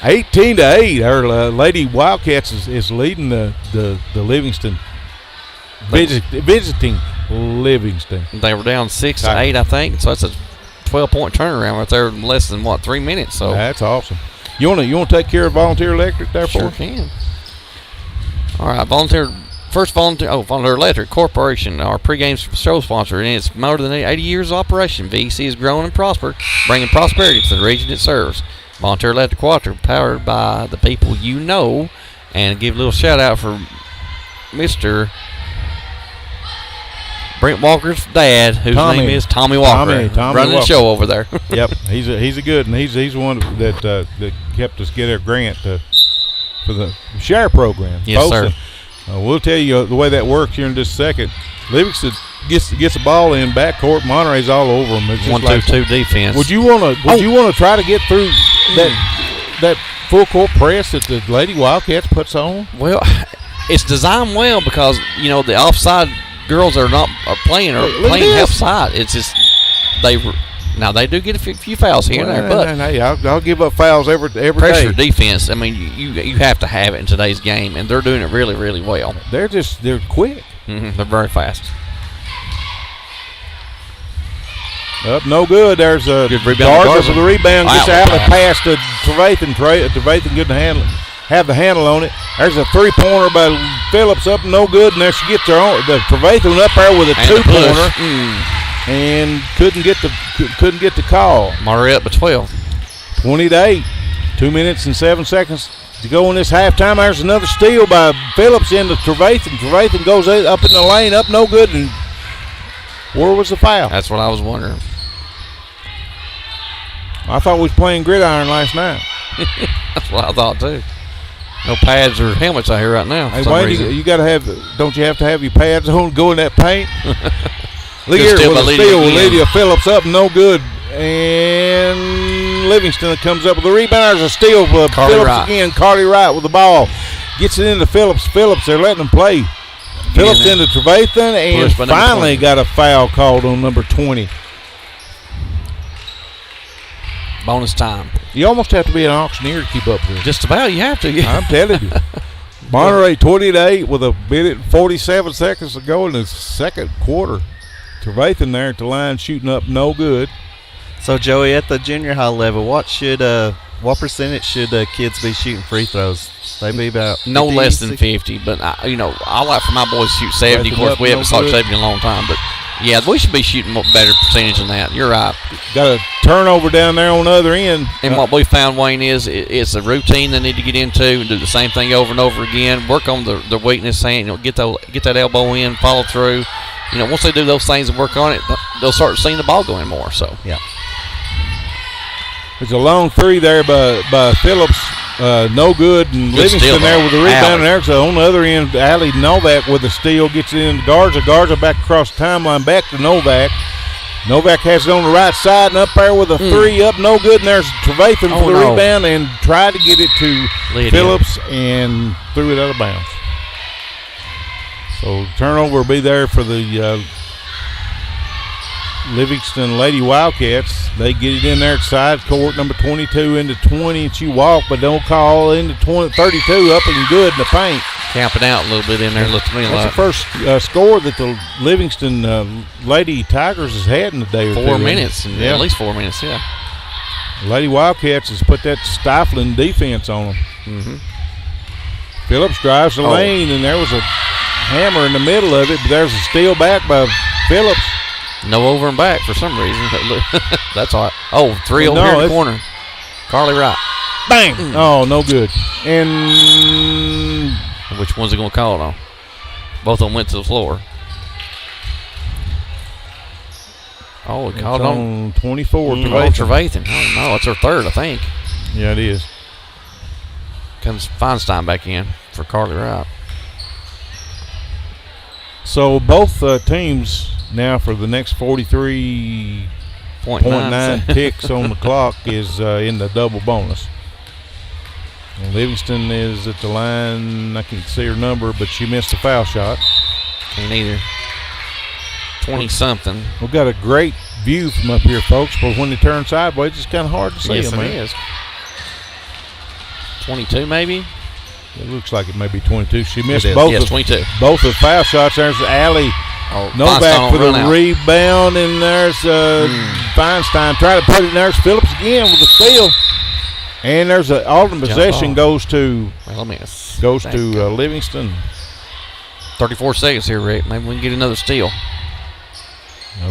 18-8. Our Lady Wildcats is leading the Livingston. Visiting Livingston. They were down 6-8, I think. So that's a 12-point turnaround right there in less than 3 minutes. So that's awesome. You want to take care of Volunteer Electric there for us? Sure can. All right, Volunteer Electric Corporation, our pregame show sponsor, and it's more than 80 years of operation. VEC is growing and prosper, bringing prosperity to the region it serves. Volunteer Electric Cooperative, powered by the people you know, and give a little shout out for Mr. Brent Walker's dad, whose name is Tommy Walker, Tommy running Walker. the show over there. Yep, he's a good one. He's the one that helped us get our grant for the share program. Yes, sir. And, we'll tell you the way that works here in just a second. Livingston gets the ball in backcourt. Monterey's all over them. It's just 1-2-2 defense. Would you want to try to get through that full court press that the Lady Wildcats puts on? Well, it's designed well because the offside girls are playing half side. It's just they do get a few fouls here and there, but hey, I'll give up fouls every pressure day. defense. I mean, you have to have it in today's game, and they're doing it really, really well. They're quick. Mm-hmm. They're very fast. Up, no good. There's a good rebound. Garza for the rebound. Gets out of the pass. pass to Trevathan. Trevathan good to have the handle on it. There's a 3-pointer by Phillips up, no good, and there she gets the Trevathan up there with a 2-pointer, and couldn't get the call. Monterey up by 12. 20-8. 2 minutes and 7 seconds to go in this halftime. There's another steal by Phillips into Trevathan. Trevathan goes up in the lane, up no good, and where was the foul? That's what I was wondering. I thought we was playing gridiron last night. That's what I thought too. No pads or helmets out here right now. Hey, Wayne, you got to have. Don't you have to have your pads on? Go in that paint. Look here with a steal. Lydia Phillips up, no good, and Livingston comes up with the rebound. There's a steal for Phillips Wright. Again. Carly Wright with the ball gets it into Phillips. They're letting them play. Phillips into Trevathan, and finally got a foul called on number 20. Bonus time. You almost have to be an auctioneer to keep up with it. Just about, you have to. Yeah. I'm telling you. Monterey 20-8 with a minute and 47 seconds to go in the second quarter. Trevathan there at the line shooting up no good. So, Joey, at the junior high level, what percentage should kids be shooting free throws? They be about no 50, less than 60? 50, but I like for my boys to shoot 70. Of course, we haven't started 70 in a long time, but yeah, we should be shooting a better percentage than that. You're right. Got a turnover down there on the other end. And what we found, Wayne, is it's a routine they need to get into and do the same thing over and over again. Work on the weakness, get that elbow in, follow through. Once they do those things and work on it, they'll start seeing the ball going more. So yeah. There's a long three there by Phillips. No good. And Good Livingston steal, there with the rebound. Allie. And there's on the other end, Allie Novak with the steal. Gets it into Garza. Garza back across the timeline. Back to Novak. Novak has it on the right side and up there with a three up. No good. And there's Trevathan for the rebound and tried to get it to Lydia. Phillips and threw it out of bounds. So turnover will be there for the Livingston Lady Wildcats. They get it in there at side court, number 22 into 20, and she walk, but don't call into 32 up and good in the paint. camping out a little bit in there. Looks to me That's like the first score that the Livingston Lady Tigers has had in the day or 4 minutes, at least 4 minutes, yeah. Lady Wildcats has put that stifling defense on them. Mm-hmm. Phillips drives the lane, and there was a hammer in the middle of it, but there's a steal back by Phillips. No over and back for some reason. That's all right. Oh, three over here in the corner. Carly Wright. Bang! Oh, no good. And which one's it going to call it on? Both of them went to the floor. Oh, it called on 24. Trevathan. Oh, no, it's her third, I think. Yeah, it is. Comes Feinstein back in for Carly Wright. So both teams now for the next 43.9 ticks on the clock is in the double bonus. And Livingston is at the line. I can't see her number, but she missed a foul shot. Can't either. 20-something. We've got a great view from up here, folks, but when they turn sideways, it's kind of hard to see yes, them. Yes, it is. 22 maybe? It looks like it may be 22. She missed both. Yes, 22. Both the foul shots. There's Allie Novak for the rebound, and there's Feinstein trying to put it in. There's Phillips again with the steal, and there's an alternate possession goes to Livingston. 34 seconds here, Rick. Maybe we can get another steal.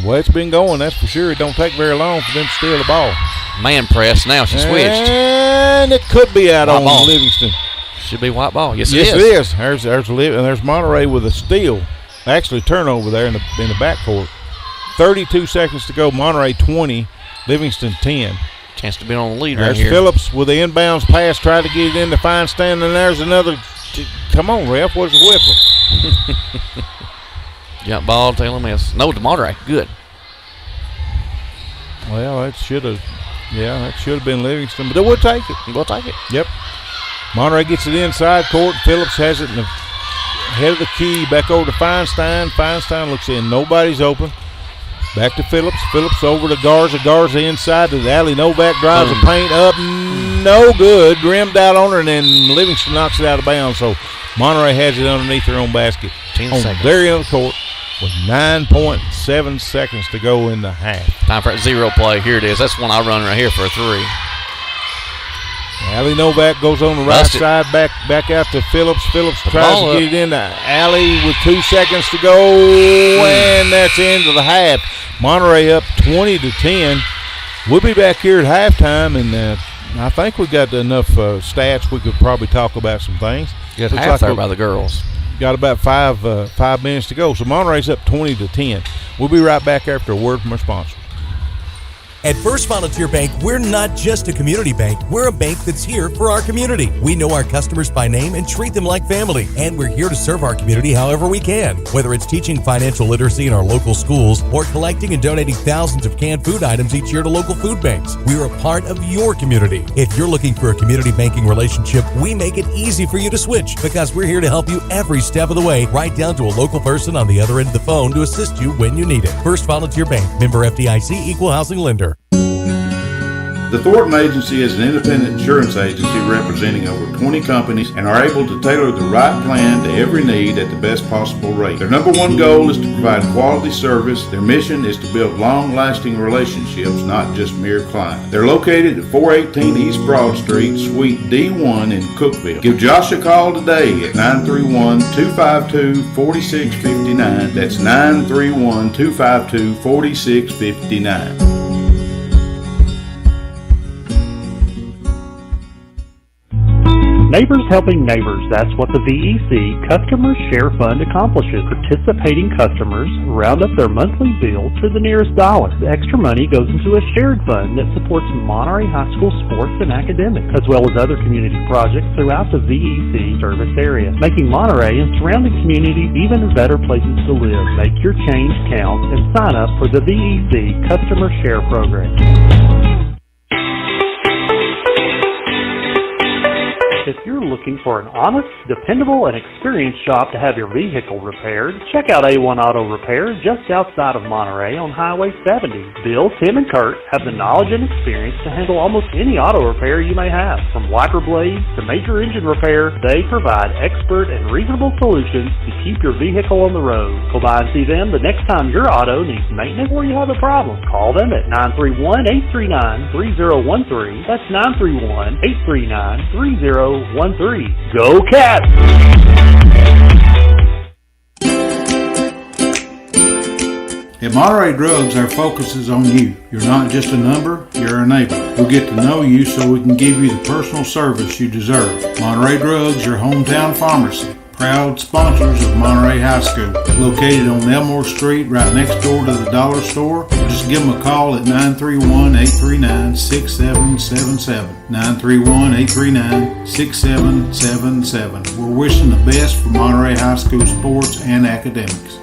Well, it's been going, that's for sure. It don't take very long for them to steal the ball. Man press now. She switched. And it could be out on Livingston. Should be white ball. Yes, it is. There's Monterey with a steal. Actually, turnover there in the backcourt. 32 seconds to go. Monterey 20, Livingston 10. Chance to be on the lead right here. There's Phillips with the inbounds pass, trying to get it into Feinstein, and there's another. Come on, ref. What's the whistle? Jump ball, tail miss. No, to Monterey. Good. Well, that should have been Livingston, but we'll take it. We'll take it. Yep. Monterey gets it inside court. Phillips has it in the head of the key. Back over to Feinstein. Feinstein looks in. Nobody's open. Back to Phillips. Phillips over to Garza. Garza inside to the alley. Novak drives the paint up. No good. Rimmed out on her, and then Livingston knocks it out of bounds. So Monterey has it underneath their own basket. 10 on seconds. their end of the court with 9.7 seconds to go in the half. Time for a zero play. Here it is. That's one I run right here for a three. Allie Novak goes on the right side, back out to Phillips. Phillips tries to get it in to Allie with 2 seconds to go, and that's the end of the half. Monterey up 20-10. We'll be back here at halftime, and I think we've got enough stats. We could probably talk about some things. Good half there by the girls. Got about 5 minutes to go. So Monterey's up 20-10. We'll be right back after a word from our sponsor. At First Volunteer Bank, we're not just a community bank. We're a bank that's here for our community. We know our customers by name and treat them like family. And we're here to serve our community however we can. Whether it's teaching financial literacy in our local schools or collecting and donating thousands of canned food items each year to local food banks, we're a part of your community. If you're looking for a community banking relationship, we make it easy for you to switch because we're here to help you every step of the way, right down to a local person on the other end of the phone to assist you when you need it. First Volunteer Bank, member FDIC, equal housing lender. The Thornton Agency is an independent insurance agency representing over 20 companies and are able to tailor the right plan to every need at the best possible rate. Their number one goal is to provide quality service. Their mission is to build long-lasting relationships, not just mere clients. They're located at 418 East Broad Street, Suite D1 in Cookeville. Give Josh a call today at 931-252-4659. That's 931-252-4659. Neighbors helping neighbors, that's what the VEC Customer Share Fund accomplishes. Participating customers round up their monthly bill to the nearest dollar. The extra money goes into a shared fund that supports Monterey High School sports and academics, as well as other community projects throughout the VEC service area, making Monterey and surrounding communities even better places to live. Make your change count and sign up for the VEC Customer Share Program. If you're looking for an honest, dependable, and experienced shop to have your vehicle repaired, check out A1 Auto Repair just outside of Monterey on Highway 70. Bill, Tim, and Kurt have the knowledge and experience to handle almost any auto repair you may have. From wiper blades to major engine repair, they provide expert and reasonable solutions to keep your vehicle on the road. Go by and see them the next time your auto needs maintenance or you have a problem. Call them at 931-839-3013. That's 931-839-3013. Go Cats! At Monterey Drugs, our focus is on you. You're not just a number, you're a neighbor. We'll get to know you so we can give you the personal service you deserve. Monterey Drugs, your hometown pharmacy. Proud sponsors of Monterey High School. Located on Elmore Street, right next door to the dollar store. Just give them a call at 931-839-6777. 931-839-6777. We're wishing the best for Monterey High School sports and academics.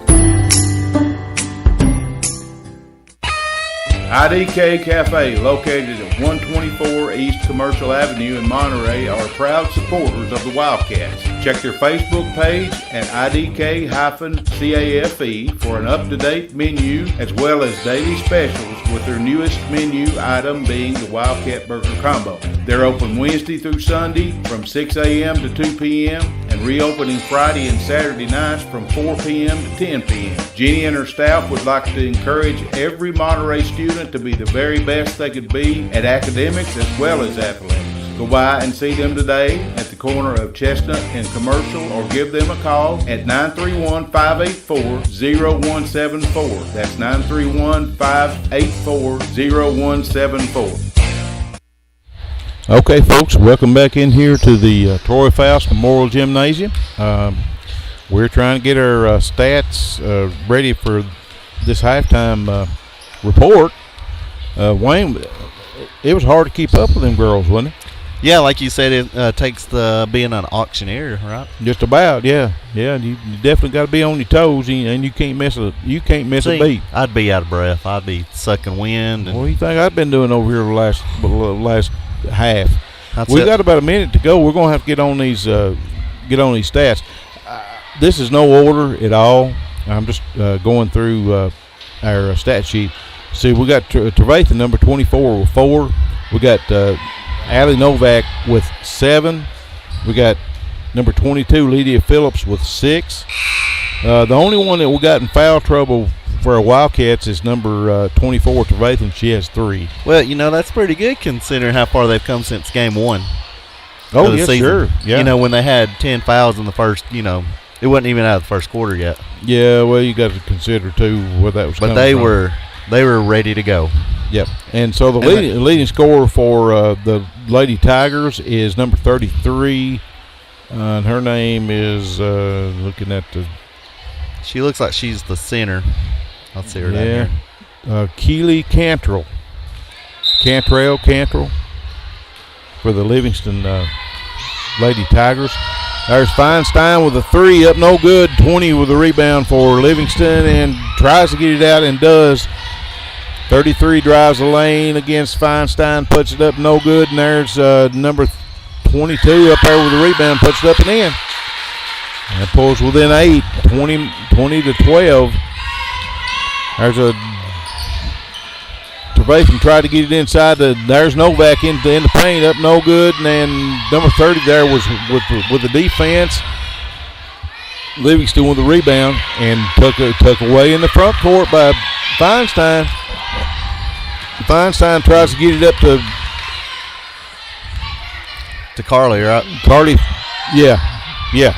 IDK Cafe, located at 124 East Commercial Avenue in Monterey, are proud supporters of the Wildcats. Check their Facebook page at IDK-CAFE for an up-to-date menu as well as daily specials with their newest menu item being the Wildcat Burger Combo. They're open Wednesday through Sunday from 6 a.m. to 2 p.m. and reopening Friday and Saturday nights from 4 p.m. to 10 p.m. Jenny and her staff would like to encourage every Monterey student to be the very best they could be at academics as well as athletics. Go by and see them today at the corner of Chestnut and Commercial or give them a call at 931-584-0174. That's 931-584-0174. Okay, folks, welcome back in here to the Troy Foust Memorial Gymnasium. We're trying to get our stats ready for this halftime report. Wayne, it was hard to keep up with them girls, wasn't it? Yeah, like you said, it takes the being an auctioneer, right? Just about, yeah. You definitely got to be on your toes, and you can't miss a beat. I'd be out of breath. I'd be sucking wind. What do you think I've been doing over here the last half? That's We it. got about a minute to go. We're gonna have to get on these stats. This is no order at all. I'm just going through our stat sheet. See, we got Trevathan number 24 with 4. We got Allie Novak with 7. We got number 22 Lydia Phillips with 6. The only one that we got in foul trouble for our Wildcats is number 24 Trevathan. She has 3. Well, that's pretty good considering how far they've come since game 1. Oh, of the yes, season. sure. Yeah. When they had 10 fouls in the first, it wasn't even out of the first quarter yet. Yeah, well, you got to consider too where that was. But coming from. they were ready to go. Yep. And so the leading scorer for the Lady Tigers is number 33, and her name is looking at the. She looks like she's the center. I'll see her down here. Keely Cantrell for the Livingston Lady Tigers. There's Feinstein with a 3 up, no good. 20 with a rebound for Livingston and tries to get it out and does. 33 drives the lane against Feinstein, puts it up, no good. And there's number 22 up there with the rebound, puts it up and in. And pulls within 8, 20 to 12. There's a Trevathan tried to get it inside. There's Novak in the paint, up no good. And then number 30 there was with the defense. Livingston with the rebound and took away in the front court by Feinstein. Feinstein tries to get it up to Carly, right? Carly, yeah.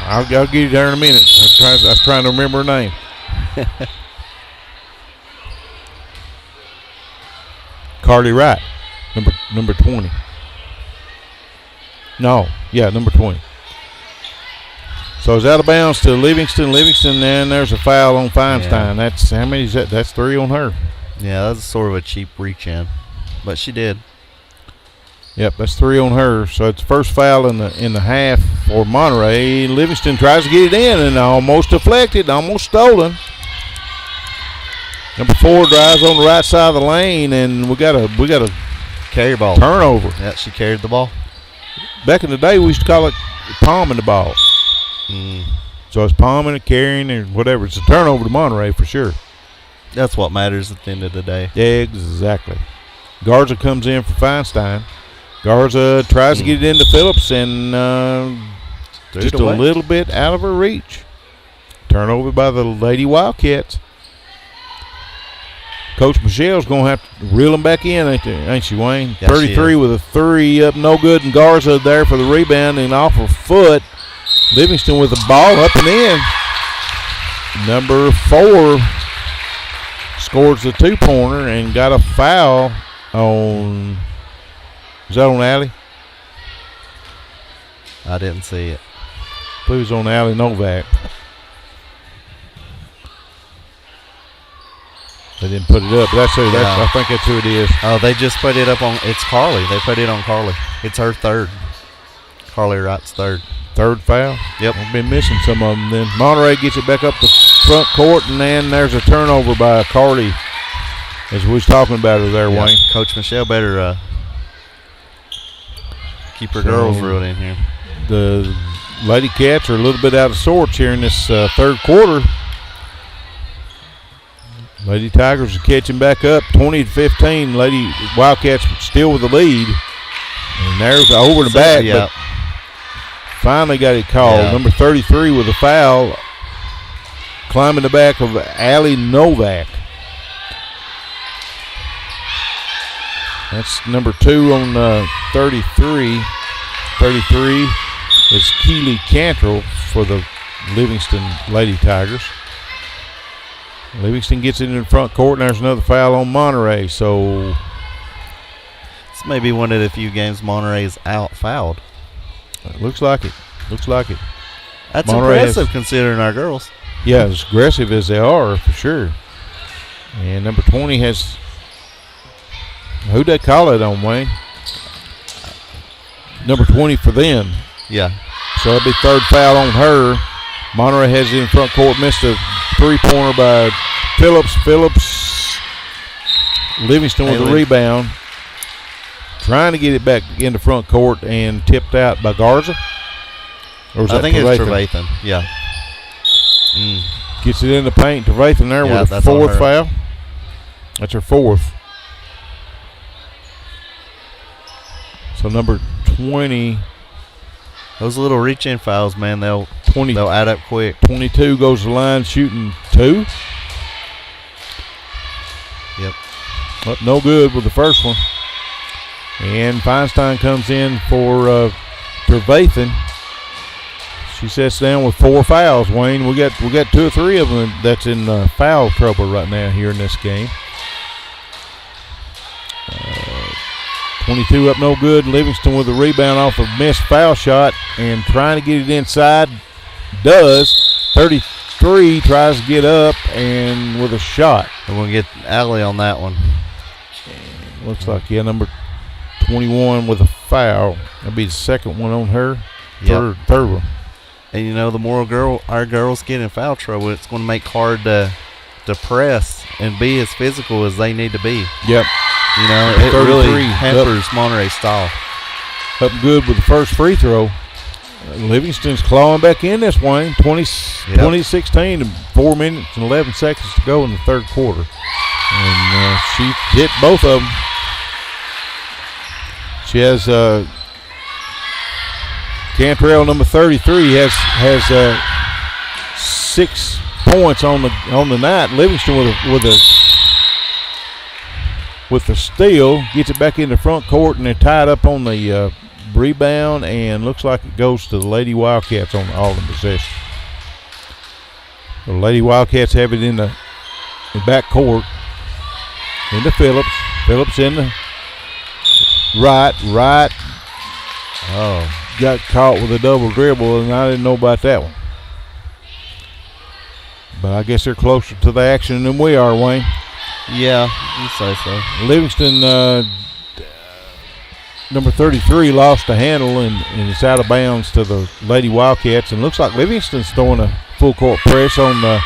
I'll get you there in a minute. I was trying to remember her name. Carly Wright, number 20. Number 20. So it's out of bounds to Livingston. And there's a foul on Feinstein. Yeah. That's how many is that? That's 3 on her. Yeah, that's sort of a cheap reach in, but she did. Yep, that's 3 on her. So it's first foul in the half for Monterey. Livingston tries to get it in and almost deflected, almost stolen. Number 4 drives on the right side of the lane, and we got a carry ball turnover. Yeah, she carried the ball. Back in the day, we used to call it palming the ball. So it's palming and carrying or whatever. It's a turnover to Monterey for sure. That's what matters at the end of the day. Exactly. Garza comes in for Feinstein. Garza tries to get it into Phillips and just a little bit out of her reach. Turnover by the Lady Wildcats. Coach Michelle's going to have to reel them back in, ain't she, Wayne? Yeah, 33 with a 3 up, no good, and Garza there for the rebound and off her foot. Livingston with the ball up and in. Number 4 scores the 2-pointer and got a foul on. Is that on Allie? I didn't see it. I believe it was on Allie Novak. They didn't put it up. That's who. I think that's who it is. Oh, they just put it up on. It's Carly. They put it on Carly. It's her 3rd. Carly Wright's 3rd. 3rd foul? Yep. I've been missing some of them then. Monterey gets it back up the front court, and then there's a turnover by Carly, as we was talking about her there, Wayne. Coach Michelle better keep her girls reeled in here. The Lady Cats are a little bit out of sorts here in this 3rd quarter. Lady Tigers are catching back up, 20-15. Lady Wildcats still with the lead. And there's over the back, but finally got it called. Yeah. Number 33 with a foul, climbing the back of Allie Novak. That's number 2 on 33. 33 is Keely Cantrell for the Livingston Lady Tigers. Livingston gets it in the front court, and there's another foul on Monterey. So this may be one of the few games Monterey is out fouled. Looks like it. That's Monterey impressive considering our girls. Yeah, as aggressive as they are, for sure. And number 20 has. Who'd they call it on, Wayne? number 20 for them. Yeah. So it'll be third foul on her. Monterey has it in front court. Missed a three-pointer by Phillips. Livingston with the rebound. Trying to get it back into front court and tipped out by Garza. Or was I that think it's Trevathan? Trevathan. Yeah. Gets it in the paint. Trevathan there with a fourth foul. That's her fourth. So number 20. Those little reach-in fouls, man, they'll add up quick. 22 goes to the line shooting 2. Yep. But no good with the first one. And Feinstein comes in for Trevathan. She sits down with 4 fouls, Wayne. We got 2 or 3 of them that's in foul trouble right now here in this game. 22 up, no good. Livingston with a rebound off a missed foul shot and trying to get it inside. Does. 33 tries to get up and with a shot. And we'll get Allie on that one. Looks like, number 21 with a foul. That'll be the second one on her. Yep. Third one. And, the more our girls get in foul trouble, it's going to make hard to press and be as physical as they need to be. Yep. It really hampers Monterey's style. Up good with the first free throw. Livingston's clawing back in this one. 2016, 4 minutes and 11 seconds to go in the third quarter. And she hit both of them. She has Cantrell, number 33, has 6 points on the night. Livingston with the steal, gets it back in the front court, and they're tied up on the rebound, and looks like it goes to the Lady Wildcats on all the possession. The Lady Wildcats have it in the back court. Into Phillips. Phillips in the right. Oh, got caught with a double dribble, and I didn't know about that one. But I guess they're closer to the action than we are, Wayne. Yeah, you say so. Livingston, number 33, lost the handle, and it's out of bounds to the Lady Wildcats. And looks like Livingston's throwing a full court press on the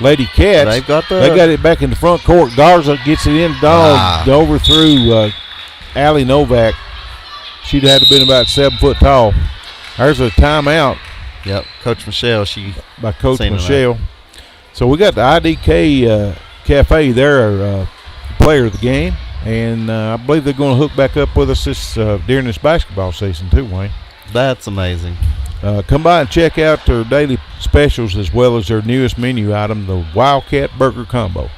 Lady Cats. They got it back in the front court. Garza gets it in, over through Allie Novak. She'd had to been about 7 foot tall. There's a timeout. Yep, Coach Michelle. By Coach Michelle. So we got the IDK Cafe there, player of the game, and I believe they're going to hook back up with us during this basketball season too, Wayne. That's amazing. Come by and check out their daily specials as well as their newest menu item, the Wildcat Burger Combo.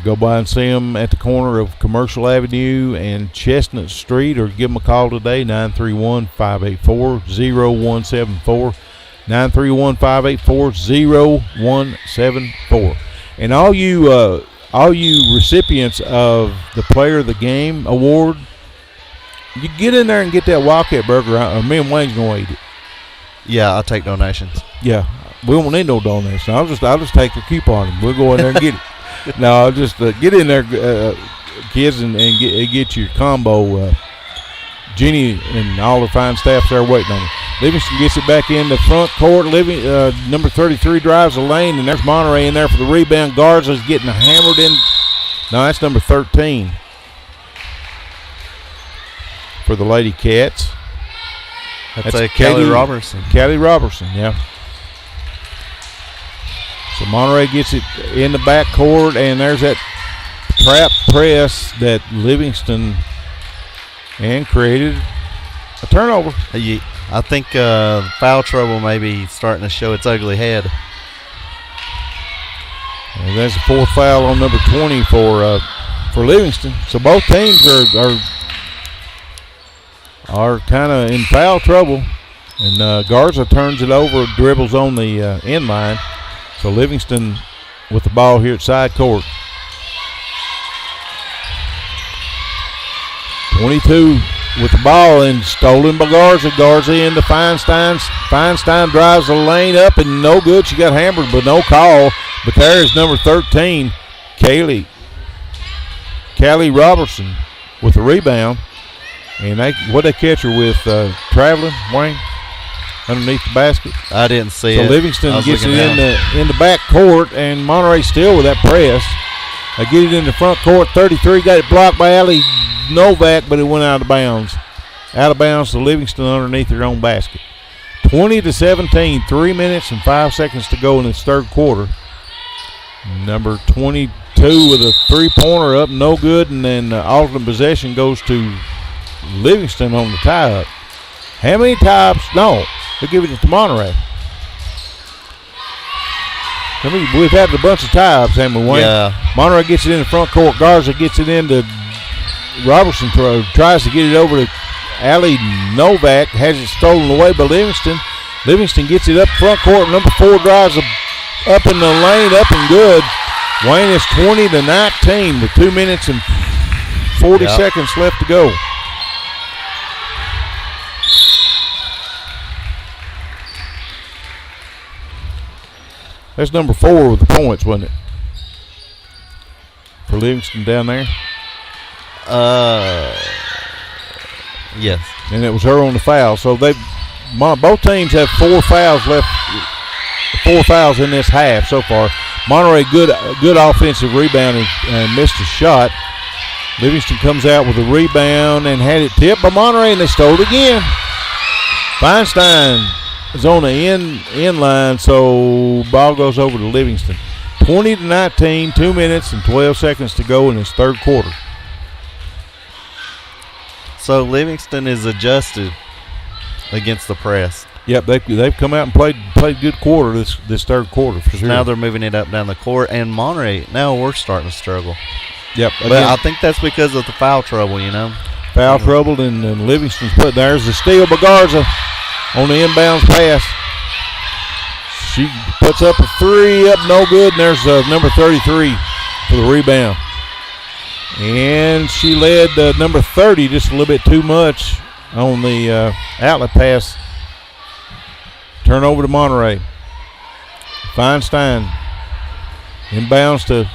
Go by and see them at the corner of Commercial Avenue and Chestnut Street, or give them a call today, 931-584-0174, 931-584-0174. And all you recipients of the Player of the Game award, you get in there and get that Wildcat burger. Me and Wayne's gonna eat it. Yeah, I'll take donations. Yeah, we won't need no donations. I'll just take the coupon and we'll go in there and get it. No, I'll just get in there, kids, and get your combo. Jeannie and all the fine staffs there waiting on you. Livingston gets it back in the front court. Number 33 drives the lane, and there's Monterey in there for the rebound. Garza's getting hammered in. No, that's number 13 for the Lady Cats. That's Callie Robertson. Callie Robertson, yeah. So Monterey gets it in the back court, and there's that trap press that Livingston and created a turnover. I think foul trouble may be starting to show its ugly head. And that's the 4th foul on number 20 for Livingston. So both teams are kind of in foul trouble. And Garza turns it over, dribbles on the end line. So Livingston with the ball here at side court. 22 with the ball and stolen by Garza. Garza into Feinstein. Feinstein drives the lane up and no good. She got hammered, but no call. But there is number 13, Callie Robertson with the rebound. And they catch her with traveling, Wayne, underneath the basket. I didn't see so it. Livingston gets it in the back court, and Monterey still with that press. They get it in the front court. 33 got it blocked by Ali Novak, but it went out of bounds. Out of bounds to Livingston underneath their own basket. 20-17, 3 minutes and 5 seconds to go in this third quarter. Number 22 with a three-pointer up, no good, and then alternate possession goes to Livingston on the tie-up. How many times? No, they're giving it to Monterey. I mean, we've had a bunch of tie-ups, haven't we, Wayne? Yeah. Monterey gets it in the front court. Garza gets it into Robertson, tries to get it over to Ali Novak, has it stolen away by Livingston. Livingston gets it up front court. Number 4 drives up in the lane, up and good. Wayne is 20-19 with 2 minutes and 40 seconds left to go. That's number 4 with the points, wasn't it? For Livingston down there? Yes. And it was her on the foul. So both teams have 4 fouls left. 4 fouls in this half so far. Monterey good offensive rebound and missed a shot. Livingston comes out with a rebound and had it tipped by Monterey, and they stole it again. Feinstein is on the end line, so ball goes over to Livingston. 20-19, 2 minutes and 12 seconds to go in this third quarter. So Livingston is adjusted against the press. Yep, they've come out and played good quarter this third quarter for sure. Now they're moving it up down the court, and Monterey, now we're starting to struggle. Yep. But I think that's because of the foul trouble, Foul trouble, and Livingston's put. There's the steal by Garza on the inbounds pass. She puts up a 3, up no good, and there's number 33 for the rebound. And she led number 30 just a little bit too much on the outlet pass. Turnover to Monterey. Feinstein inbounds to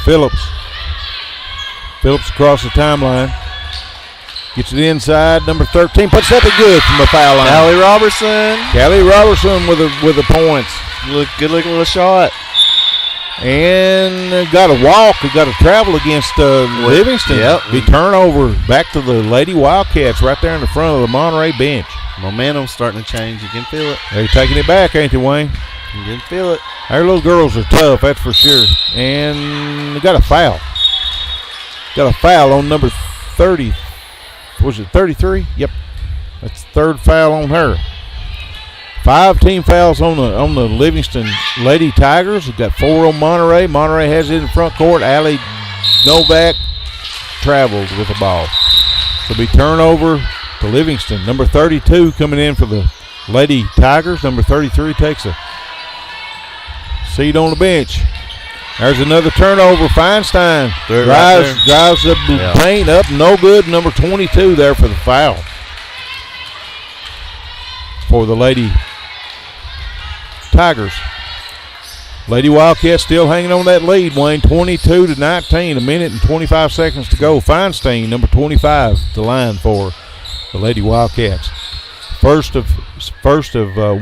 Phillips. Phillips across the timeline. Gets it inside. Number 13 puts up a good from the foul line. Callie Robertson with the points. Good looking little shot. And got a walk. Got to travel against Livingston. Yep. Be turnover back to the Lady Wildcats right there in the front of the Monterey bench. Momentum's starting to change. You can feel it. They're taking it back, ain't they, Wayne? You can feel it. Our little girls are tough, that's for sure. And they got a foul. Got a foul on number 30. Was it 33? Yep. That's the third foul on her. 5 team fouls on the Livingston Lady Tigers. We've got 4 on Monterey. Monterey has it in front court. Ali Novak traveled with the ball. So be turnover to Livingston. Number 32 coming in for the Lady Tigers. Number 33 takes a seat on the bench. There's another turnover. Feinstein drives the paint up. No good. Number 22 there for the foul for the Lady Tigers. Lady Wildcats still hanging on that lead, Wayne. 22-19. A minute and 25 seconds to go. Feinstein, number 25, the line for the Lady Wildcats. First of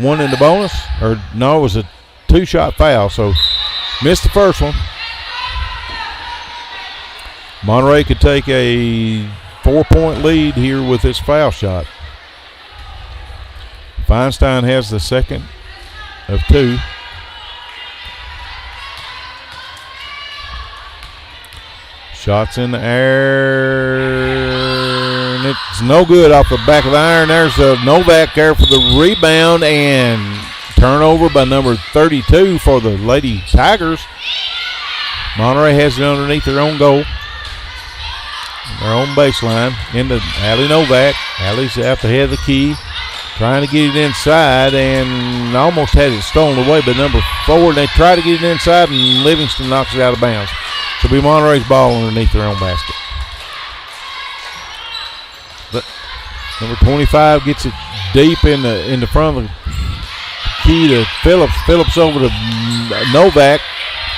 one in the bonus. Or no, it was a 2-shot foul, so missed the first one. Monterey could take a 4-point lead here with this foul shot. Feinstein has the second of 2. Shots in the air, and it's no good off the back of the iron. There's Novak there for the rebound, and turnover by number 32 for the Lady Tigers. Monterey has it underneath their own goal, their own baseline, into Ali Novak. Ali's out the head of the key, trying to get it inside, and almost had it stolen away by number 4. They try to get it inside, and Livingston knocks it out of bounds. So be Monterey's ball underneath their own basket. But number 25 gets it deep in the front of the key to Phillips. Phillips over to Novak.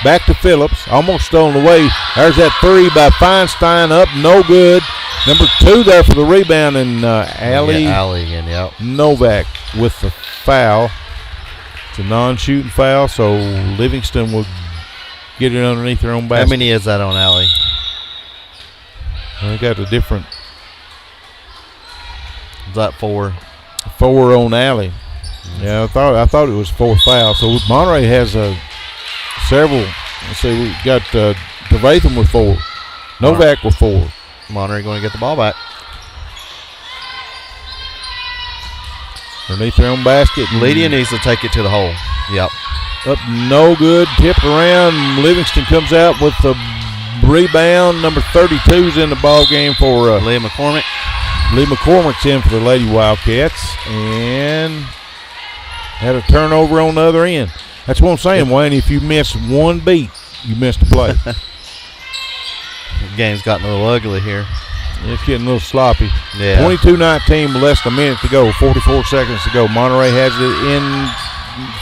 Back to Phillips. Almost stolen away. There's that 3 by Feinstein up. No good. Number 2 there for the rebound, and Allie again, yep. Novak with the foul. It's a non-shooting foul, so Livingston will get it underneath their own basket. How many is that on Allie? They got a different. Is that 4? 4 on Allie. Yeah, I thought it was 4 foul. So Monterey has several. Let's see, we got Trevathan with 4, Novak with 4. Monterey going to get the ball back. Underneath their own basket. Lydia needs to take it to the hole. Yep. Up, no good. Tipped around. Livingston comes out with the rebound. Number 32's in the ball game for Leah McCormick. Lee McCormick's in for the Lady Wildcats, and had a turnover on the other end. That's what I'm saying, Wayne. If you miss one beat, you missed the play. The game's gotten a little ugly here. It's getting a little sloppy. Yeah. 22-19, less than a minute to go, 44 seconds to go. Monterey has it in.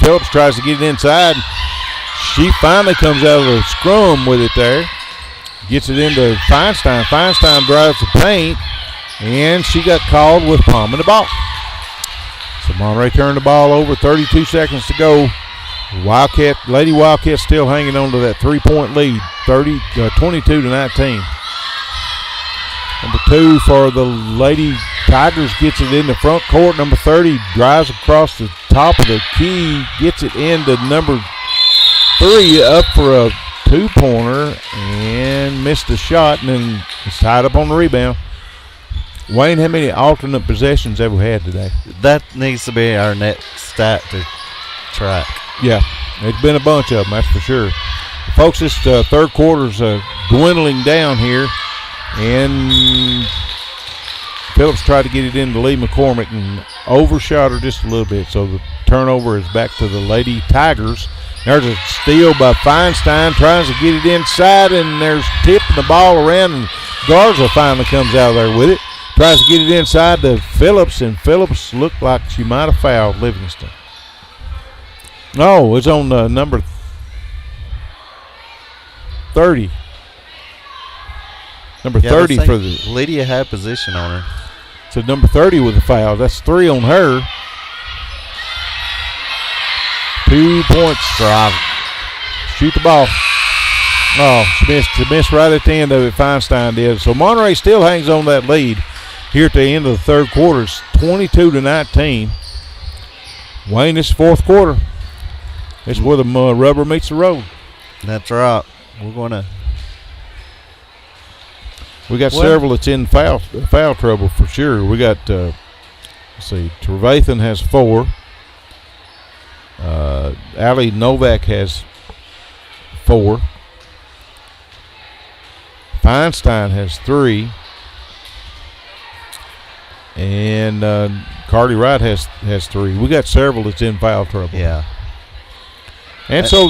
Phillips tries to get it inside. She finally comes out of the scrum with it there. Gets it into Feinstein. Feinstein drives the paint, and she got called with palming the ball. So Monterey turned the ball over, 32 seconds to go. Lady Wildcats still hanging on to that 3-point lead, 22-19. Number 2 for the Lady Tigers gets it in the front court. Number 30 drives across the top of the key, gets it into number 3 up for a 2-pointer and missed the shot, and then it's tied up on the rebound. Wayne, how many alternate possessions have we had today? That needs to be our next stat to track. Yeah, it's been a bunch of them, that's for sure. Folks, this third quarter's dwindling down here, and Phillips tried to get it into Lee McCormick and overshot her just a little bit, so the turnover is back to the Lady Tigers. There's a steal by Feinstein, tries to get it inside, and there's tipping the ball around, and Garza finally comes out of there with it. Tries to get it inside to Phillips, and Phillips looked like she might have fouled Livingston. No, it's on number 30. Number 30 for the. Lydia had position on her. So number 30 with the foul. That's 3 on her. 2 points. Drive. Shoot the ball. Oh, she missed right at the end of it. Feinstein did. So Monterey still hangs on that lead here at the end of the third quarter. It's 22-19. Wayne, this is fourth quarter. This is where the rubber meets the road. That's right. We're going to. We got several that's in foul trouble for sure. We got, let's see, Trevathan has 4. Allie Novak has 4. Feinstein has 3. And Cardi Wright has 3. We got several that's in foul trouble. Yeah. And so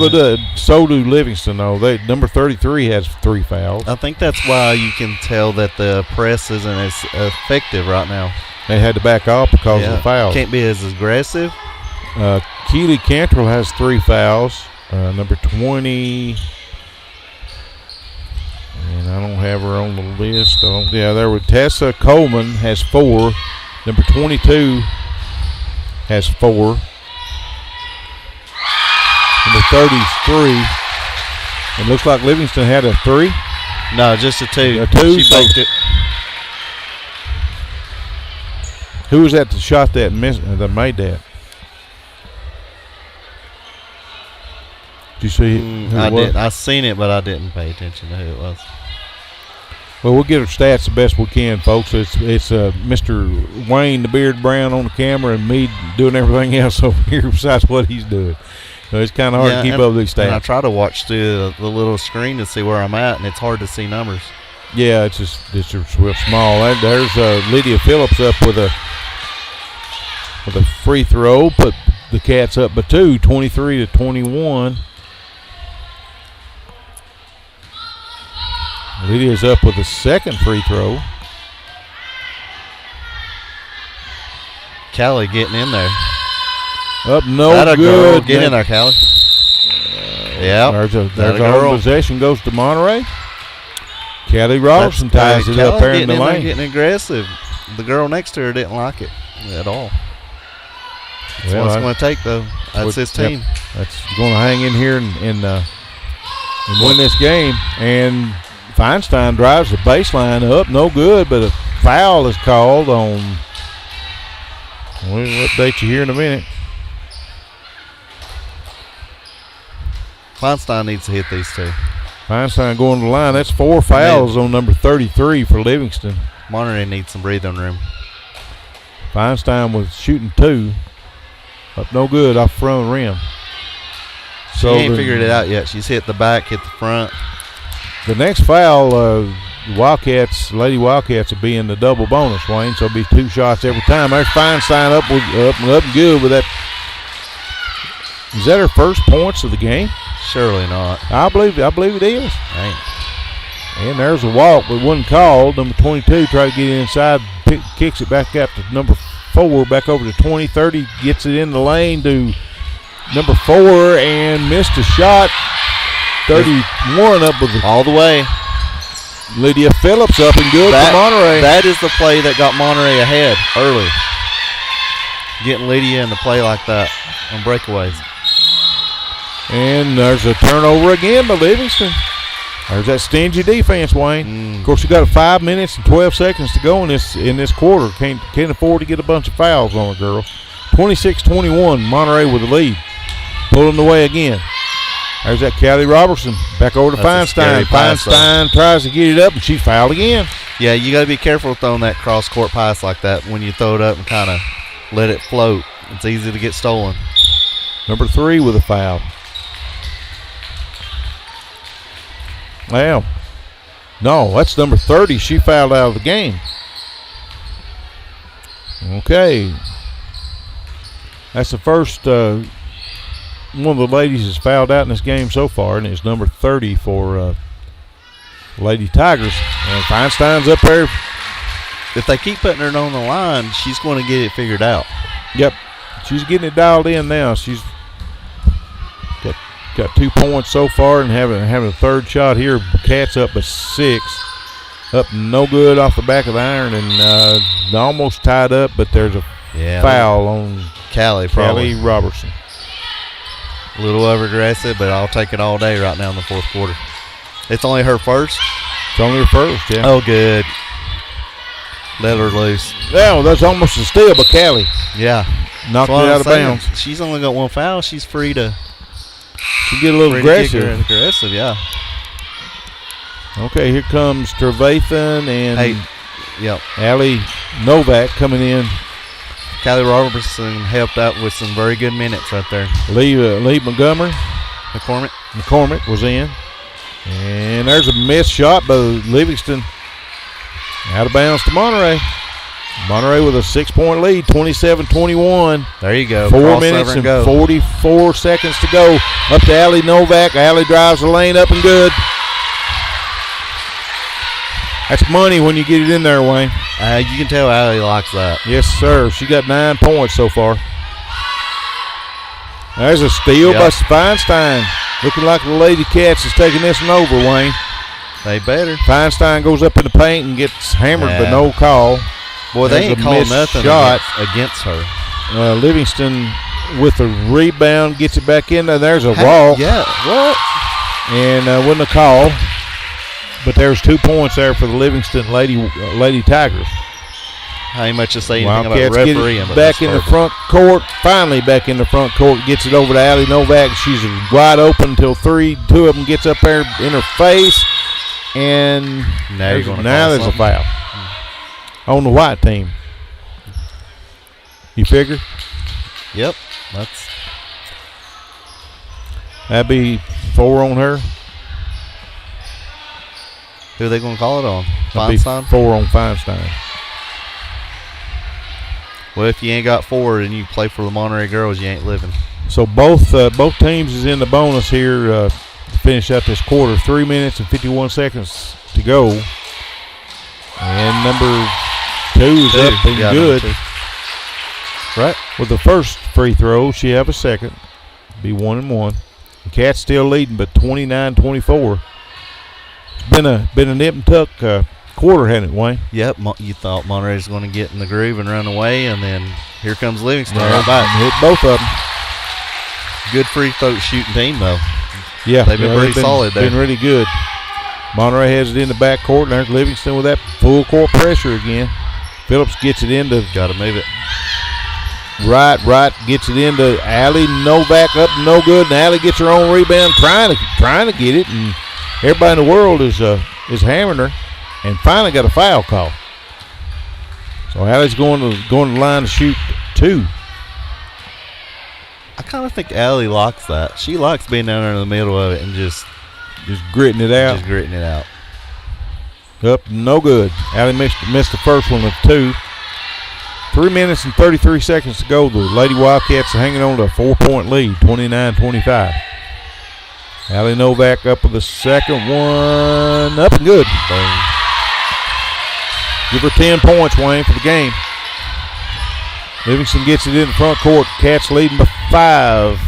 do Livingston, though. Number 33 has 3 fouls. I think that's why you can tell that the press isn't as effective right now. They had to back off because of the foul. Can't be as aggressive. Keely Cantrell has 3 fouls. Number 20, and I don't have her on the list. There was Tessa Coleman has 4. Number 22 has 4. Number 33. It looks like Livingston had a 3. No, just a 2. A 2. She baked it. Who was that that shot that and that made that? Did you see I did. I seen it, but I didn't pay attention to who it was. Well, we'll get our stats the best we can, folks. It's Mr. Wayne the Beard Brown on the camera and me doing everything else over here besides what he's doing. So it's kind of hard to keep up with these stats. And I try to watch through the little screen to see where I'm at, and it's hard to see numbers. Yeah, it's just real small. There's Lydia Phillips up with a free throw, put the Cats up by 2, 23-21. Lydia's up with a second free throw. Callie getting in there. Up, no That good. Girl. Get in there, Callie. Yeah. There's our possession goes to Monterey. Kelly Robertson ties it up there in the lane. Getting aggressive. The girl next to her didn't like it at all. That's what it's going to take, though. That's his team. Yep, that's going to hang in here and win this game. And Feinstein drives the baseline up. No good, but a foul is called on. We'll update you here in a minute. Feinstein needs to hit these two. Feinstein going to the line. That's 4 fouls on number 33 for Livingston. Monterey needs some breathing room. Feinstein was shooting 2. Up no good off front of the rim. She ain't figured it out yet. She's hit the back, hit the front. The next foul, Lady Wildcats will be in the double bonus, Wayne. So it'll be 2 shots every time. There's Feinstein up and good with that. Is that her first points of the game? Surely not. I believe it is. Dang. And there's a walk, but wasn't called. Number 22 tried to get it inside, kicks it back up to number 4, back over to 20-30, gets it in the lane to number 4 and missed a shot. 31 up with all the way. Lydia Phillips up and good for Monterey. That is the play that got Monterey ahead early. Getting Lydia in the play like that on breakaways. And there's a turnover again by Livingston. There's that stingy defense, Wayne. Of course, you got 5 minutes and 12 seconds to go in this quarter. Can't afford to get a bunch of fouls on the girls. 26-21, Monterey with the lead. Pulling away again. There's that Kelly Robertson. Back over to Feinstein. Feinstein tries to get it up, and she's fouled again. Yeah, you got to be careful throwing that cross-court pass like that when you throw it up and kind of let it float. It's easy to get stolen. Number 3 with a foul. Well, no, that's number 30. She fouled out of the game. Okay. That's the first one of the ladies has fouled out in this game so far, and it's number 30 for Lady Tigers. And Feinstein's up there. If they keep putting her on the line, she's going to get it figured out. Yep. She's getting it dialed in now. She's got 2 points so far and having a third shot here. Cats up by 6. Up no good off the back of the iron and almost tied up, but there's a foul on Callie Robertson. A little over-aggressive, but I'll take it all day right now in the fourth quarter. It's only her first? It's only her first, yeah. Oh, good. Let her loose. Yeah, that's almost a steal, but Callie. Yeah. Knocked it out of bounds. She's only got 1 foul. She's free to get a little aggressive. Aggressive, yeah. Okay, here comes Trevathan and yep. Allie Novak coming in. Callie Robertson helped out with some very good minutes right there. Lee Montgomery. McCormick was in. And there's a missed shot by Livingston. Out of bounds to Monterey. Monterey with a 6-point lead, 27-21. There you go. 4 minutes and 44 seconds to go. Up to Allie Novak. Allie drives the lane up and good. That's money when you get it in there, Wayne. You can tell Allie likes that. Yes, sir. She got 9 points so far. There's a steal by Feinstein. Looking like the Lady Cats is taking this one over, Wayne. They better. Feinstein goes up in the paint and gets hammered, but no call. Boy, they ain't called nothing against her. Livingston with a rebound gets it back in there. There's a walk. Yeah, what? And wasn't a call. But there's 2 points there for the Livingston Lady Tigers. How much to say anything about refereeing? Back in the front court. Finally back in the front court. Gets it over to Allie Novak. She's wide open until 3. 2 of them gets up there in her face. And now there's a foul on the white team. You figure? Yep. That'd be 4 on her. Who are they going to call it on? Feinstein? 4 on Feinstein. Well, if you ain't got 4 and you play for the Monterey girls, you ain't living. So both teams is in the bonus here to finish up this quarter. 3 minutes and 51 seconds to go. And number 2 is up and good. Right. With the first free throw, she have a second. Be 1-1. The Cats still leading, but 29-24. been a nip and tuck quarter, hasn't it, Wayne? Yep. You thought Monterey was going to get in the groove and run away, and then here comes Livingston Yeah, right back. hit both of them. Good free throw shooting team, though. Yeah, They've been pretty solid there. Been really good. Monterey has it in the backcourt, and there's Livingston with that full court pressure again. Phillips gets it into. Got to move it. Right, gets it into Allie. Novak up, no good, and Allie gets her own rebound, trying to get it, and everybody in the world is hammering her, and finally got a foul call. So Allie's going to the line to shoot 2. I kind of think Allie likes that. She likes being down there in the middle of it and just gritting it out. Just gritting it out. Up, no good. Allie missed the first one of 2. 3 minutes and 33 seconds to go. The Lady Wildcats are hanging on to a 4-point lead, 29-25. Allie Novak up with the second one. Up and good. Boom. Give her 10 points, Wayne, for the game. Livingston gets it in the front court. Cats leading by 5.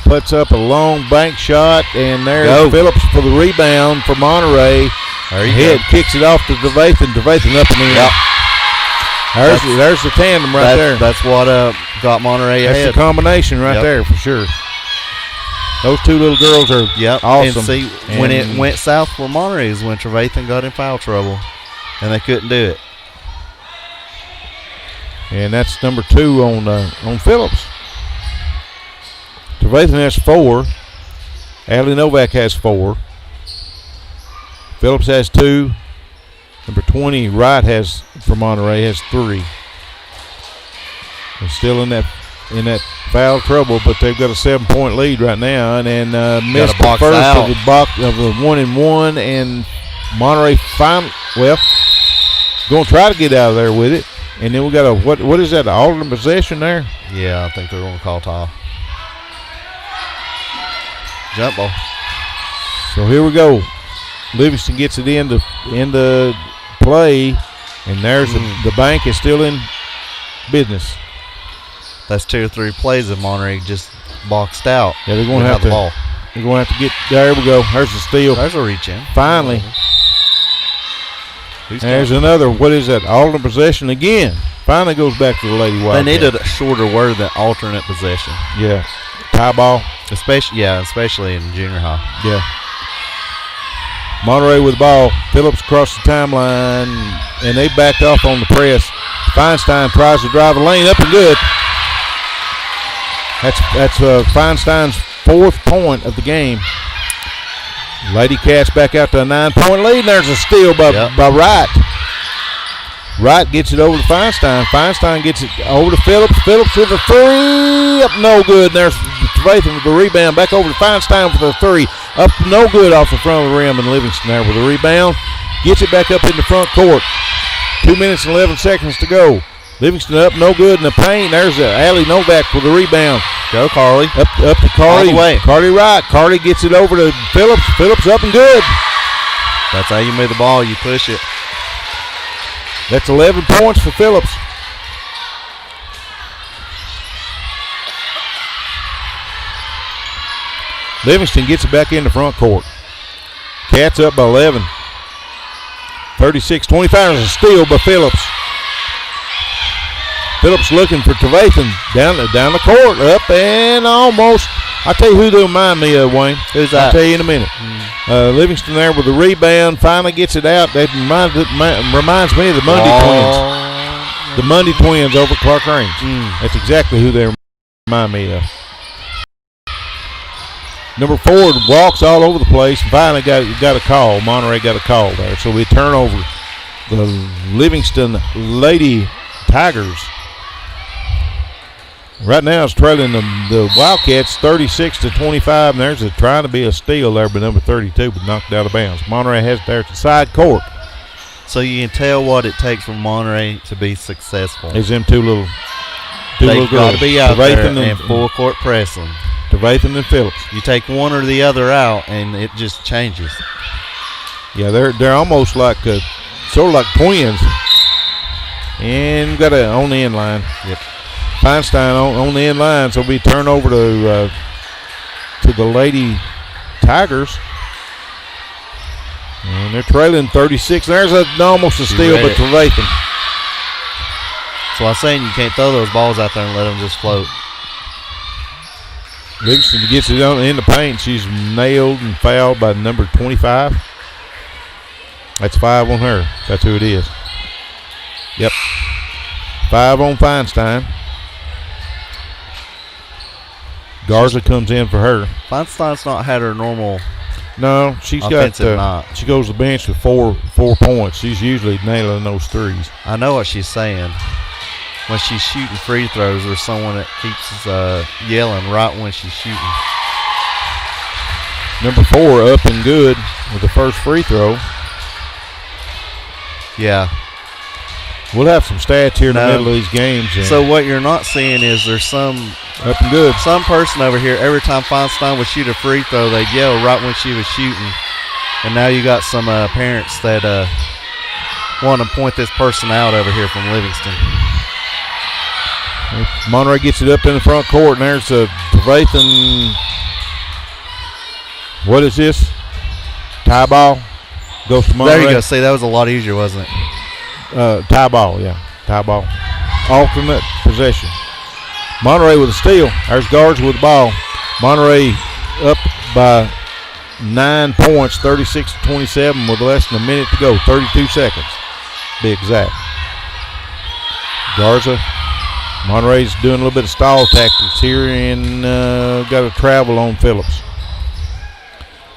Puts up a long bank shot, and there's Phillips for the rebound for Monterey. Head kicks it off to DeVathan. DeVathan up and in. Yep. There's the tandem right there. That's what got Monterey ahead. That's the combination right there for sure. Those 2 little girls are awesome. And see, when it went south for Monterey is when Trevathan got in foul trouble, and they couldn't do it. And that's number 2 on Phillips. Trevathan has 4. Allie Novak has 4. Phillips has 2. Number 20, Wright for Monterey has 3. They're still in that foul trouble, but they've got a 7-point lead right now, and missed the first of the 1-and-1, and Monterey finally going to try to get out of there with it. And then we got what is that? An alternate possession there? Yeah, I think they're going to call foul. Jump ball. So here we go. Livingston gets it into play, and there's the bank is still in business. That's 2 or 3 plays of Monterey just boxed out. Yeah, they're going to have the ball. They're going to have to get. There we go. There's the steal. There's a reach in. Finally. There's another. What is that? Alternate possession again. Finally goes back to the Lady Wildcats. They needed a shorter word than alternate possession. Yeah. Tie ball. Especially in junior high. Yeah. Monterey with the ball. Phillips across the timeline, and they backed off on the press. Feinstein tries to drive the lane up and good. That's Feinstein's 4th point of the game. Lady Cats back out to a 9-point lead, and there's a steal by Wright. Wright gets it over to Feinstein. Feinstein gets it over to Phillips. Phillips with a 3. Up no good. And there's Trevathan with the rebound. Back over to Feinstein for the 3. Up no good off the front of the rim. And Livingston there with the rebound. Gets it back up in the front court. 2 minutes and 11 seconds to go. Livingston up no good in the paint. There's Allie Novak with the rebound. Go, Carly. Up to Carly. All the way. Carly Wright. Carly gets it over to Phillips. Phillips up and good. That's how you move the ball. You push it. That's 11 points for Phillips. Livingston gets it back in the front court. Cats up by 11. 36-25. There's a steal by Phillips. Phillips looking for Trevathan down the court, up and almost. I'll tell you who they remind me of, Wayne. Who's that? I'll tell you in a minute. Livingston there with the rebound, finally gets it out. That reminds me of the Mundy Twins. The Mundy Twins over at Clark Range. That's exactly who they remind me of. Number 4 walks all over the place and finally got a call. Monterey got a call there. So we turn over the Livingston Lady Tigers. Right now it's trailing the Wildcats 36-25, and there's trying to be a steal there by number 32, but knocked out of bounds. Monterey has it there at the side court. So you can tell what it takes for Monterey to be successful. There's them two little They've got to be out there and full court pressing. Trevathan and Phillips. You take one or the other out, and it just changes. Yeah, they're almost like sort of like twins. And got on the end line. Yep. Feinstein on the end line, so we turn over to the Lady Tigers. And they're trailing 36. There's almost a steal, but Trevathan. So I'm saying you can't throw those balls out there and let them just float. Livingston gets it in the paint. She's nailed and fouled by number 25. That's 5 on her. That's who it is. Yep. 5 on Feinstein. Garza comes in for her. Feinstein's not had her normal. No, she's got. She goes to the bench with 4 points. She's usually nailing those threes. I know what she's saying. When she's shooting free throws, there's someone that keeps yelling right when she's shooting. Number 4 up and good with the first free throw. Yeah. We'll have some stats here in the middle of these games. So what you're not seeing is there's some up and good. Some person over here, every time Feinstein would shoot a free throw, they'd yell right when she was shooting. And now you got some parents that want to point this person out over here from Livingston. Monterey gets it up in the front court, and there's a Trevathan. What is this? Tie ball goes to Monterey. There you go. See, that was a lot easier, wasn't it? Tie ball, yeah. Tie ball. Alternate possession. Monterey with a steal. There's guards with the ball. Monterey up by 9 points, 36-27 with less than a minute to go. 32 seconds, be exact. Garza. Monterey's doing a little bit of stall tactics here and got a travel on Phillips.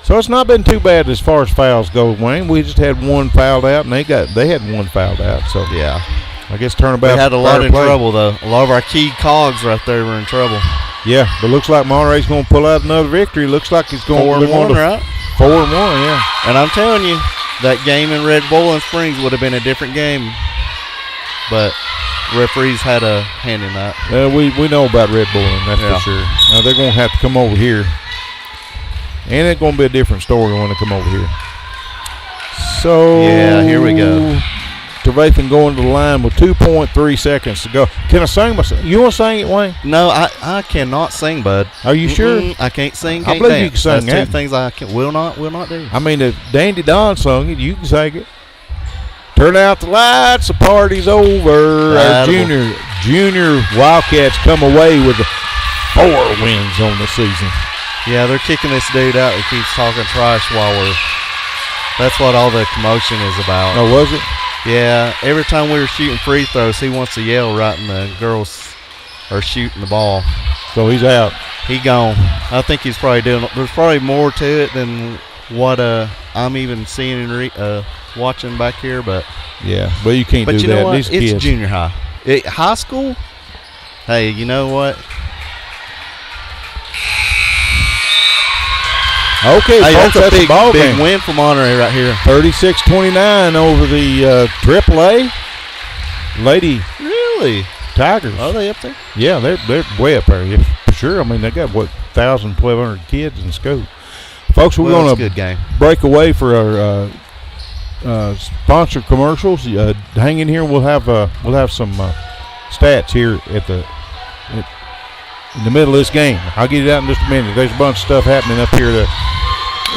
So it's not been too bad as far as fouls go, Wayne. We just had one fouled out, and they had one fouled out. So yeah, I guess turnabout. We had a lot in trouble though. A lot of our key cogs right there were in trouble. Yeah, but looks like Monterey's going to pull out another victory. Looks like it's going 4-1, right? 4-1, yeah. And I'm telling you, that game in Red Bull Springs would have been a different game, but referees had a hand in that. We know about Red Bull, that's for sure. Now they're going to have to come over here. And it's going to be a different story when they come over here. So yeah, here we go. Trevathan going to the line with 2.3 seconds to go. Can I sing my song? You want to sing it, Wayne? No, I cannot sing, bud. Are you sure? I can't sing. I believe you can sing. That's 2 things I will not do. I mean, if Dandy Don sung it, you can sing it. Turn out the lights, the party's over. Our junior Wildcats come away with 4 wins on the season. Yeah, they're kicking this dude out who keeps talking trash while that's what all the commotion is about. Oh, was it? Yeah, every time we were shooting free throws, he wants to yell right when the girls are shooting the ball. So he's out. He gone. I think he's probably doing. There's probably more to it than what I'm even seeing and watching back here. But yeah, but you can't do that. But you know what? These it's kids. Junior high. High school. Hey, you know what? Okay, hey, folks, that's a big game. Win for Monterey right here. 36-29 over the AAA Lady really Tigers. Are they up there? Yeah, they're way up there. Yeah, for sure. I mean, they got 1,000, 1,200 kids in school. Folks, we're going to break away for our sponsored commercials. Hang in here. We'll have some stats here in the middle of this game. I'll get it out in just a minute. There's a bunch of stuff happening up here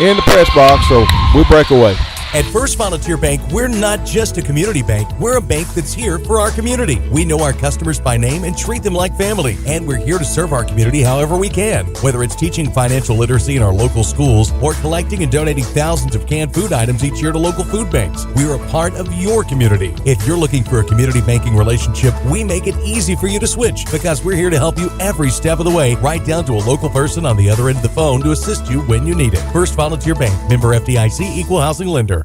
in the press box, so we'll break away. At First Volunteer Bank, we're not just a community bank. We're a bank that's here for our community. We know our customers by name and treat them like family. And we're here to serve our community however we can. Whether it's teaching financial literacy in our local schools or collecting and donating thousands of canned food items each year to local food banks, we're a part of your community. If you're looking for a community banking relationship, we make it easy for you to switch because we're here to help you every step of the way, right down to a local person on the other end of the phone to assist you when you need it. First Volunteer Bank, member FDIC, equal housing lender.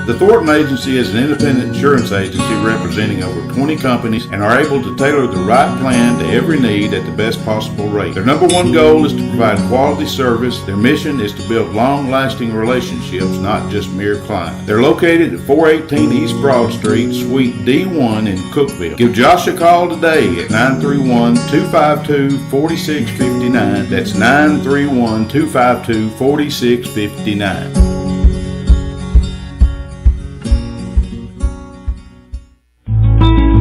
The Thornton Agency is an independent insurance agency representing over 20 companies and are able to tailor the right plan to every need at the best possible rate. Their number one goal is to provide quality service. Their mission is to build long-lasting relationships, not just mere clients. They're located at 418 East Broad Street, Suite D1 in Cookeville. Give Josh a call today at 931-252-4659. That's 931-252-4659.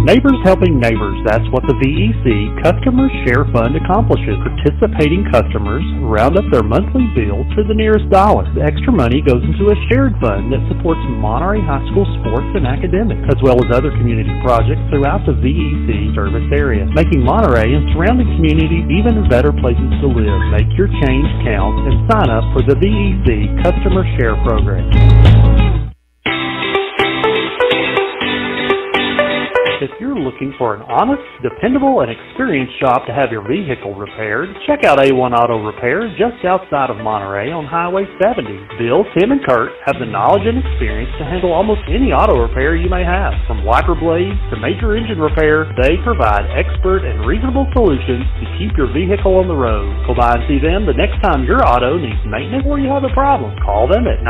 Neighbors helping neighbors, that's what the VEC Customer Share Fund accomplishes. Participating customers round up their monthly bill to the nearest dollar. The extra money goes into a shared fund that supports Monterey High School sports and academics, as well as other community projects throughout the VEC service area, making Monterey and surrounding communities even better places to live. Make your change count and sign up for the VEC Customer Share Program. If you're looking for an honest, dependable, and experienced shop to have your vehicle repaired, check out A1 Auto Repair just outside of Monterey on Highway 70. Bill, Tim, and Kurt have the knowledge and experience to handle almost any auto repair you may have. From wiper blades to major engine repair, they provide expert and reasonable solutions to keep your vehicle on the road. Go by and see them the next time your auto needs maintenance or you have a problem. Call them at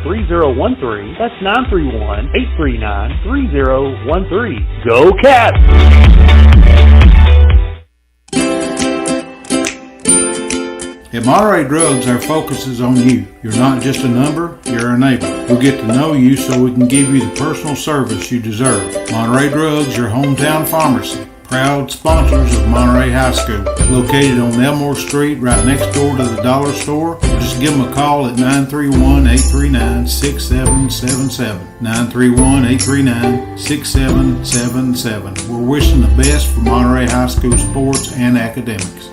931-839-3013. That's 931-839-3013. Go Cats! At Monterey Drugs, our focus is on you. You're not just a number, you're a neighbor. We'll get to know you so we can give you the personal service you deserve. Monterey Drugs, your hometown pharmacy. Proud sponsors of Monterey High School. Located on Elmore Street, right next door to the dollar store. Just give them a call at 931-839-6777. 931-839-6777. We're wishing the best for Monterey High School sports and academics.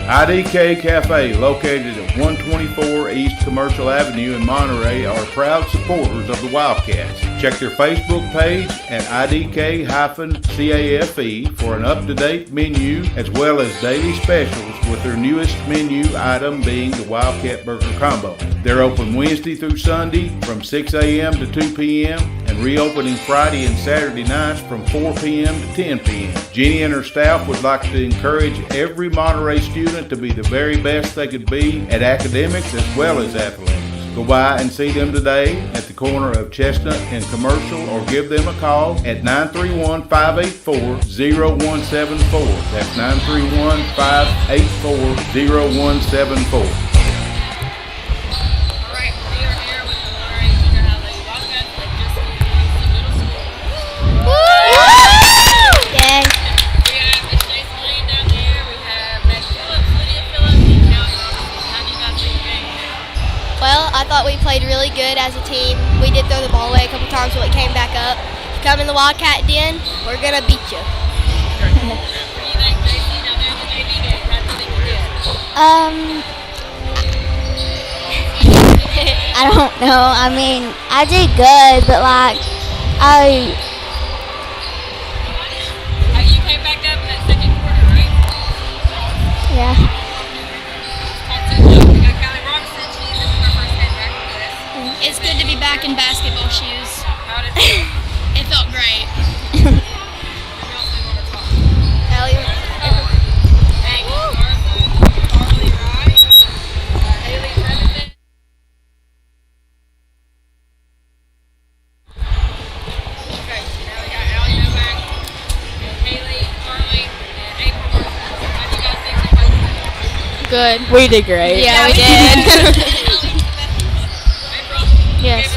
IDK Cafe, located at 124 East Commercial Avenue in Monterey, are proud supporters of the Wildcats. Check their Facebook page at IDK-CAFE for an up-to-date menu as well as daily specials, with their newest menu item being the Wildcat Burger Combo. They're open Wednesday through Sunday from 6 a.m. to 2 p.m. and reopening Friday and Saturday nights from 4 p.m. to 10 p.m. Jenny and her staff would like to encourage every Monterey student to be the very best they could be at academics as well as athletics. Go by and see them today at the corner of Chestnut and Commercial, or give them a call at 931-584-0174. That's 931-584-0174. Well, I thought we played really good as a team. We did throw the ball away a couple times, but it came back up. If you come in the Wildcat Den, we're going to beat you. I don't know. I mean, I did good, but You came back up in that second quarter, right? Yeah. It's good to be back in basketball shoes. How did it feel? It felt great. Good. We did great. Yeah, we did. Yes.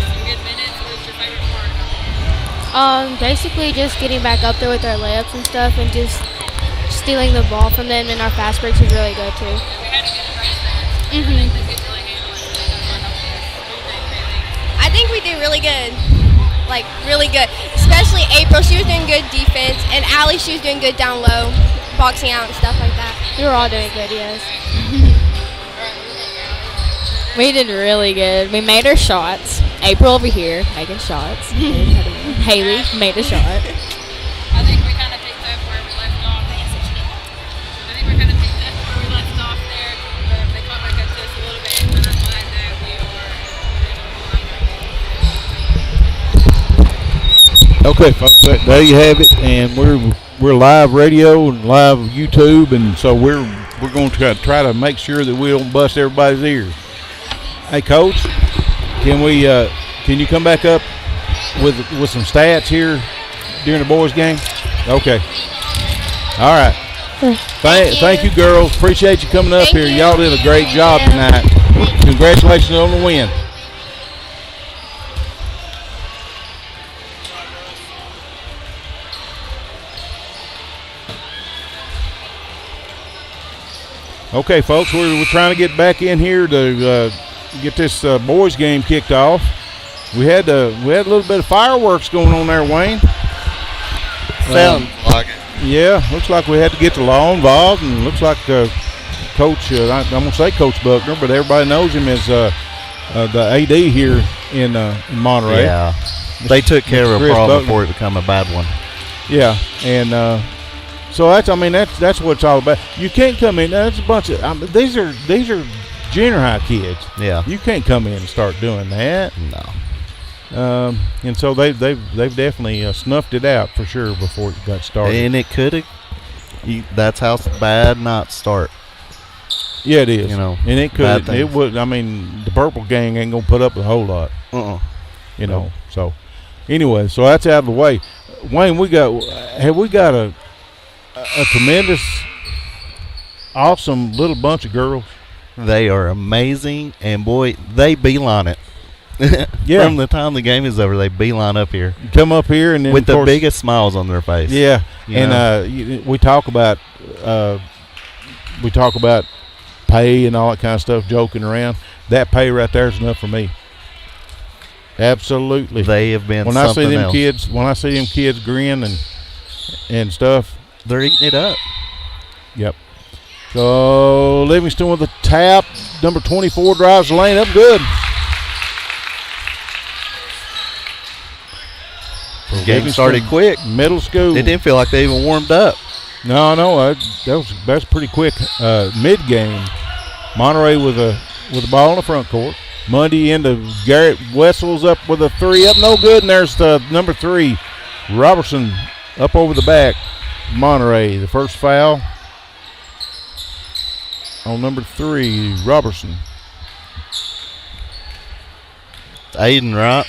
Basically just getting back up there with our layups and stuff, and just stealing the ball from them, and our fast breaks was really good too. I think we did really good. Like, really good. Especially April, she was doing good defense, and Allie, she was doing good down low, boxing out and stuff like that. We were all doing good, yes. We did really good. We made our shots. April over here making shots. Haley made a shot. I think we kind of picked up where we left off. There, but they caught back up to us a little bit, but I'm glad that we were. Okay, folks, there you have it, and we're live radio and live YouTube, and so we're going to try to make sure that we don't bust everybody's ears. Hey, Coach, can you come back up with some stats here during the boys' game? Okay. All right. Thank you, girls. Appreciate you coming up here. Y'all did a great job tonight. Congratulations on the win. Okay, folks, we're trying to get back in here to get this boys game kicked off. We had a little bit of fireworks going on there, Wayne. Sounds like it. Yeah, looks like we had to get the law involved, and looks like Coach, I'm going to say Coach Buckner, but everybody knows him as the AD here in Monterey. Yeah, they took care of a Chris problem Buckner. before it become a bad one. Yeah, and so that's what it's all about. You can't come in. That's a bunch of these are junior high kids. Yeah, you can't come in and start doing that. No. And so they've definitely snuffed it out for sure before it got started. And it could have. That's how bad not start. Yeah, it is. You know, and it could. bad It things. would. I mean, the Purple Gang ain't gonna put up a whole lot. You know. Nope. So anyway, so that's out of the way. Wayne, we got a tremendous, awesome little bunch of girls. They are amazing, and boy, they beeline it. Yeah. From the time the game is over, they beeline up here. Come up here and then with of the course, biggest smiles on their face. Yeah, You and know? we talk about pay and all that kind of stuff, joking around. That pay right there is enough for me. Absolutely. They have been when I see something them else. kids, when I see them kids grin and stuff, They're eating it up. Yep. So Livingston with a tap. Number 24 drives the lane up good. Game started quick. Middle school. It didn't feel like they even warmed up. No, that's pretty quick. Mid game, Monterey with the ball in the front court. Mundy into Garrett Wessels up with a three up, no good. And there's the number 3, Robertson, up over the back. Monterey, the first foul on number 3, Robertson. Aiden, right?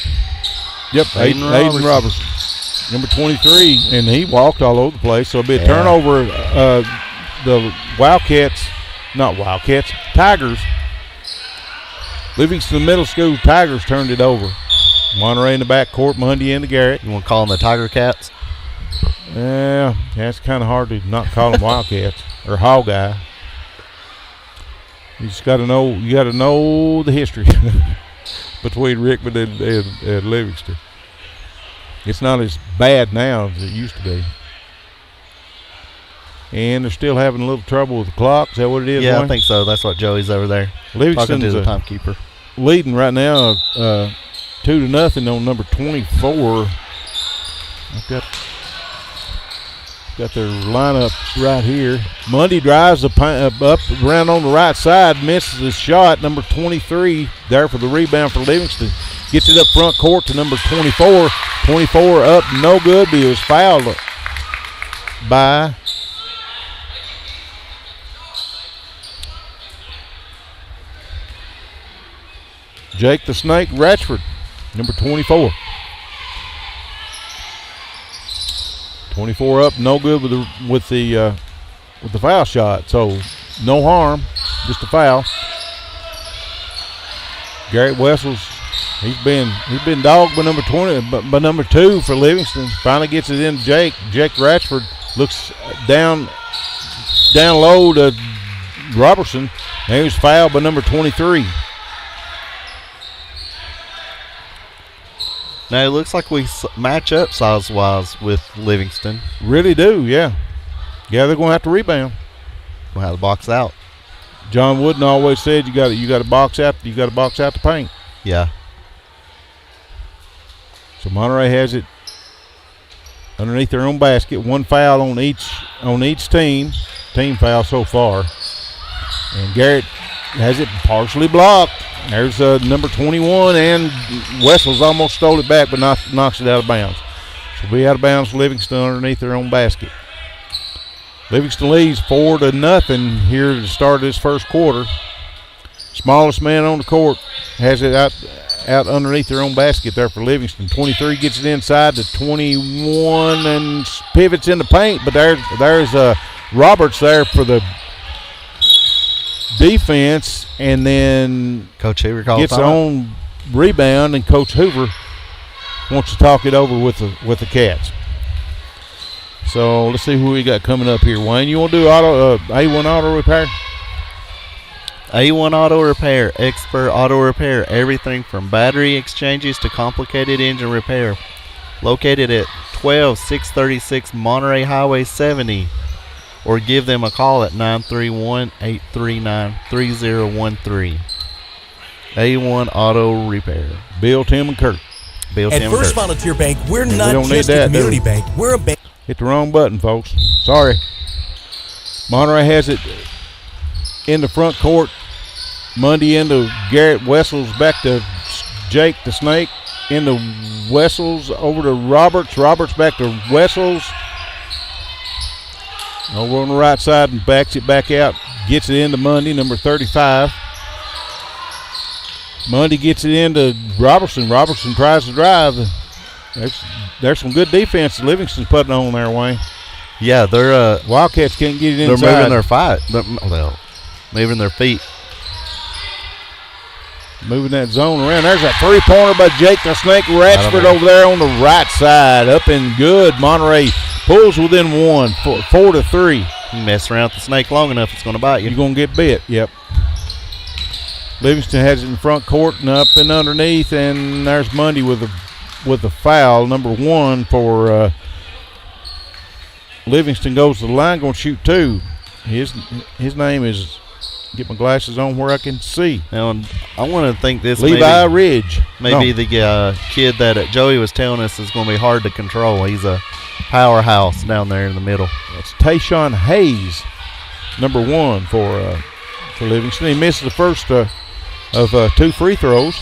Yep, Aiden Robertson. Number 23, and he walked all over the place. So it'll be a turnover. The Tigers. Livingston Middle School Tigers turned it over. Monterey in the back court, Mundy in the Garrett. You want to call them the Tiger Cats? Yeah, that's kind of hard to not call them Wildcats or Hog Eye. You just got to know. You got to know the history between Rickman and Livingston. It's not as bad now as it used to be. And they're still having a little trouble with the clock. Is that what it is? Yeah, Wayne? I think so. That's what Joey's over there talking to the timekeeper. Leading right now 2-0 on number 24. I've got their lineup right here. Mundy drives up around on the right side, misses the shot. Number 23 there for the rebound for Livingston. Gets it up front court to number 24. 24 up, no good, but he was fouled by Jake the Snake Ratchford, number 24. 24 up, no good with the foul shot. So no harm, just a foul. Garrett Wessels, he's been dogged by number 20, by number 2 for Livingston. Finally gets it in Jake. Jake Ratchford looks down low to Robertson, and he was fouled by number 23. Now, it looks like we match up size-wise with Livingston. Really do, yeah. Yeah, they're going to have to rebound. We'll have to box out. John Wooden always said you got to box out the paint. Yeah. So Monterey has it underneath their own basket. One foul on each team. Team foul so far. And Garrett has it partially blocked. There's number 21, and Wessels almost stole it back, but knocks it out of bounds. So we out of bounds. Livingston underneath their own basket. Livingston leads 4-0 here to start this first quarter. Smallest man on the court has it out underneath their own basket there for Livingston. 23 gets it inside to 21 and pivots in the paint, but there's Roberts there for the defense, and then Coach Hoover gets his own rebound, and Coach Hoover wants to talk it over with the Cats. So let's see who we got coming up here. Wayne, you want to do A1 auto repair? A1 Auto Repair, expert auto repair, everything from battery exchanges to complicated engine repair. Located at 12636 Monterey Highway 70, or give them a call at 931-839-3013. A1 Auto Repair. Bill, Tim, and Kurt. Bill, At Tim, and First Kurt. Volunteer Bank, we're We not don't need just a that, community do we? bank. We're a bank. Hit the wrong button, folks. Sorry. Monterey has it in the front court. Mundy into Garrett Wessels, back to Jake the Snake, into Wessels, over to Roberts. Roberts back to Wessels. Over on the right side and backs it back out. Gets it into Mundy, number 35. Mundy gets it into Robertson. Robertson tries to drive. There's some good defense that Livingston's putting on there, Wayne. Yeah, they're Wildcats can't get it they're inside. moving their fight. Moving their feet. Moving that zone around. There's a three-pointer by Jake the Snake Ratchford over there on the right side. Up and good. Monterey pulls within one, 4-3. You mess around with the snake long enough, it's going to bite you. You're going to get bit. Yep. Livingston has it in front court and up and underneath, and there's Mundy with a foul. Number 1 for Livingston goes to the line, going to shoot 2. His name is, get my glasses on where I can see. Now, I want to think this Levi Ridge. Maybe the kid that Joey was telling us is going to be hard to control. He's a powerhouse down there in the middle. That's Tayshawn Hayes, number 1 for Livingston. He misses the first of 2 free throws.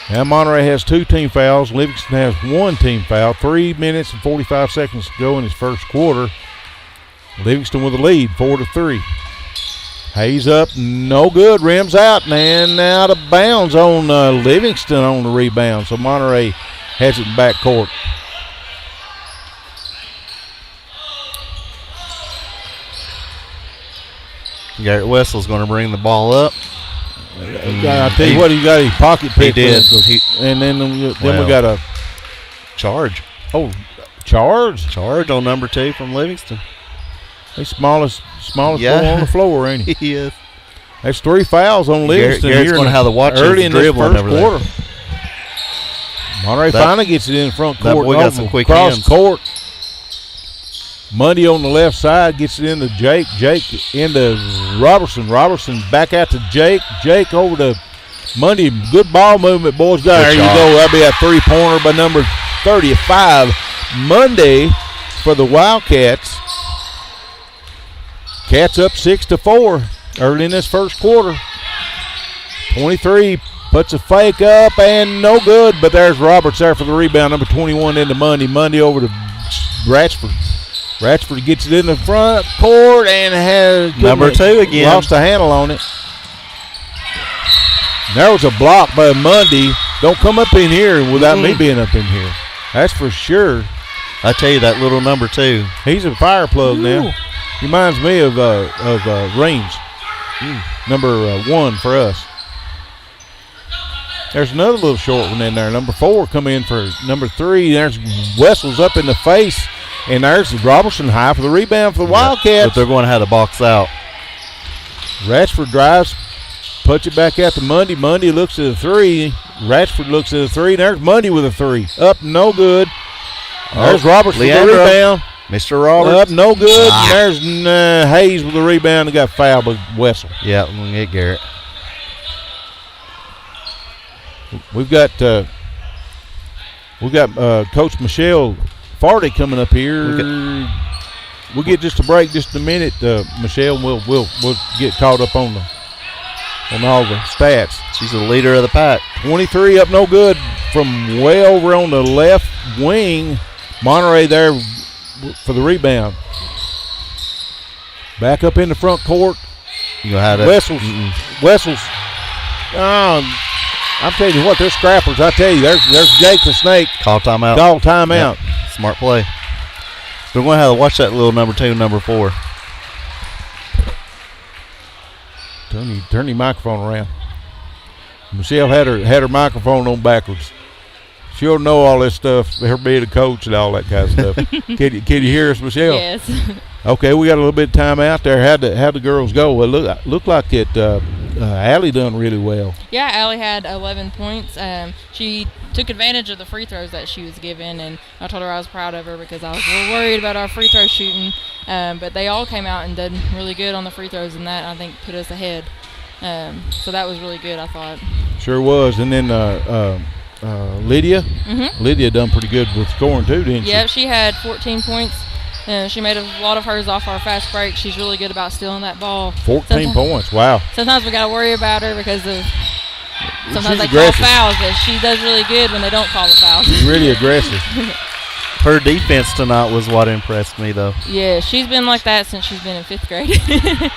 Now Monterey has 2 team fouls. Livingston has 1 team foul. 3 minutes and 45 seconds to go in his first quarter. Livingston with the lead, 4-3. Hayes up, no good. Rims out and out of bounds on Livingston on the rebound. So Monterey has it in back court. Garrett Wessels going to bring the ball up. I tell you what, he got his pocket picked. He did. And then we got a charge. Oh, charge? Charge on number 2 from Livingston. He's smallest player on the floor, ain't he? He is. That's 3 fouls on Livingston. Garrett's going to have the watch early in this dribbling first over quarter. there. Monterey finally gets it in front court. That boy got some quick cross hands. court. Mundy on the left side gets it into Jake. Jake into Robertson. Robertson back out to Jake. Jake over to Mundy. Good ball movement, boys. There you go. That'll be a 3-pointer by number 35. Mundy for the Wildcats. Cats up 6-4 early in this first quarter. 23 puts a fake up and no good, but there's Roberts there for the rebound. Number 21 into Mundy. Mundy over to Ratchford. Ratchford gets it in the front court and has number 2 again. Lost a handle on it. There was a block by Mundy. Don't come up in here without me being up in here. That's for sure. I tell you, that little number 2. He's a fire plug now. He reminds me of Reams. Number 1 for us. There's another little short one in there. Number 4 come in for number 3. There's Wessels up in the face. And there's Robertson high for the rebound for the Wildcats. But they're going to have the box out. Ratchford drives, puts it back out to Mundy. Mundy looks at the 3. Ratchford looks at the 3. There's Mundy with a 3. Up, no good. There's Roberts with the rebound. Mr. Roberts. Up, no good. There's Hayes with the rebound and got fouled by Wessel. Yeah, I'm going to get Garrett. We've got Coach Michelle Farty coming up here. We'll get just a break, just a minute, Michelle. We'll get caught up on all the stats. She's the leader of the pack. 23 up, no good from way over on the left wing. Monterey there for the rebound. Back up in the front court. You know how to Wessels. I'm telling you what, they're scrappers. I tell you, there's Jake the Snake. Call timeout. Call timeout. Yep. Smart play. We're going to have to watch that little number 2, number 4. Turn your microphone around. Michelle had her microphone on backwards. She'll know all this stuff, her being a coach and all that kind of stuff. Can you hear us, Michelle? Yes. Okay, we got a little bit of time out there. How'd the girls go? Well, look like it Allie done really well. Yeah, Allie had 11 points. She took advantage of the free throws that she was given, and I told her I was proud of her because I was a little worried about our free throw shooting. But they all came out and did really good on the free throws, and that, I think, put us ahead. So that was really good, I thought. Sure was. And then Lydia. Lydia done pretty good with scoring too, didn't she? Yeah, she had 14 points. She made a lot of hers off our fast break. She's really good about stealing that ball. 14 points, wow. Sometimes we got to worry about her because of sometimes She's they aggressive. call fouls, but she does really good when they don't call the fouls. She's really aggressive. Her defense tonight was what impressed me, though. Yeah, she's been like that since she's been in 5th grade.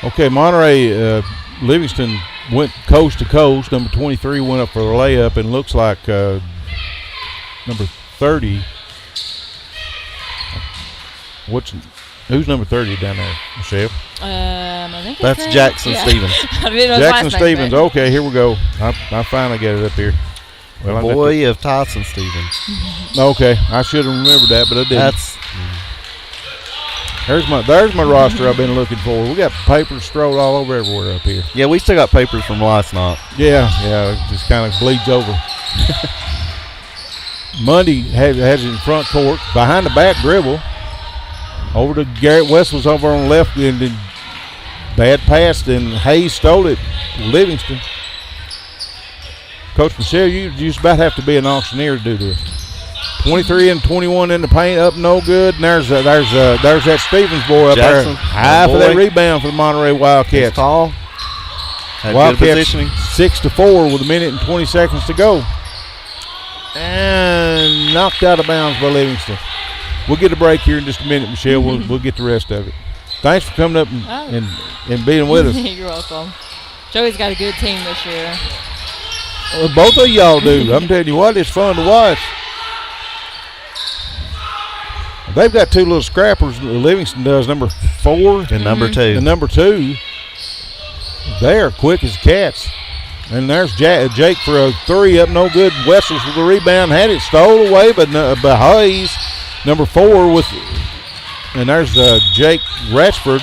Okay, Monterey, Livingston went coast to coast. Number 23 went up for the layup, and looks like number 30. Who's number 30 down there, Michelle? I think That's Jackson Stevens. Jackson Stevens. Okay, here we go. I finally got it up here. Well, the boy of Tyson Stevens. Okay, I should have remembered that, but I didn't. There's my roster I've been looking for. We got papers strewn all over everywhere up here. Yeah, we still got papers from last night. Yeah, it just kind of bleeds over. Mundy has it in front court, behind the back dribble. Over to Garrett Wessels over on the left, and then bad pass, and Hayes stole it. Livingston. Coach Michelle, you just about have to be an auctioneer to do this. 23 and 21 in the paint, up no good. And there's that Stevens boy up Jackson, there. High for that rebound for the Monterey Wildcats. He's tall. Had Wildcats good positioning. 6-4 with 1 minute and 20 seconds to go. And knocked out of bounds by Livingston. We'll get a break here in just a minute, Michelle. We'll get the rest of it. Thanks for coming up and being with us. You're welcome. Joey's got a good team this year. Well, both of y'all do. I'm telling you what, it's fun to watch. They've got two little scrappers. Livingston does, number 4 and number 2. And number 2. They are quick as cats. And there's Jake for a 3 up no good. Wessels with the rebound, had it stole away by Hayes. Number 4 and there's Jake Ratchford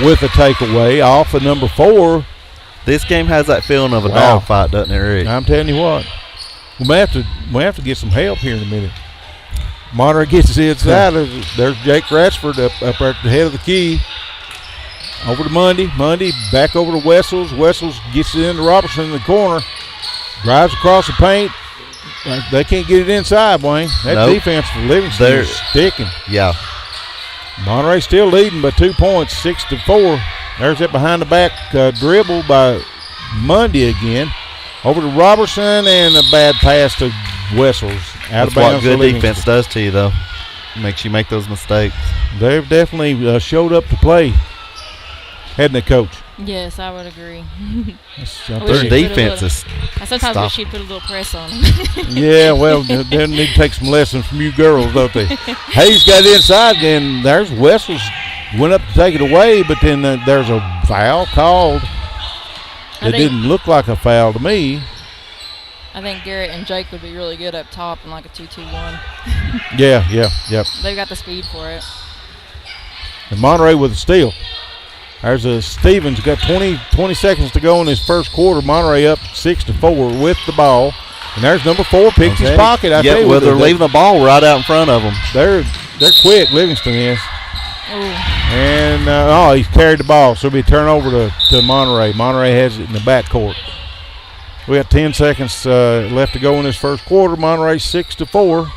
with a takeaway off of number 4. This game has that feeling of a dogfight, doesn't it, Rick? I'm telling you what, we have to get some help here in a minute. Monterey gets the inside. There's Jake Ratchford up at the head of the key. Over to Mundy. Mundy back over to Wessels. Wessels gets it into Robertson in the corner. Drives across the paint. They can't get it inside, Wayne. That defense for Livingston is sticking. Yeah. Monterey still leading by 2 points, 6-4. There's that behind the back dribble by Mundy again. Over to Robertson, and a bad pass to Wessels. Out of bounds. That's what good defense does to you, though. Makes you make those mistakes. They've definitely showed up to play, hadn't they, Coach? Yes, I would agree. Their defense is. I sometimes wish you'd put a little press on them. Yeah, well, they need to take some lessons from you girls, don't they? Hayes got inside, and there's Wessels went up to take it away, but then there's a foul called. It didn't look like a foul to me. I think Garrett and Jake would be really good up top in like a 2-2-1. Yep. They've got the speed for it. And Monterey with a steal. There's a Stevens, got 20 seconds to go in his first quarter. Monterey up 6-4 with the ball. And there's number 4, picked his pocket. They're leaving the ball right out in front of them. They're quick, Livingston is. Ooh. And, he's carried the ball, so it'll be a turnover to Monterey. Monterey has it in the backcourt. We got 10 seconds left to go in this first quarter. Monterey 6-4.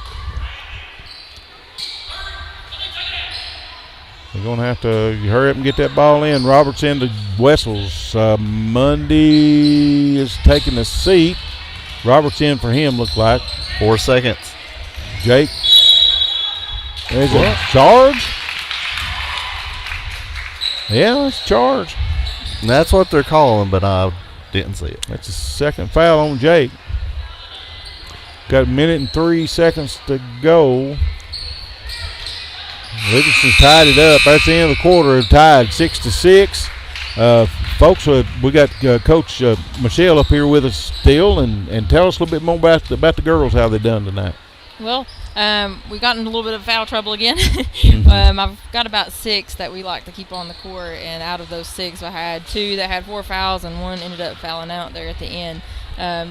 We're going to have to hurry up and get that ball in. Roberts into Wessels. Mundy is taking a seat. Roberts in for him, look like. 4 seconds. Jake. There's a charge. Yeah, it's charge. And that's what they're calling, but I didn't see it. That's a second foul on Jake. Got 1 minute and 3 seconds to go. Livingston tied it up. That's the end of the quarter. Tied 6-6. Folks, we got Coach Michelle up here with us still, and tell us a little bit more about the girls, how they done tonight. Well, we got in a little bit of foul trouble again. I've got about 6 that we like to keep on the court, and out of those 6, I had 2 that had 4 fouls, and 1 ended up fouling out there at the end.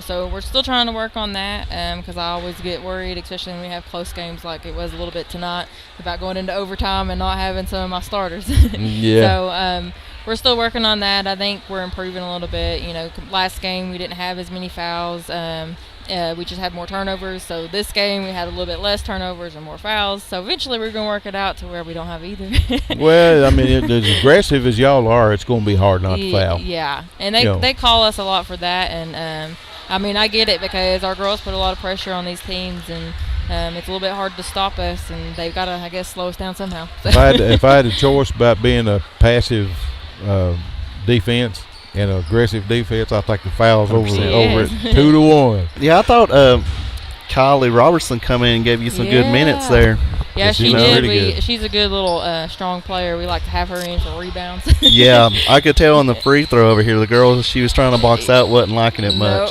So we're still trying to work on that because I always get worried, especially when we have close games like it was a little bit tonight, about going into overtime and not having some of my starters. Yeah. So we're still working on that. I think we're improving a little bit. Last game we didn't have as many fouls. We just had more turnovers. So this game we had a little bit less turnovers and more fouls. So eventually we're going to work it out to where we don't have either. Well, I mean, as aggressive as y'all are, it's going to be hard not to foul. Yeah, and they call us a lot for that. And, I mean, I get it because our girls put a lot of pressure on these teams, and it's a little bit hard to stop us, and they've got to, I guess, slow us down somehow. So. If I had a choice about being a passive defense and an aggressive defense, I think the fouls over it 2-1. Yeah, I thought Kylie Robertson come in and gave you some good minutes there. Yeah, she did. Good. She's a good little strong player. We like to have her in for rebounds. Yeah, I could tell on the free throw over here, the girl she was trying to box out wasn't liking it much.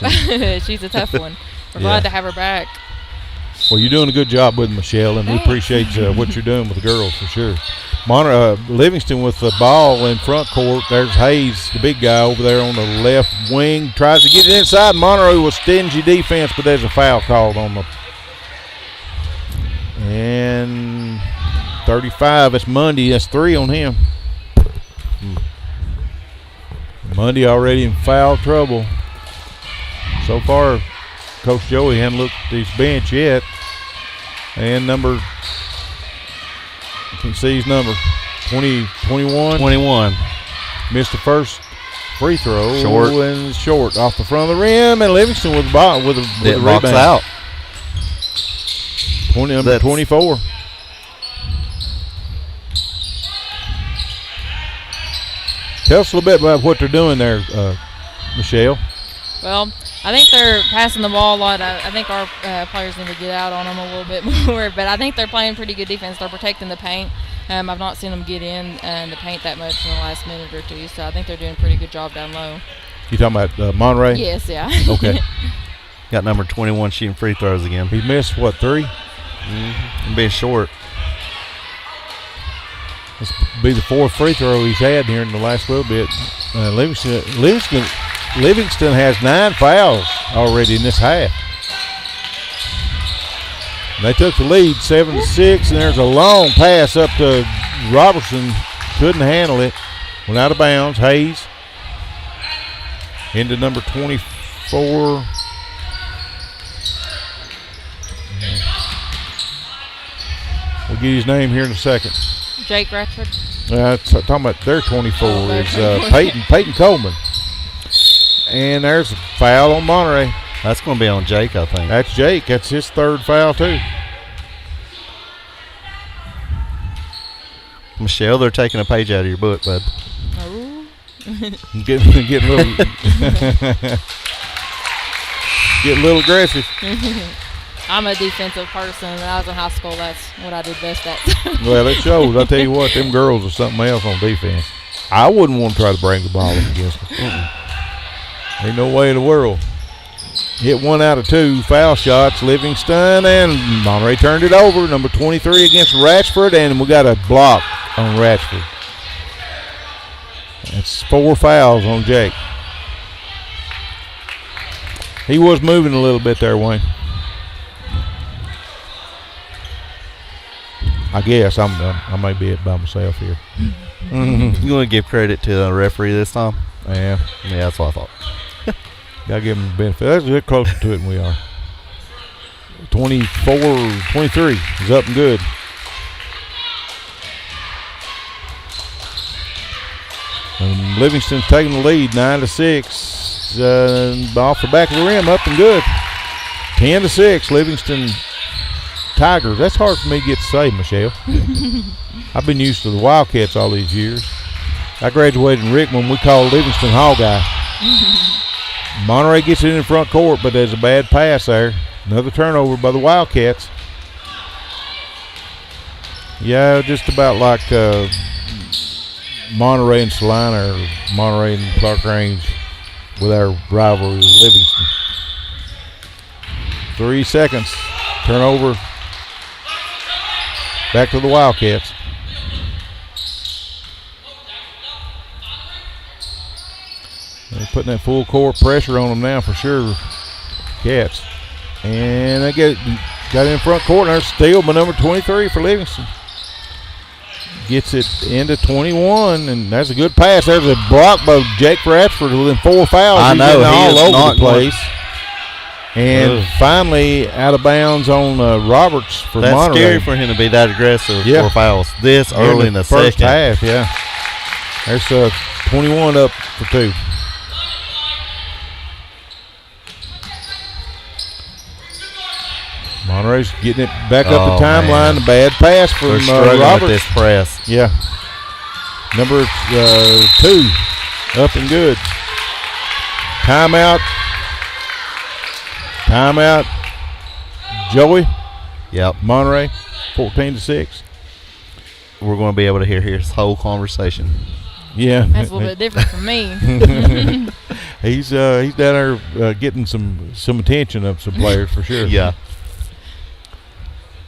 She's a tough one. We're glad to have her back. Well, you're doing a good job with Michelle, and we appreciate what you're doing with the girls for sure. Livingston with the ball in front court. There's Hayes, the big guy over there on the left wing. Tries to get it inside. Monterey with stingy defense, but there's a foul called on the. And 35, it's Mundy. That's 3 on him. Mundy already in foul trouble. So far, Coach Joey hadn't looked at his bench yet. And you can see his number, 21. Missed the first free throw. Short off the front of the rim, and Livingston with the ball with a rebound. Out. Number 24. Tell us a little bit about what they're doing there, Michelle. Well, I think they're passing the ball a lot. I think our players need to get out on them a little bit more, but I think they're playing pretty good defense. They're protecting the paint. I've not seen them get in the paint that much in the last minute or two, so I think they're doing a pretty good job down low. You talking about Monterey? Yes, yeah. Okay. Got number 21 shooting free throws again. He missed, 3? And being short. This will be the 4th free throw he's had here in the last little bit. Livingston has 9 fouls already in this half. They took the lead 7-6, and there's a long pass up to Robertson. Couldn't handle it. Went out of bounds. Hayes into number 24. We'll get his name here in a second. Jake Ratchford. Talking about their 24 is Peyton Coleman. And there's a foul on Monterey. That's going to be on Jake, I think. That's Jake. That's his 3rd foul, too. Michelle, they're taking a page out of your book, bud. Oh. Getting a little get a little aggressive. I'm a defensive person. When I was in high school, that's what I did best at. Well, it shows. I tell you what, them girls are something else on defense. I wouldn't want to try to bring the ball up against them. Ain't no way in the world. Hit 1 out of 2 foul shots. Livingston, and Monterey turned it over. Number 23 against Ratchford, and we got a block on Ratchford. That's 4 fouls on Jake. He was moving a little bit there, Wayne. I guess I may be it by myself here. You want to give credit to the referee this time? Yeah. Yeah, that's what I thought. Got to give them the benefit. They're closer to it than we are. 23 is up and good. And Livingston's taking the lead, 9-6. Off the back of the rim, up and good. 10-6, Livingston Tigers. That's hard for me to get to say, Michelle. I've been used to the Wildcats all these years. I graduated in Rickman. We called Livingston Hogeye. Monterey gets it in the front court, but there's a bad pass there. Another turnover by the Wildcats. Yeah, just about like Monterey and Salina, or Monterey and Clark Range with our rivalry with Livingston. 3 seconds. Turnover Back to the Wildcats. They're putting that full court pressure on them now for sure. Cats. And they got in front court, and there's steal by number 23 for Livingston. Gets it into 21, and that's a good pass. There's a block by Jake Ratchford within 4 fouls. I know, all over the going. place. And finally out of bounds on Roberts for That's Monterey. scary for him to be that aggressive with 4 fouls this early in the first second. half, yeah. There's 21 up for 2. Monterey's getting it back up the timeline. Man. A bad pass from They're struggling Roberts. with this press. Yeah. Number 2 up and good. Timeout. Joey. Yep. Monterey, 14-6. We're going to be able to hear his whole conversation. Yeah. That's a little bit different from me. He's down there getting some attention of some players for sure. Yeah.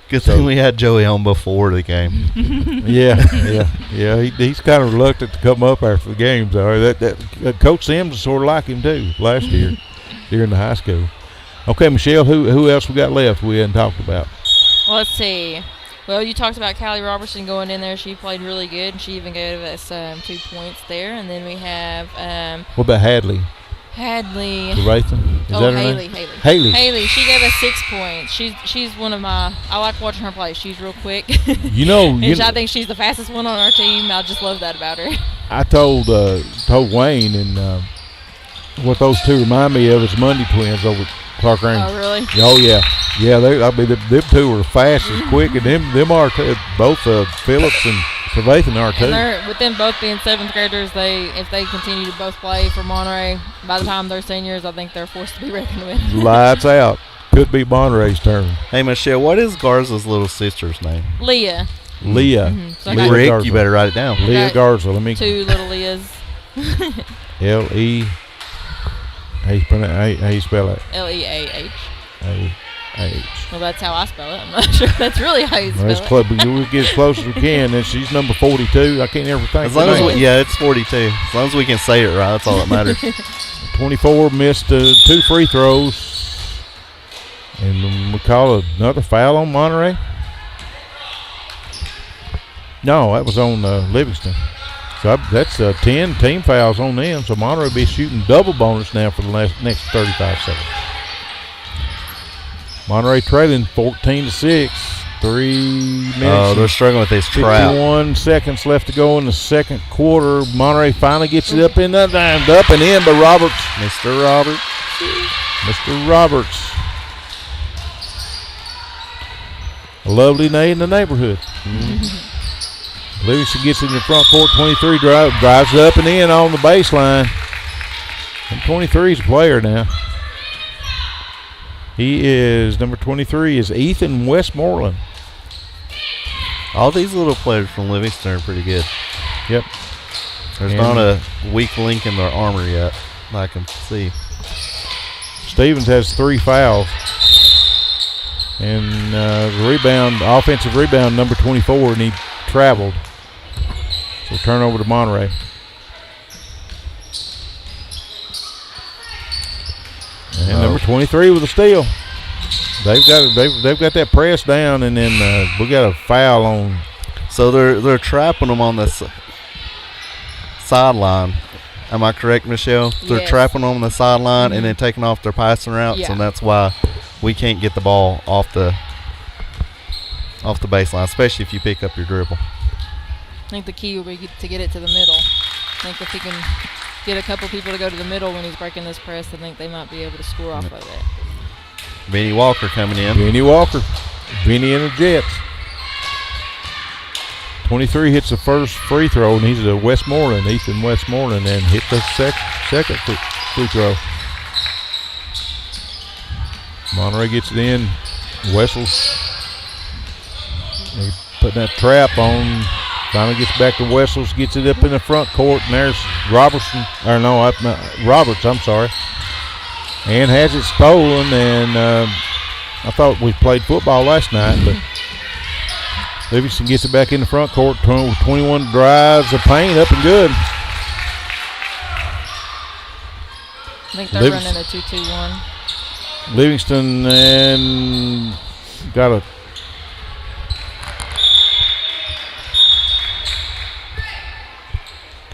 Good thing we had Joey on before the game. Yeah. He's kind of reluctant to come up after the games. That Coach Sims was sort of like him too last year during the high school. Okay, Michelle, who else we got left we hadn't talked about? Well, let's see. Well, you talked about Callie Robertson going in there. She played really good, and she even gave us 2 points there. And then we have what about Hadley? Hadley. Rathan? Is that her name? Haley. She gave us 6 points. She's one of my. I like watching her play. She's real quick. I think she's the fastest one on our team. I just love that about her. I told Wayne and what those two remind me of is Monday twins over at Clark Range. Oh, really? Oh, yeah. Yeah, them two are fast and quick, and them are too. Both Phillips and Trevathan are too. And with them both being 7th graders, if they continue to both play for Monterey, by the time they're seniors, I think they're forced to be reckoned with. Lights out. Could be Monterey's turn. Hey, Michelle, what is Garza's little sister's name? Leah. Mm-hmm. So Rick, Garza. You better write it down. Leah Garza. Let me. 2 little Leahs. L-E. How you spell it? Leah. A-H. Well, that's how I spell it. I'm not sure that's really how you spell That's it. close, but we'll get as close as we can. And she's number 42. I can't ever think. As long as it's 42. As long as we can say it right, that's all that matters. 24 missed 2 free throws, and we call another foul on Monterey. No, that was on Livingston. So that's 10 team fouls on them. So Monterey will be shooting double bonus now for the next 35 seconds. Monterey trailing 14-6. 3 minutes. Oh, they're struggling with this trap. 51 seconds left to go in the second quarter. Monterey finally gets it up and in, but Roberts. Mr. Roberts. Mr. Roberts. A lovely day in the neighborhood. Livingston gets it in the front court. 23 drives up and in on the baseline. And 23 is a player now. He is, number 23 is Ethan Westmoreland. All these little players from Livingston are pretty good. Yep. There's not a weak link in their armor yet, I can see. Stevens has 3 fouls. And the offensive rebound, number 24, and he traveled. So turnover to Monterey. And number 23 with a steal. They've got that press down, and then we got a foul on. So they're trapping them on the sideline. Am I correct, Michelle? They're trapping them on the sideline and then taking off their passing routes, and that's why we can't get the ball off the baseline, especially if you pick up your dribble. I think the key will be to get it to the middle. I think if he can get a couple people to go to the middle when he's breaking this press, I think they might be able to score off of it. Benny Walker coming in. Benny Walker. Benny and the Jets. 23 hits the first free throw, and he's Ethan Westmoreland, and hit the second free throw. Monterey gets it in. Wessels. They put that trap on. Finally gets back to Wessels, gets it up in the front court, and there's Roberts, I'm sorry. And has it stolen, and I thought we played football last night, but Livingston gets it back in the front court. 21 drives the paint up and good. I think they're running a 2-2-1. Livingston and got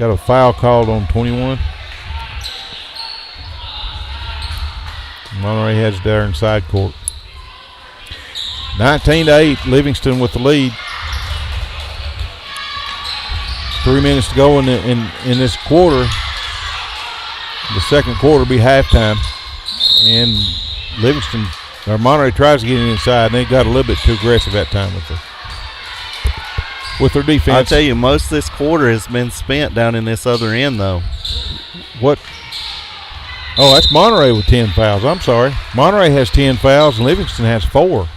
a foul called on 21. Monterey has it there in side court. 19-8, Livingston with the lead. 3 minutes to go in this quarter. The second quarter will be halftime, and Livingston or Monterey tries to get it inside, and they got a little bit too aggressive that time with their defense. I'll tell you, most of this quarter has been spent down in this other end, though. What? Oh, that's Monterey with 10 fouls. I'm sorry. Monterey has 10 fouls, and Livingston has 4.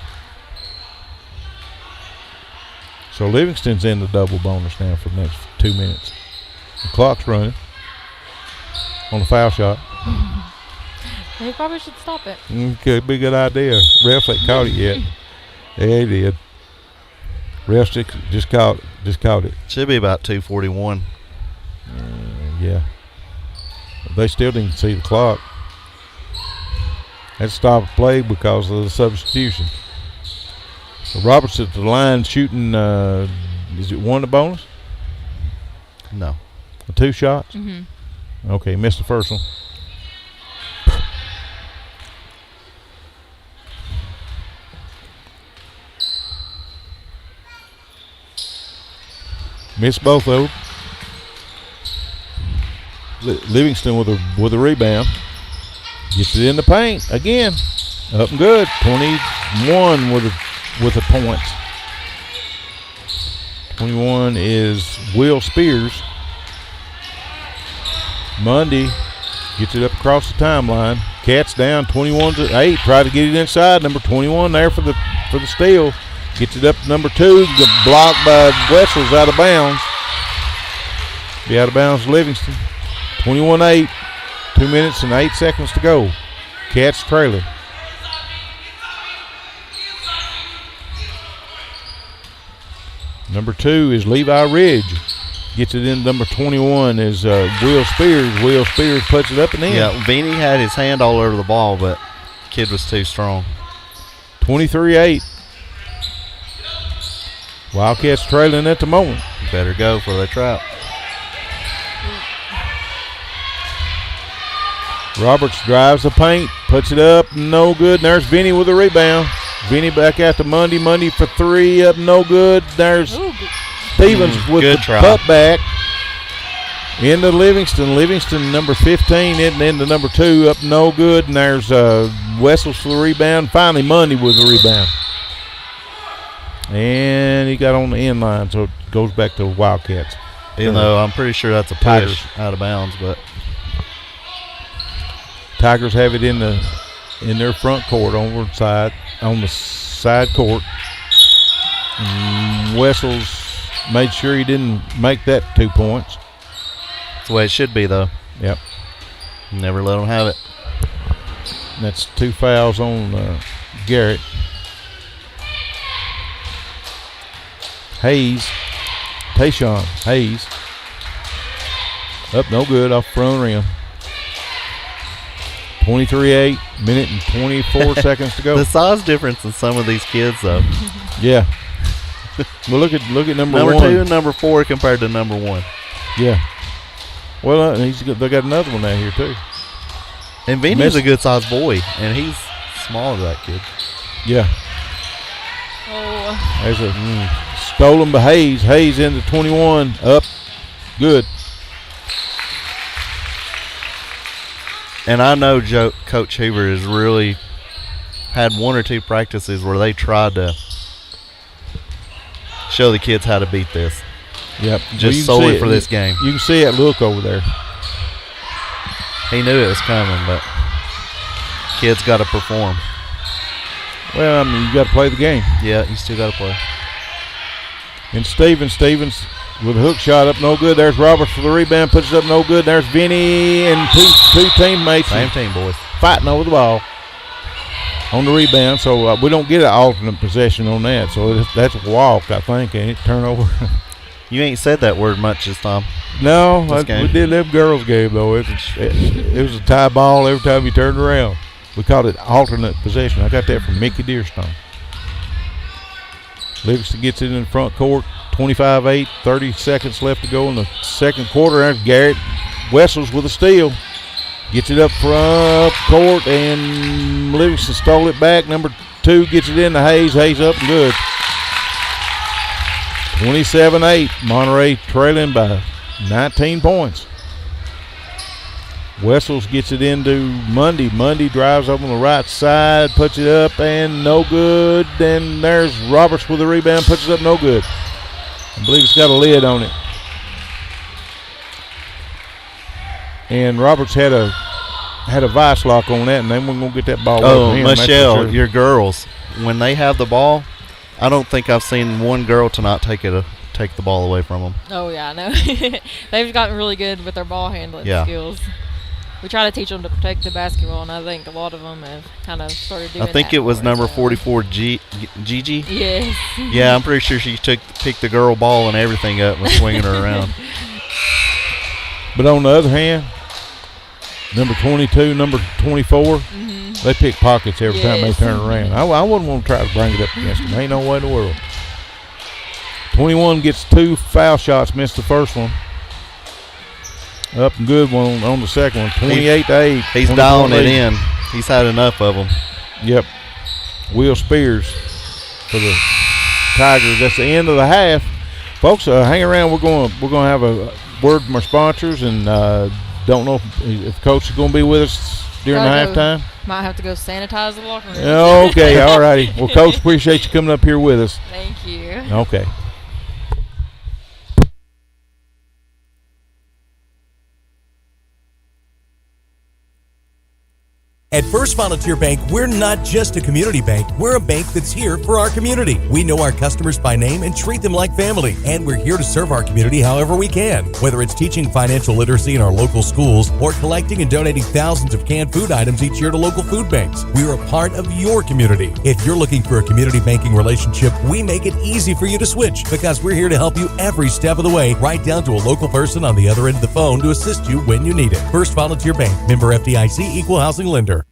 So Livingston's in the double bonus now for the next 2 minutes. The clock's running on a foul shot. They probably should stop it. Could be a good idea. Refs ain't caught it yet. Yeah, they did. Refs just caught it. Should be about 2:41. Yeah. They still didn't see the clock. That stopped play because of the substitution. So Roberts at the line shooting, is it 1 to bonus? No. 2 shots? Mm-hmm. Okay, missed the first one. Missed both of them. Livingston with a rebound. Gets it in the paint again. Up and good. 21 with the points. 21 is Will Spears. Mundy gets it up across the timeline. Cats down 21-8. Try to get it inside. Number 21 there for the steal. Gets it up to number 2. Blocked by Wessels out of bounds. Be out of bounds Livingston. 21-8. 2 minutes and 8 seconds to go. Cats trailing. Number 2 is Levi Ridge. Gets it in. Number 21 is Will Spears. Will Spears puts it up and in. Yeah, Beanie had his hand all over the ball, but kid was too strong. 23-8. Wildcats trailing at the moment. Better go for the trap. Roberts drives the paint, puts it up, no good. And there's Vinny with a rebound. Vinny back out to Mundy. Mundy for 3, up no good. There's Stevens with the putback into Livingston. Livingston number 15 hitting into number 2, up no good. And there's Wessels for the rebound. Finally Mundy with the rebound. And he got on the end line, so it goes back to Wildcats. Even though I'm pretty sure that's a push out of bounds, but Tigers have it in their front court on the side court. And Wessels made sure he didn't make that 2 points. That's the way it should be, though. Yep. Never let them have it. And that's 2 fouls on Garrett. Tayshawn Hayes. Up no good off front rim. 23-8, minute and 24 seconds to go. The size difference in some of these kids, though. Yeah. Well, look at number 1. Number 2 and number 4 compared to number 1. Yeah. Well, they got another one out here too. And Vinny's a good sized boy, and he's smaller than that kid. Yeah. Oh. There's a stolen by Hayes. Hayes into 21. Up. Good. And I know Coach Hoover has really had 1 or 2 practices where they tried to show the kids how to beat this. Yep. Just solely for this game. You can see that look over there. He knew it was coming, but kids got to perform. Well, I mean, you got to play the game. Yeah, you still got to play. And Stevens with a hook shot up no good. There's Roberts for the rebound, puts it up no good. There's Vinny and two teammates. Same team, boys. Fighting over the ball. on the rebound. So we don't get an alternate possession on that. So that's a walk, I think, ain't it? Turnover. You ain't said that word much this time. No, we did that girls' game, though. It was a tie ball every time you turned around. We called it alternate possession. I got that from Mickey Dearstone. Livingston gets it in the front court. 25-8, 30 seconds left to go in the second quarter. There's Garrett Wessels with a steal. Gets it up front court, and Livingston stole it back. Number 2 gets it in to Hayes. Hayes up and good. 27-8. Monterey trailing by 19 points. Wessels gets it into Mundy. Mundy drives up on the right side, puts it up, and no good. Then there's Roberts with the rebound, puts it up, no good. I believe it's got a lid on it. And Roberts had a vice lock on that, and they weren't going to get that ball away from him. Michelle, sure. Your girls, when they have the ball, I don't think I've seen one girl to not take the ball away from them. Oh, yeah, I know. They've gotten really good with their ball handling skills. We try to teach them to protect the basketball, and I think a lot of them have kind of started doing that. I think it was number 44, Gigi. Yes. Yeah, I'm pretty sure she picked the girl ball and everything up and was swinging her around. But on the other hand, number 22, number 24, they pick pockets every time they turn around. I wouldn't want to try to bring it up against them. Ain't no way in the world. 21 gets 2 foul shots, missed the first one. Up and good one on the second one. 28-8. He's dialing it in. He's had enough of them. Yep. Will Spears for the Tigers. That's the end of the half. Folks, hang around. We're going to have a word from our sponsors, and don't know if Coach is going to be with us during the halftime. Might have to go sanitize the locker room. Okay, all righty. Well, Coach, appreciate you coming up here with us. Thank you. Okay. At First Volunteer Bank, we're not just a community bank. We're a bank that's here for our community. We know our customers by name and treat them like family. And we're here to serve our community however we can. Whether it's teaching financial literacy in our local schools or collecting and donating thousands of canned food items each year to local food banks, we're a part of your community. If you're looking for a community banking relationship, we make it easy for you to switch because we're here to help you every step of the way, right down to a local person on the other end of the phone to assist you when you need it. First Volunteer Bank, member FDIC, equal housing lender.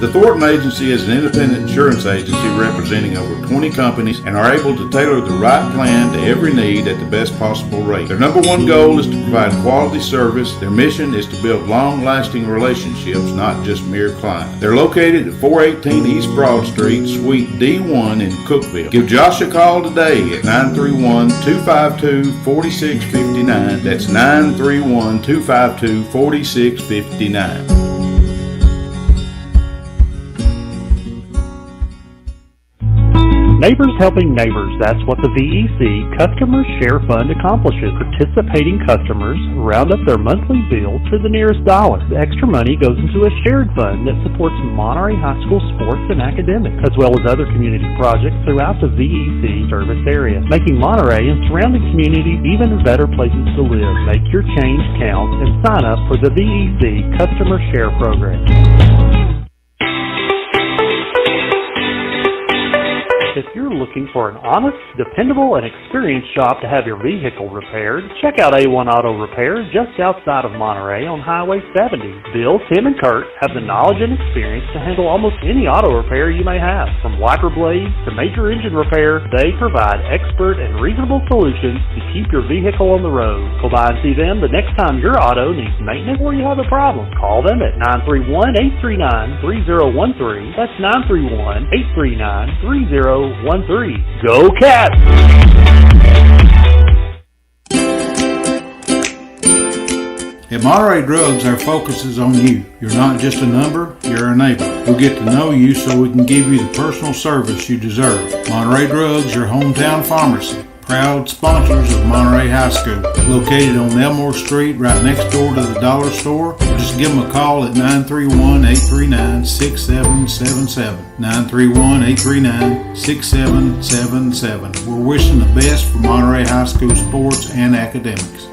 The Thornton Agency is an independent insurance agency representing over 20 companies and are able to tailor the right plan to every need at the best possible rate. Their number one goal is to provide quality service. Their mission is to build long-lasting relationships, not just mere clients. They're located at 418 East Broad Street, Suite D1 in Cookeville. Give Josh a call today at 931-252-4659. That's 931-252-4659. Neighbors helping neighbors, that's what the VEC Customer Share Fund accomplishes. Participating customers round up their monthly bill to the nearest dollar. The extra money goes into a shared fund that supports Monterey High School sports and academics, as well as other community projects throughout the VEC service area, making Monterey and surrounding communities even better places to live. Make your change count and sign up for the VEC Customer Share Program. If you're looking for an honest, dependable, and experienced shop to have your vehicle repaired, check out A1 Auto Repair just outside of Monterey on Highway 70. Bill, Tim, and Kurt have the knowledge and experience to handle almost any auto repair you may have. From wiper blades to major engine repair, they provide expert and reasonable solutions to keep your vehicle on the road. Go by and see them the next time your auto needs maintenance or you have a problem. Call them at 931-839-3013. That's 931-839-3013. Go Cats! At Monterey Drugs, our focus is on you. You're not just a number, you're a neighbor. We'll get to know you so we can give you the personal service you deserve. Monterey Drugs, your hometown pharmacy. Proud sponsors of Monterey High School. Located on Elmore Street, right next door to the dollar store. Just give them a call at 931-839-6777. 931-839-6777. We're wishing the best for Monterey High School sports and academics.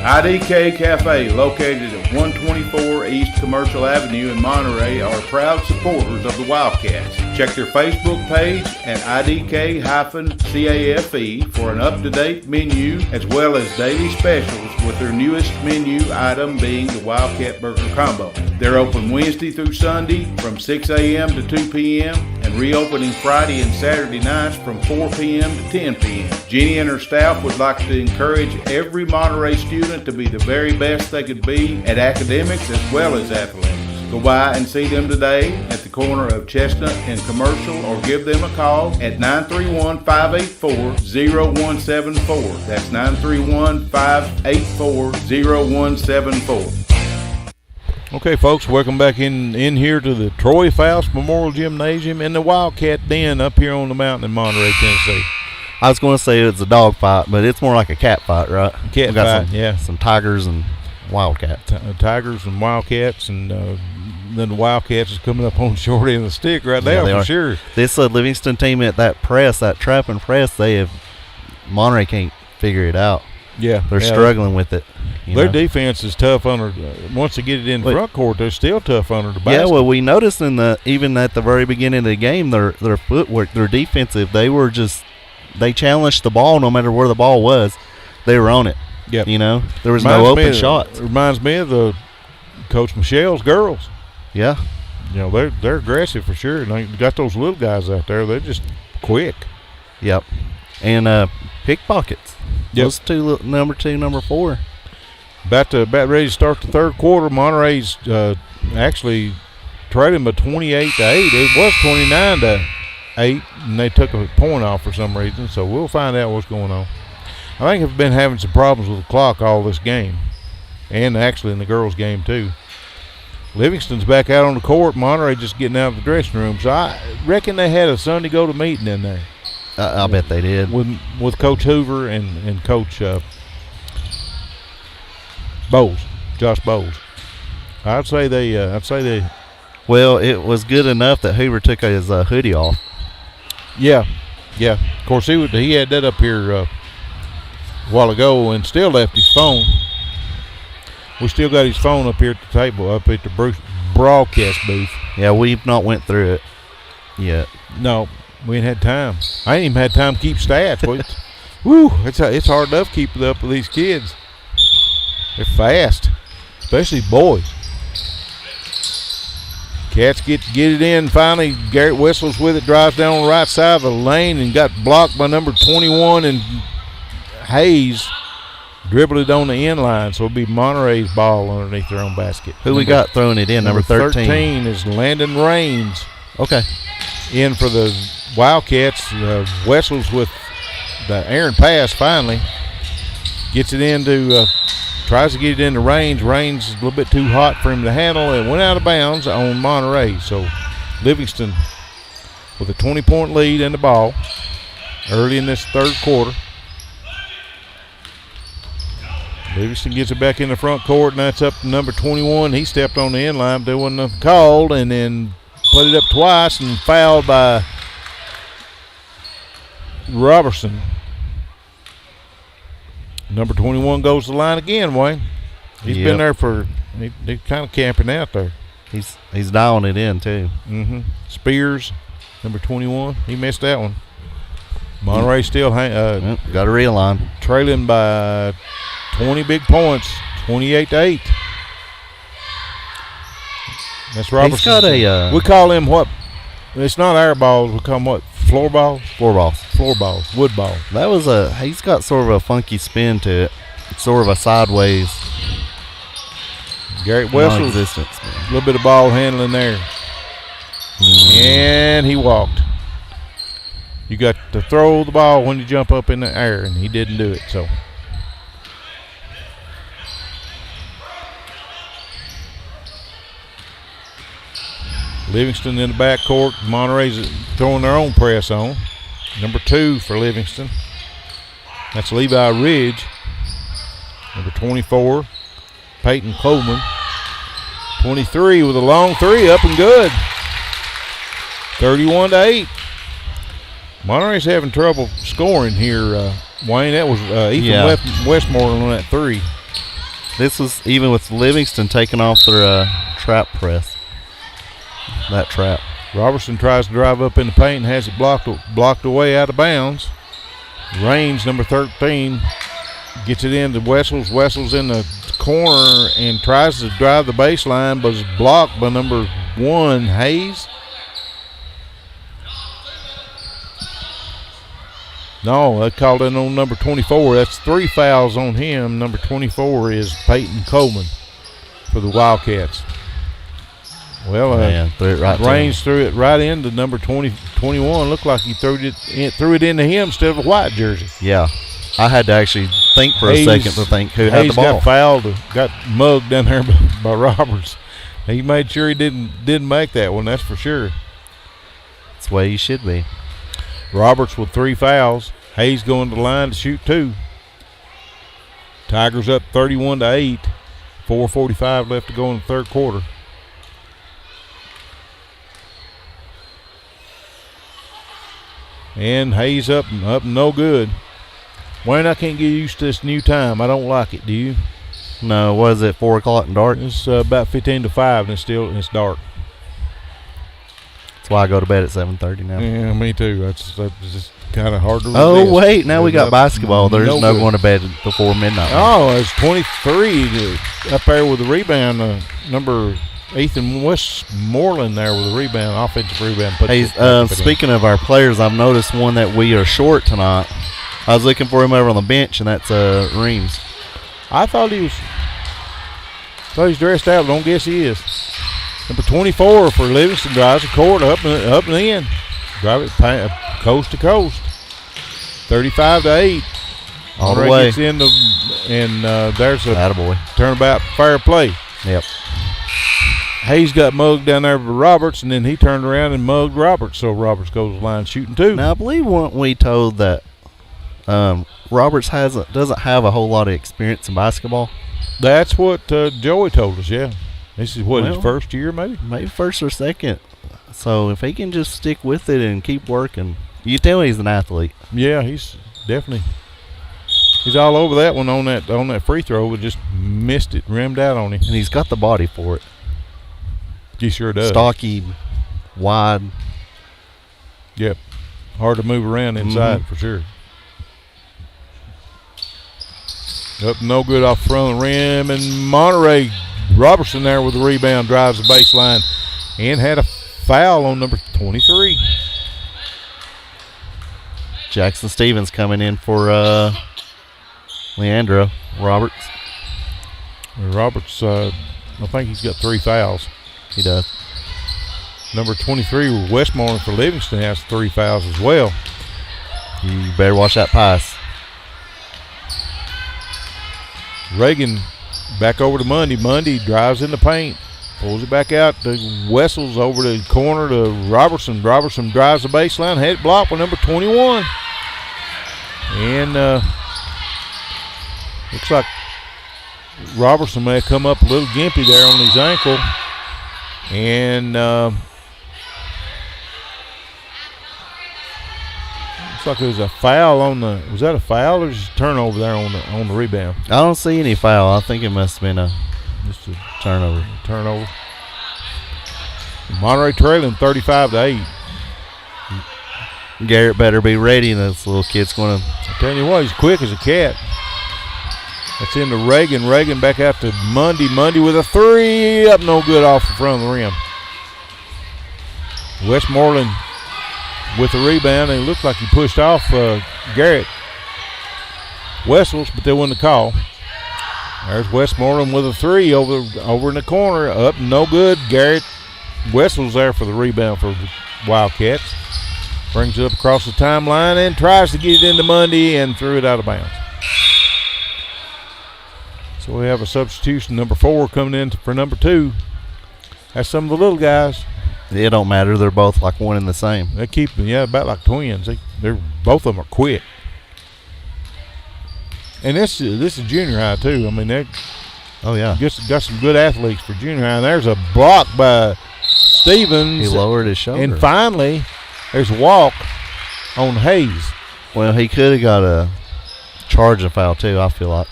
IDK Cafe, located at 124 East Commercial Avenue in Monterey, are proud supporters of the Wildcats. Check their Facebook page at IDK-CAFE for an up-to-date menu as well as daily specials, with their newest menu item being the Wildcat Burger Combo. They're open Wednesday through Sunday from 6 a.m. to 2 p.m. and reopening Friday and Saturday nights from 4 p.m. to 10 p.m. Jenny and her staff would like to encourage every Monterey student to be the very best they could be at academics as well as athletics. Go by and see them today at the corner of Chestnut and Commercial, or give them a call at 931-584-0174. That's 931-584-0174. Okay, folks, welcome back in here to the Troy Foust Memorial Gymnasium and the Wildcat Den up here on the mountain in Monterey, Tennessee. I was going to say it's a dog fight, but it's more like a cat fight, right? Cat fight, yeah. Some tigers and wildcats. Tigers and wildcats, and then the Wildcats is coming up on the short end of the stick right now, for sure. This Livingston team at that trap and press, Monterey can't figure it out. Yeah. They're struggling with it. Their defense is tough under. Once they get it in the front court, they're still tough under the basket. Yeah, well, we noticed even at the very beginning of the game, their footwork, their defensive, they challenged the ball no matter where the ball was. They were on it. Yep. There was no open shots. It reminds me of the Coach Michelle's girls. Yeah. They're aggressive for sure. And they got those little guys out there. They're just quick. Yep. And pickpockets. Yep. Those two, number 2, number 4. About ready to start the third quarter. Monterey's actually trailing by 28-8. It was 29-8, and they took a point off for some reason. So we'll find out what's going on. I think they've been having some problems with the clock all this game, and actually in the girls' game too. Livingston's back out on the court. Monterey just getting out of the dressing room. So I reckon they had a Sunday go-to meeting in there. I bet they did with Coach Hoover and Coach Bowles, Josh Bowles. I'd say they. Well, it was good enough that Hoover took his hoodie off. Yeah. Of course, he had that up here a while ago and still left his phone. We still got his phone up here at the table, up at the broadcast booth. Yeah, we've not went through it yet. No, we ain't had time. I ain't even had time to keep stats. Woo, it's hard enough keeping up with these kids. They're fast, especially boys. Cats get it in. Finally, Garrett whistles with it, drives down on the right side of the lane and got blocked by number 21, and Hayes dribbled it on the end line, so it'll be Monterey's ball underneath their own basket. Who we got throwing it in? Number 13. 13 is Landon Raines. Okay. In for the Wildcats. Wessels with the errant pass finally. Gets it into, tries to get it into Raines. Raines is a little bit too hot for him to handle, and went out of bounds on Monterey. So Livingston with a 20-point lead in the ball early in this third quarter. Livingston gets it back in the front court, and that's up to number 21. He stepped on the end line, but there wasn't nothing called, and then put it up twice and fouled by Robertson. Number 21 goes to the line again, Wayne. He's been there he's kind of camping out there. He's dialing it in, too. Mm-hmm. Spears, number 21, he missed that one. Monterey still got to realign. Trailing by 20 big points, 28-8. That's Robertson. He's got a. We call him what? It's not our balls. We call them what? Floor balls? Floor balls. Floor balls. Wood balls. That was he's got sort of a funky spin to it. It's sort of a sideways. Garrett Wessels. A little bit of ball handling there. And he walked. You got to throw the ball when you jump up in the air, and he didn't do it, so. Livingston in the backcourt. Monterey's throwing their own press on. Number 2 for Livingston. That's Levi Ridge. Number 24, Peyton Coleman. 23 with a long three, up and good. 31-8. Monterey's having trouble scoring here, Wayne. That was Ethan Westmoreland on that three. This was even with Livingston taking off their trap press. That trap. Robertson tries to drive up in the paint and has it blocked away out of bounds. Raines, number 13, gets it into Wessels. Wessels in the corner and tries to drive the baseline, but is blocked by number 1, Hayes. No, they called in on number 24. That's 3 fouls on him. Number 24 is Peyton Coleman for the Wildcats. Well, Raines threw it right into number 21. Looked like he threw it into him instead of a white jersey. Yeah. I had to actually think for a second to think who had the ball. Got fouled, got mugged down there by Roberts. He made sure he didn't make that one, that's for sure. That's the way he should be. Roberts with 3 fouls. Hayes going to the line to shoot 2. Tigers up 31-8. 4:45 left to go in the third quarter. And Hayes up no good. Wayne, I can't get used to this new time. I don't like it. Do you? No, was it 4 o'clock and dark? It's about 15 to 5 and it's dark. That's why I go to bed at 7:30 now. Yeah, me too. That's just kind of hard to resist. Oh, wait. Now we got basketball. There's no going to bed before midnight. Oh, it's 23 up there with the rebound. Number Ethan Westmoreland there with a rebound, offensive rebound. Hey, speaking of our players, I've noticed one that we are short tonight. I was looking for him over on the bench, and that's Reams. I thought he was dressed out, but I don't guess he is. Number 24 for Livingston drives the court up and in. Drive it coast to coast. 35-8. All the way. Gets in and there's a attaboy. Turnabout fair play. Yep. Hayes got mugged down there with Roberts, and then he turned around and mugged Roberts, so Roberts goes to the line shooting 2. Now, I believe weren't we told that Roberts doesn't have a whole lot of experience in basketball? That's what Joey told us, yeah. This is his first year, maybe? Maybe first or second. So if he can just stick with it and keep working, you tell he's an athlete. Yeah, he's definitely. He's all over that one on that free throw, but just missed it, rimmed out on him. And he's got the body for it. He sure does. Stocky, wide. Yep. Hard to move around inside for sure. Up no good off front of the rim, and Monterey, Robertson there with the rebound, drives the baseline and had a foul on number 23. Jackson Stevens coming in for Leandro Roberts. Roberts, I think he's got 3 fouls. He does. Number 23, Westmoreland for Livingston, has 3 fouls as well. You better watch that pass. Reagan back over to Mundy. Mundy drives in the paint, pulls it back out to Wessels over the corner to Robertson. Robertson drives the baseline, had it blocked by number 21. And looks like Robertson may have come up a little gimpy there on his ankle. And looks like there was a foul on the. Was that a foul or just a turnover there on the rebound? I don't see any foul. I think it must have been just a turnover. Monterey trailing 35-8. Garrett better be ready. This little kid's going to. I'm telling you what, he's quick as a cat. That's into Reagan. Reagan back out to Mundy. Mundy with a 3 up, no good off the front of the rim. Westmoreland with the rebound, and it looked like he pushed off Garrett Wessels, but they won the call. There's Westmoreland with a 3 over in the corner, up, no good. Garrett Wessels there for the rebound for the Wildcats. Brings it up across the timeline and tries to get it into Mundy and threw it out of bounds. So we have a substitution, number 4 coming in for number 2. That's some of the little guys. It don't matter. They're both like one and the same. They keep them, about like twins. They're both of them are quick. And this is junior high too. I mean, they got some good athletes for junior high. And there's a block by Stevens. He lowered his shoulder. And finally, there's a walk on Hayes. Well, he could have got a charge and foul too, I feel like.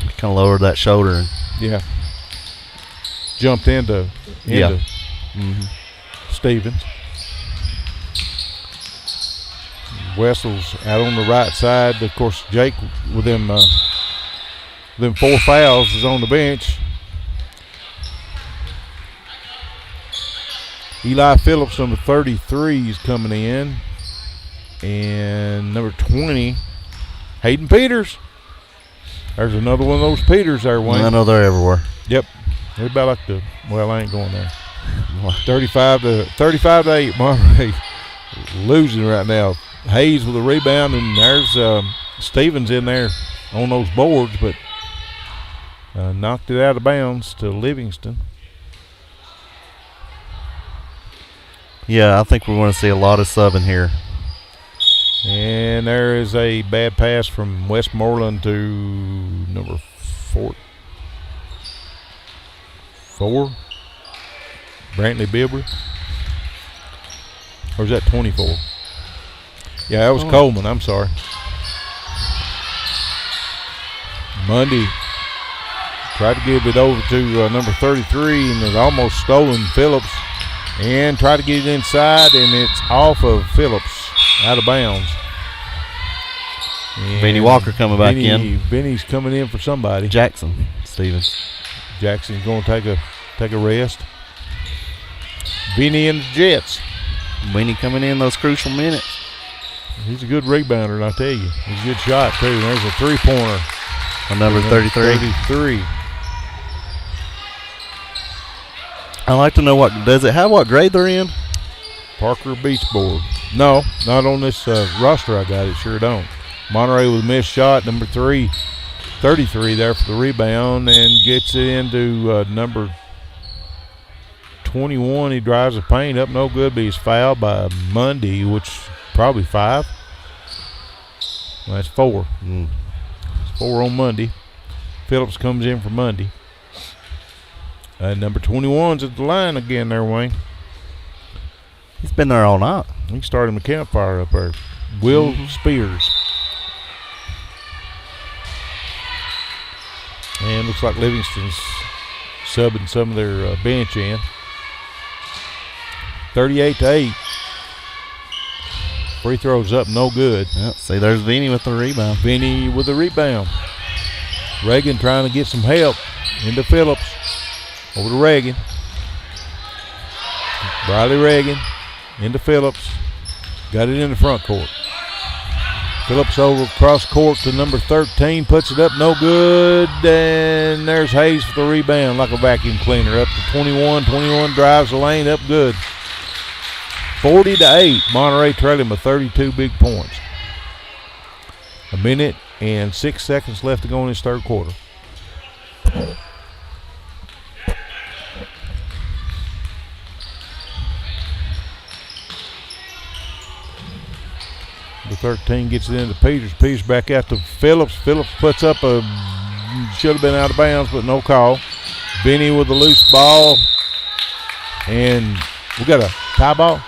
Kind of lowered that shoulder. Yeah. Jumped into Stevens. Wessel's out on the right side. Of course, Jake with them 4 fouls is on the bench. Eli Phillips, number 33, is coming in. And number 20, Hayden Peters. There's another one of those Peters there, Wayne. I know they're everywhere. Yep. They're about like I ain't going there. 35 to 8, Monterey losing right now. Hayes with a rebound, and there's Stevens in there on those boards, but knocked it out of bounds to Livingston. Yeah, I think we're going to see a lot of subbing here. And there is a bad pass from Westmoreland to number 4, Brantley Bilbray. Or is that 24? Yeah, that was Coleman. I'm sorry. Mundy tried to give it over to number 33, and it almost stolen Phillips. And tried to get it inside, and it's off of Phillips, out of bounds. Benny Walker coming back in. Benny's coming in for somebody. Jackson Stevens. Jackson's going to take a rest. Benny and the Jets. Benny coming in those crucial minutes. He's a good rebounder, and I tell you, he's a good shot too. And there's a 3-pointer. On number 33. 33. I'd like to know does it have what grade they're in? Parker Beach Board. No, not on this roster I got. It sure don't. Monterey with a missed shot. Number 33 there for the rebound and gets it into number 21. He drives the paint up, no good, but he's fouled by Mundy, which probably 5. Well, that's 4. It's 4 on Mundy. Phillips comes in for Mundy. Number 21's at the line again there, Wayne. He's been there all night. He started the campfire up there. Will Spears. And looks like Livingston's subbing some of their bench in. 38 to 8. Free throws up, no good. Yep, see, there's Vinny with the rebound. Vinny with the rebound. Reagan trying to get some help into Phillips. Over to Reagan. Briley Reagan into Phillips. Got it in the front court. Phillips over across court to number 13. Puts it up, no good. And there's Hayes for the rebound like a vacuum cleaner. Up to 21. 21 drives the lane, up good. 40 to 8. Monterey trailing with 32 big points. 1 minute and 6 seconds left to go in this third quarter. The 13 gets it into Peters. Peters back out to Phillips. Phillips puts up should have been out of bounds, but no call. Benny with the loose ball. And we got a tie ball.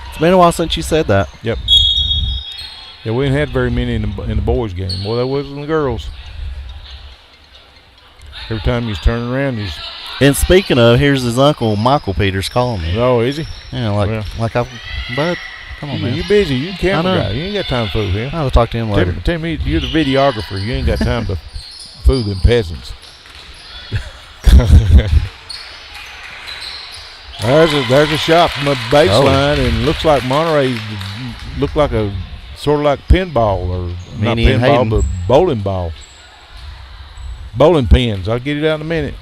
It's been a while since you said that. Yep. Yeah, we ain't had very many in the boys' game. Well, that was in the girls. Every time he's turning around, he's. And speaking of, here's his uncle, Michael Peters, calling me. Oh, is he? Yeah, bud, come on, man. You busy. You camera guy. You ain't got time to fool him. I'll talk to him later. Tell me, you're the videographer. You ain't got time to fool them peasants. There's a shot from the baseline, and looks like Monterey looked like a sort of like pinball, or not pinball, but bowling ball. Bowling pins. I'll get it out in a minute.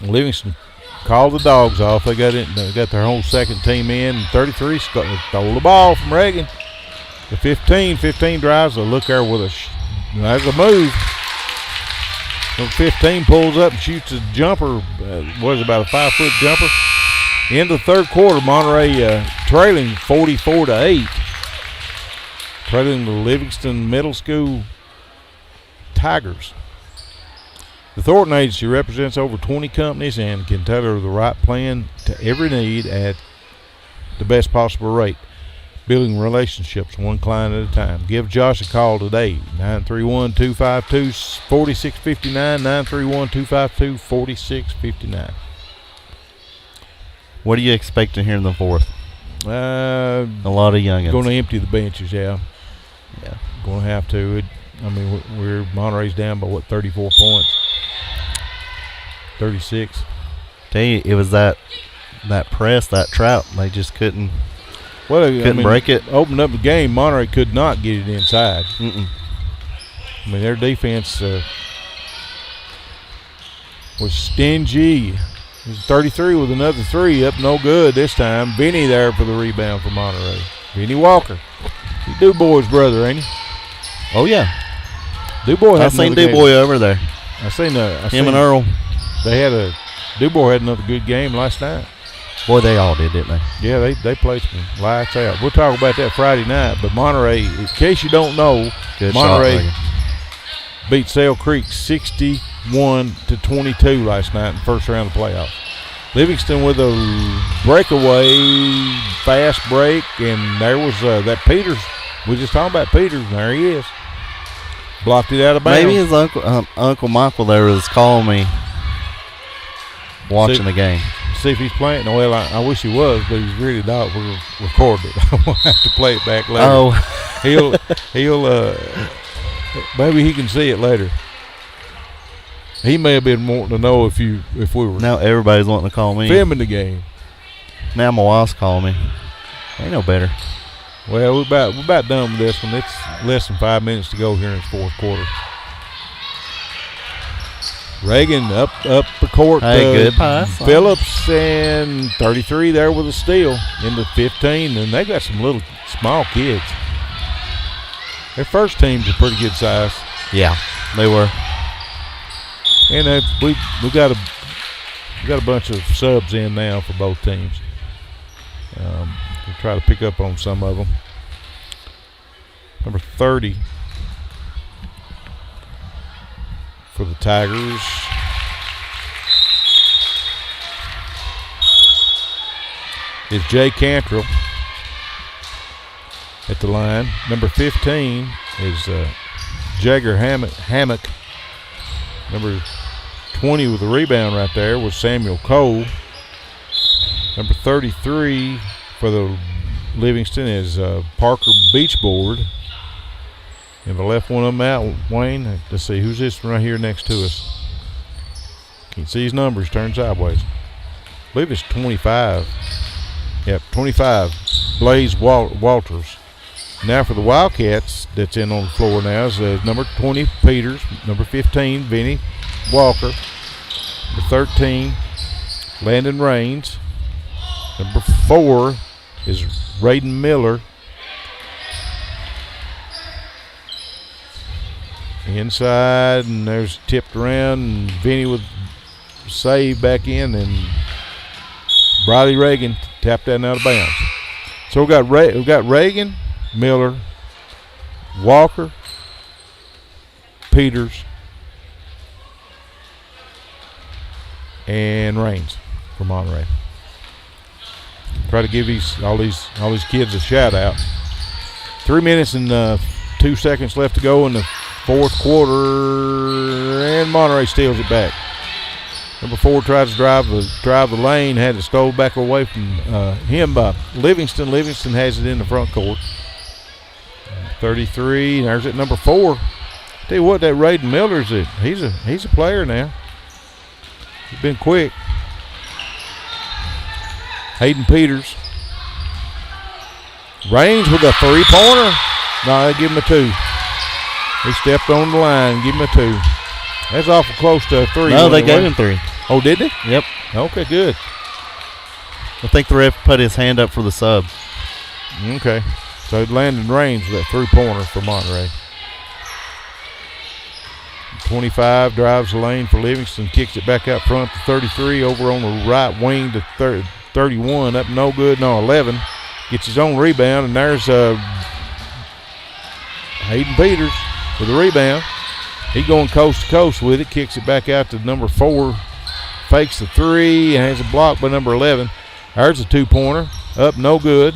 Livingston called the dogs off. They got it. They got their whole second team in. And 33 stole the ball from Reagan. The 15 drives. A look there with there's a move. Number 15 pulls up and shoots a jumper. Was about a 5-foot jumper. Into the third quarter, Monterey trailing 44 to 8. Trailing the Livingston Middle School Tigers. The Thornton Agency represents over 20 companies and can tailor the right plan to every need at the best possible rate. Building relationships one client at a time. Give Josh a call today. 931-252-4659. 931-252-4659. What are you expecting here in the fourth? A lot of youngins. Going to empty the benches, yeah. Yeah. Going to have to. We're Monterey's down by 34 points. 36. Tell you, it was that press, that trap. They just couldn't. Couldn't break it. Opened up the game. Monterey could not get it inside. Their defense was stingy. It was 33 with another three up, no good this time. Vinny there for the rebound for Monterey. Vinny Walker. He's DuBois' brother, ain't he? Oh, yeah. DuBois. I seen DuBois over there. I seen him and Earl. DuBois had another good game last night. Boy, they all did, didn't they? Yeah, they played some lights out. We'll talk about that Friday night. But Monterey, in case you don't know, Monterey beat Sail Creek 61-22 last night in the first round of the playoffs. Livingston with a breakaway, fast break, and there was that Peters. We just talking about Peters, and there he is. Blocked it out of bounds. Maybe his Uncle Michael there was calling me watching the game. See if he's playing. Well, I wish he was, but he's really not. We'll record it. We'll have to play it back later. Oh. he'll maybe he can see it later. He may have been wanting to know if we were. Now everybody's wanting to call me. Filming the game. Now my wife's calling me. Ain't no better. Well, we're about done with this one. It's less than 5 minutes to go here in the fourth quarter. Reagan up the court. Hey, good pass. Phillips and 33 there with a steal into 15, and they got some little small kids. Their first team's a pretty good size. Yeah, they were. And we got a bunch of subs in now for both teams. We'll try to pick up on some of them. Number 30. For the Tigers. Is Jay Cantrell at the line. Number 15 is Jagger Hammock. Number 20 with the rebound right there was Samuel Cole. Number 33 for the Livingston is Parker Beachboard. And the left one of them out, Wayne. Let's see, who's this one right here next to us? Can't see his numbers, turn sideways. I believe it's 25. Yep, 25, Blaze Walters. Now for the Wildcats that's in on the floor now is number 20, Peters. Number 15, Vinny Walker. Number 13, Landon Raines. Number 4 is Raiden Miller. Inside, and there's tipped around, and Vinny with save back in, and Briley Reagan tapped that out of bounds. So we've got Reagan, Miller, Walker, Peters, and Raines for Monterey. Try to give all these kids a shout out. 3 minutes and 2 seconds left to go in the fourth quarter, and Monterey steals it back. Number 4 tries to drive the lane, had it stole back away from him by Livingston. Livingston has it in the front court. 33, there's at number 4. Tell you what, that Raiden Miller's he's a player now. He's been quick. Hayden Peters. Raines with a 3-pointer. No, they give him a 2. He stepped on the line, give him a 2. That's awful close to a 3. No, they gave him 3. Oh, did they? Yep. Okay, good. I think the ref put his hand up for the sub. Okay. So Landon Raines with that 3-pointer for Monterey. 25 drives the lane for Livingston, kicks it back out front to 33, over on the right wing to 31, up no good, no 11. Gets his own rebound, and there's Hayden Peters with the rebound. He going coast to coast with it, kicks it back out to number 4, fakes the 3, and has a block by number 11. There's a 2-pointer, up no good.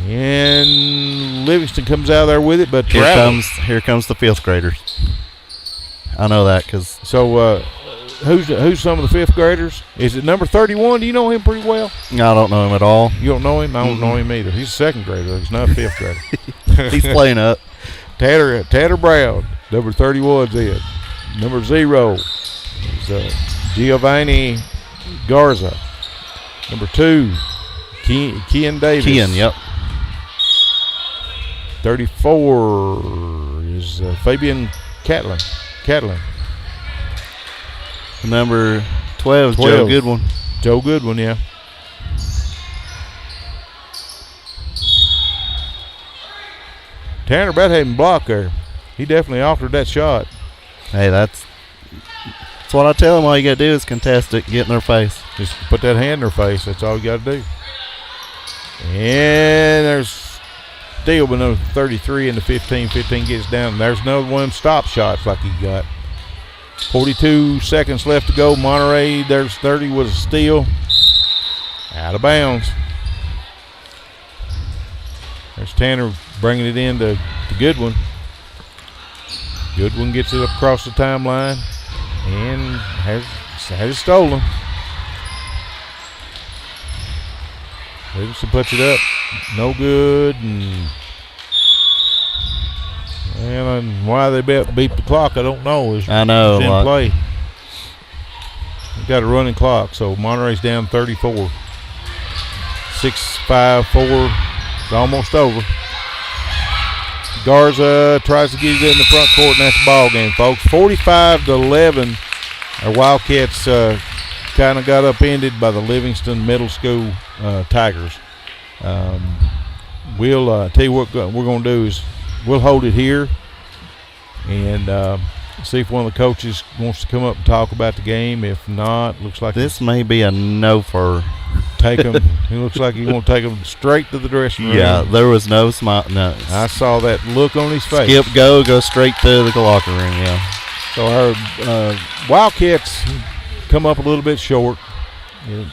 And Livingston comes out of there with it, but here comes the 5th graders. I know that because. So who's some of the 5th graders? Is it number 31? Do you know him pretty well? I don't know him at all. You don't know him? I don't know him either. He's a 2nd grader. He's not a 5th grader. He's playing up. Tanner Brown, number 31's in. Number 0 is Giovanni Garza. Number 2, Kian Davis. Kian, yep. 34 is Fabian Catlin. Number 12 is Joe Goodwin. Joe Goodwin, yeah. Tanner Bethhaven blocked there. He definitely offered that shot. Hey, that's what I tell them. All you got to do is contest it, get in their face. Just put that hand in their face. That's all you got to do. And there's still with number 33 in the 15. 15 gets down. There's another one of them stop shots like he got. 42 seconds left to go. Monterey, there's 30 was a steal. Out of bounds. There's Tanner bringing it in to Goodwin. Goodwin gets it across the timeline and has it stolen. Livingston puts it up. No good. And why they beat the clock, I don't know. I know. It's in play. We've got a running clock, so Monterey's down 34. 6-5-4. It's almost over. Garza tries to get it in the front court, and that's the ball game, folks. 45-11. Our Wildcats kind of got upended by the Livingston Middle School Tigers. We'll tell you what we're going to do is we'll hold it here and see if one of the coaches wants to come up and talk about the game. If not, looks like this may be a no for take them. It looks like he's going to take them straight to the dressing room. Yeah, there was no smile. No, I saw that look on his face. Skip, go straight to the locker room. Yeah. So our Wildcats come up a little bit short. They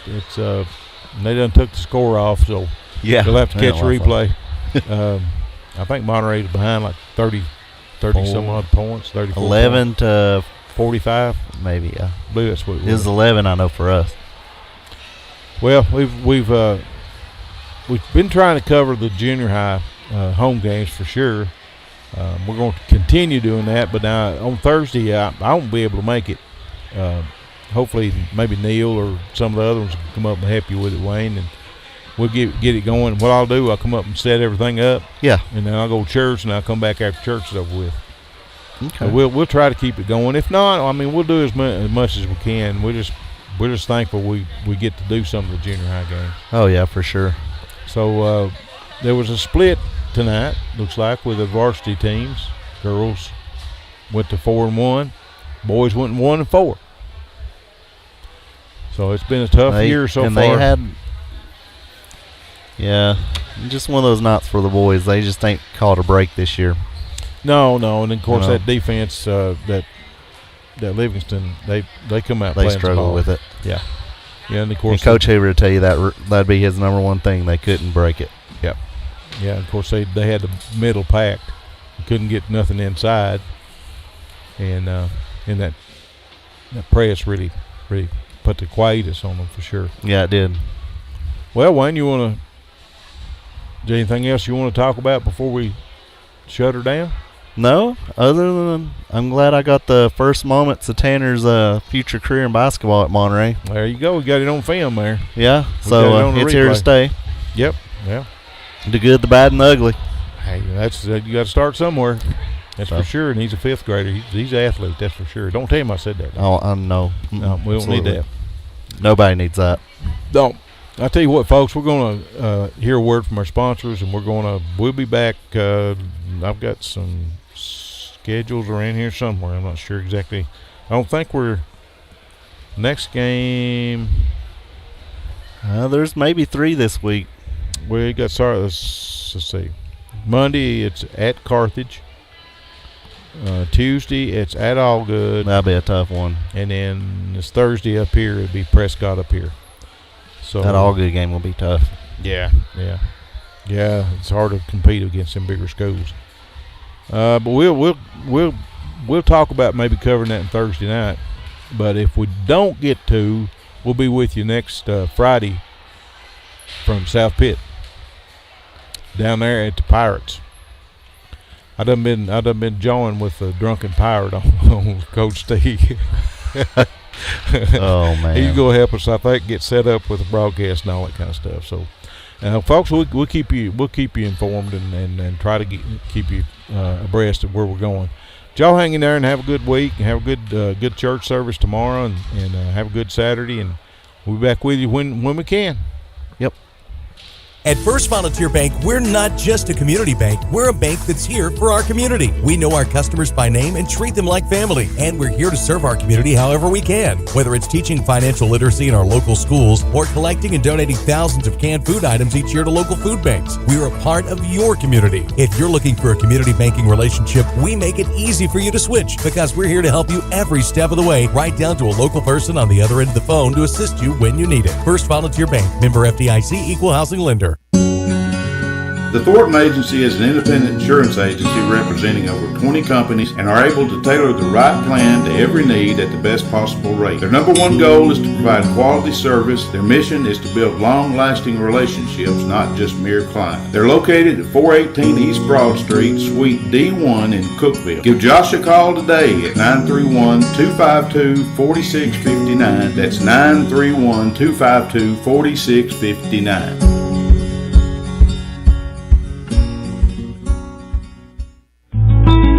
done took the score off, so yeah, they'll have to catch a replay. I think Monterey's behind like 30 some odd points. 34 11 points. To 45, maybe. Yeah, I believe that's what it was. 11, I know for us. Well, we've been trying to cover the junior high home games for sure. We're going to continue doing that, but now on Thursday I won't be able to make it. Hopefully, maybe Neil or some of the other ones can come up and help you with it, Wayne, and we'll get it going. What I'll do, I'll come up and set everything up. Yeah. And then I'll go to church, and I'll come back after church is over with. Okay. So we'll try to keep it going. If not, I mean, we'll do as much as we can. We're just thankful we get to do some of the junior high games. Oh yeah, for sure. So there was a split tonight. Looks like with the varsity teams. Girls went to 4-1. Boys went 1-4. So it's been a tough year so far. They had, just one of those nights for the boys. They just ain't caught a break this year. No, and of course that defense, that Livingston, they come out. They struggle with it. Yeah, and of course, Coach Hoover will tell you that'd be his number one thing. They couldn't break it. Yeah, of course they had the middle packed, couldn't get nothing inside, and that press really put the quietus on them for sure. Yeah, it did. Well, Wayne, is there anything else you want to talk about before we shut her down? No, other than I'm glad I got the first moments of Tanner's future career in basketball at Monterey. There you go. We got it on film there. Yeah, so it's here to stay. Yep, yeah. The good, the bad, and the ugly. Hey, you got to start somewhere. That's for sure, and he's a 5th grader. He's an athlete, that's for sure. Don't tell him I said that. Oh, I know. No, we don't need that. Nobody needs that. Don't. I'll tell you what, folks, we're going to hear a word from our sponsors, and we'll be back. I've got some schedules around here somewhere. I'm not sure exactly. I don't think next game. There's maybe 3 this week. We got, let's see. Monday, it's at Carthage. Tuesday, it's at Allgood. That'll be a tough one. And then it's Thursday up here. It'll be Prescott up here. So that Allgood game will be tough. Yeah. Yeah, it's hard to compete against them bigger schools. But we'll talk about maybe covering that on Thursday night. But if we don't get to, we'll be with you next Friday from South Pitt down there at the Pirates. I done been joined with a drunken pirate on Coach Steve. Oh man, he's gonna help us, I think, get set up with the broadcast and all that kind of stuff. So, folks, we'll keep you informed and try to keep you abreast of where we're going. Y'all hang in there and have a good week and have a good church service tomorrow and have a good Saturday, and we'll be back with you when we can. Yep. At First Volunteer Bank, we're not just a community bank. We're a bank that's here for our community. We know our customers by name and treat them like family. And we're here to serve our community however we can. Whether it's teaching financial literacy in our local schools or collecting and donating thousands of canned food items each year to local food banks, we're a part of your community. If you're looking for a community banking relationship, we make it easy for you to switch because we're here to help you every step of the way, right down to a local person on the other end of the phone to assist you when you need it. First Volunteer Bank, member FDIC, equal housing lender. The Thornton Agency is an independent insurance agency representing over 20 companies and are able to tailor the right plan to every need at the best possible rate. Their number one goal is to provide quality service. Their mission is to build long-lasting relationships, not just mere clients. They're located at 418 East Broad Street, Suite D1 in Cookeville. Give Josh a call today at 931-252-4659. That's 931-252-4659.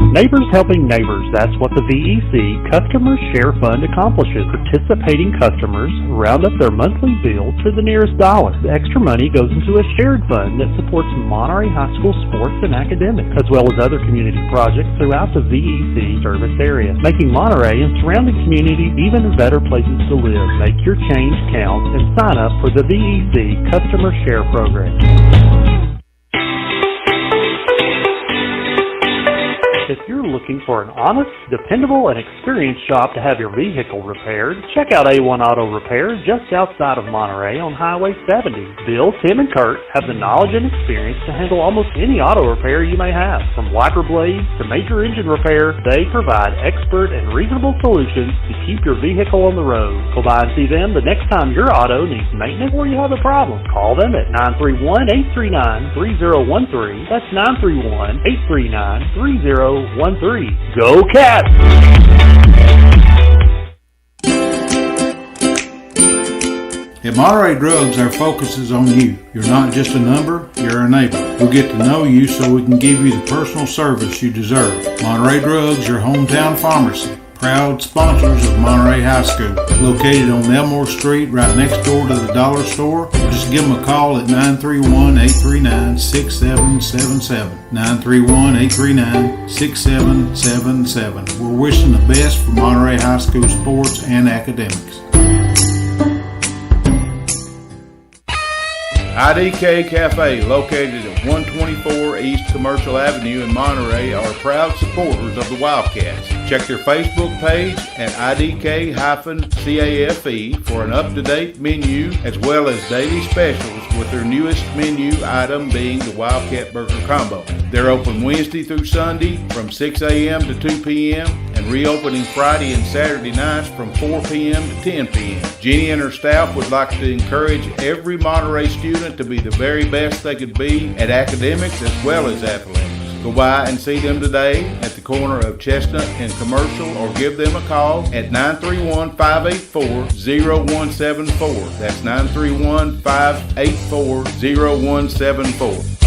Neighbors helping neighbors, that's what the VEC Customer Share Fund accomplishes. Participating customers round up their monthly bill to the nearest dollar. The extra money goes into a shared fund that supports Monterey High School sports and academics, as well as other community projects throughout the VEC service area, making Monterey and surrounding communities even better places to live. Make your change count and sign up for the VEC Customer Share Program. If you're looking for an honest, dependable, and experienced shop to have your vehicle repaired, check out A1 Auto Repair just outside of Monterey on Highway 70. Bill, Tim, and Kurt have the knowledge and experience to handle almost any auto repair you may have. From wiper blades to major engine repair, they provide expert and reasonable solutions to keep your vehicle on the road. Go by and see them the next time your auto needs maintenance or you have a problem. Call them at 931-839-3013. That's 931-839-3013. Go Cats! At Monterey Drugs, our focus is on you. You're not just a number, you're a neighbor. We'll get to know you so we can give you the personal service you deserve. Monterey Drugs, your hometown pharmacy. Proud sponsors of Monterey High School. Located on Elmore Street, right next door to the dollar store. Just give them a call at 931-839-6777. 931-839-6777. We're wishing the best for Monterey High School sports and academics. IDK Cafe, located at 124 East Commercial Avenue in Monterey, are proud supporters of the Wildcats. Check their Facebook page at IDK-CAFE for an up-to-date menu as well as daily specials with their newest menu item being the Wildcat Burger Combo. They're open Wednesday through Sunday from 6 a.m. to 2 p.m. and reopening Friday and Saturday nights from 4 p.m. to 10 p.m. Jenny and her staff would like to encourage every Monterey student to be the very best they could be at academics as well as athletics. Go by and see them today at the corner of Chestnut and Commercial or give them a call at 931-584-0174. That's 931-584-0174.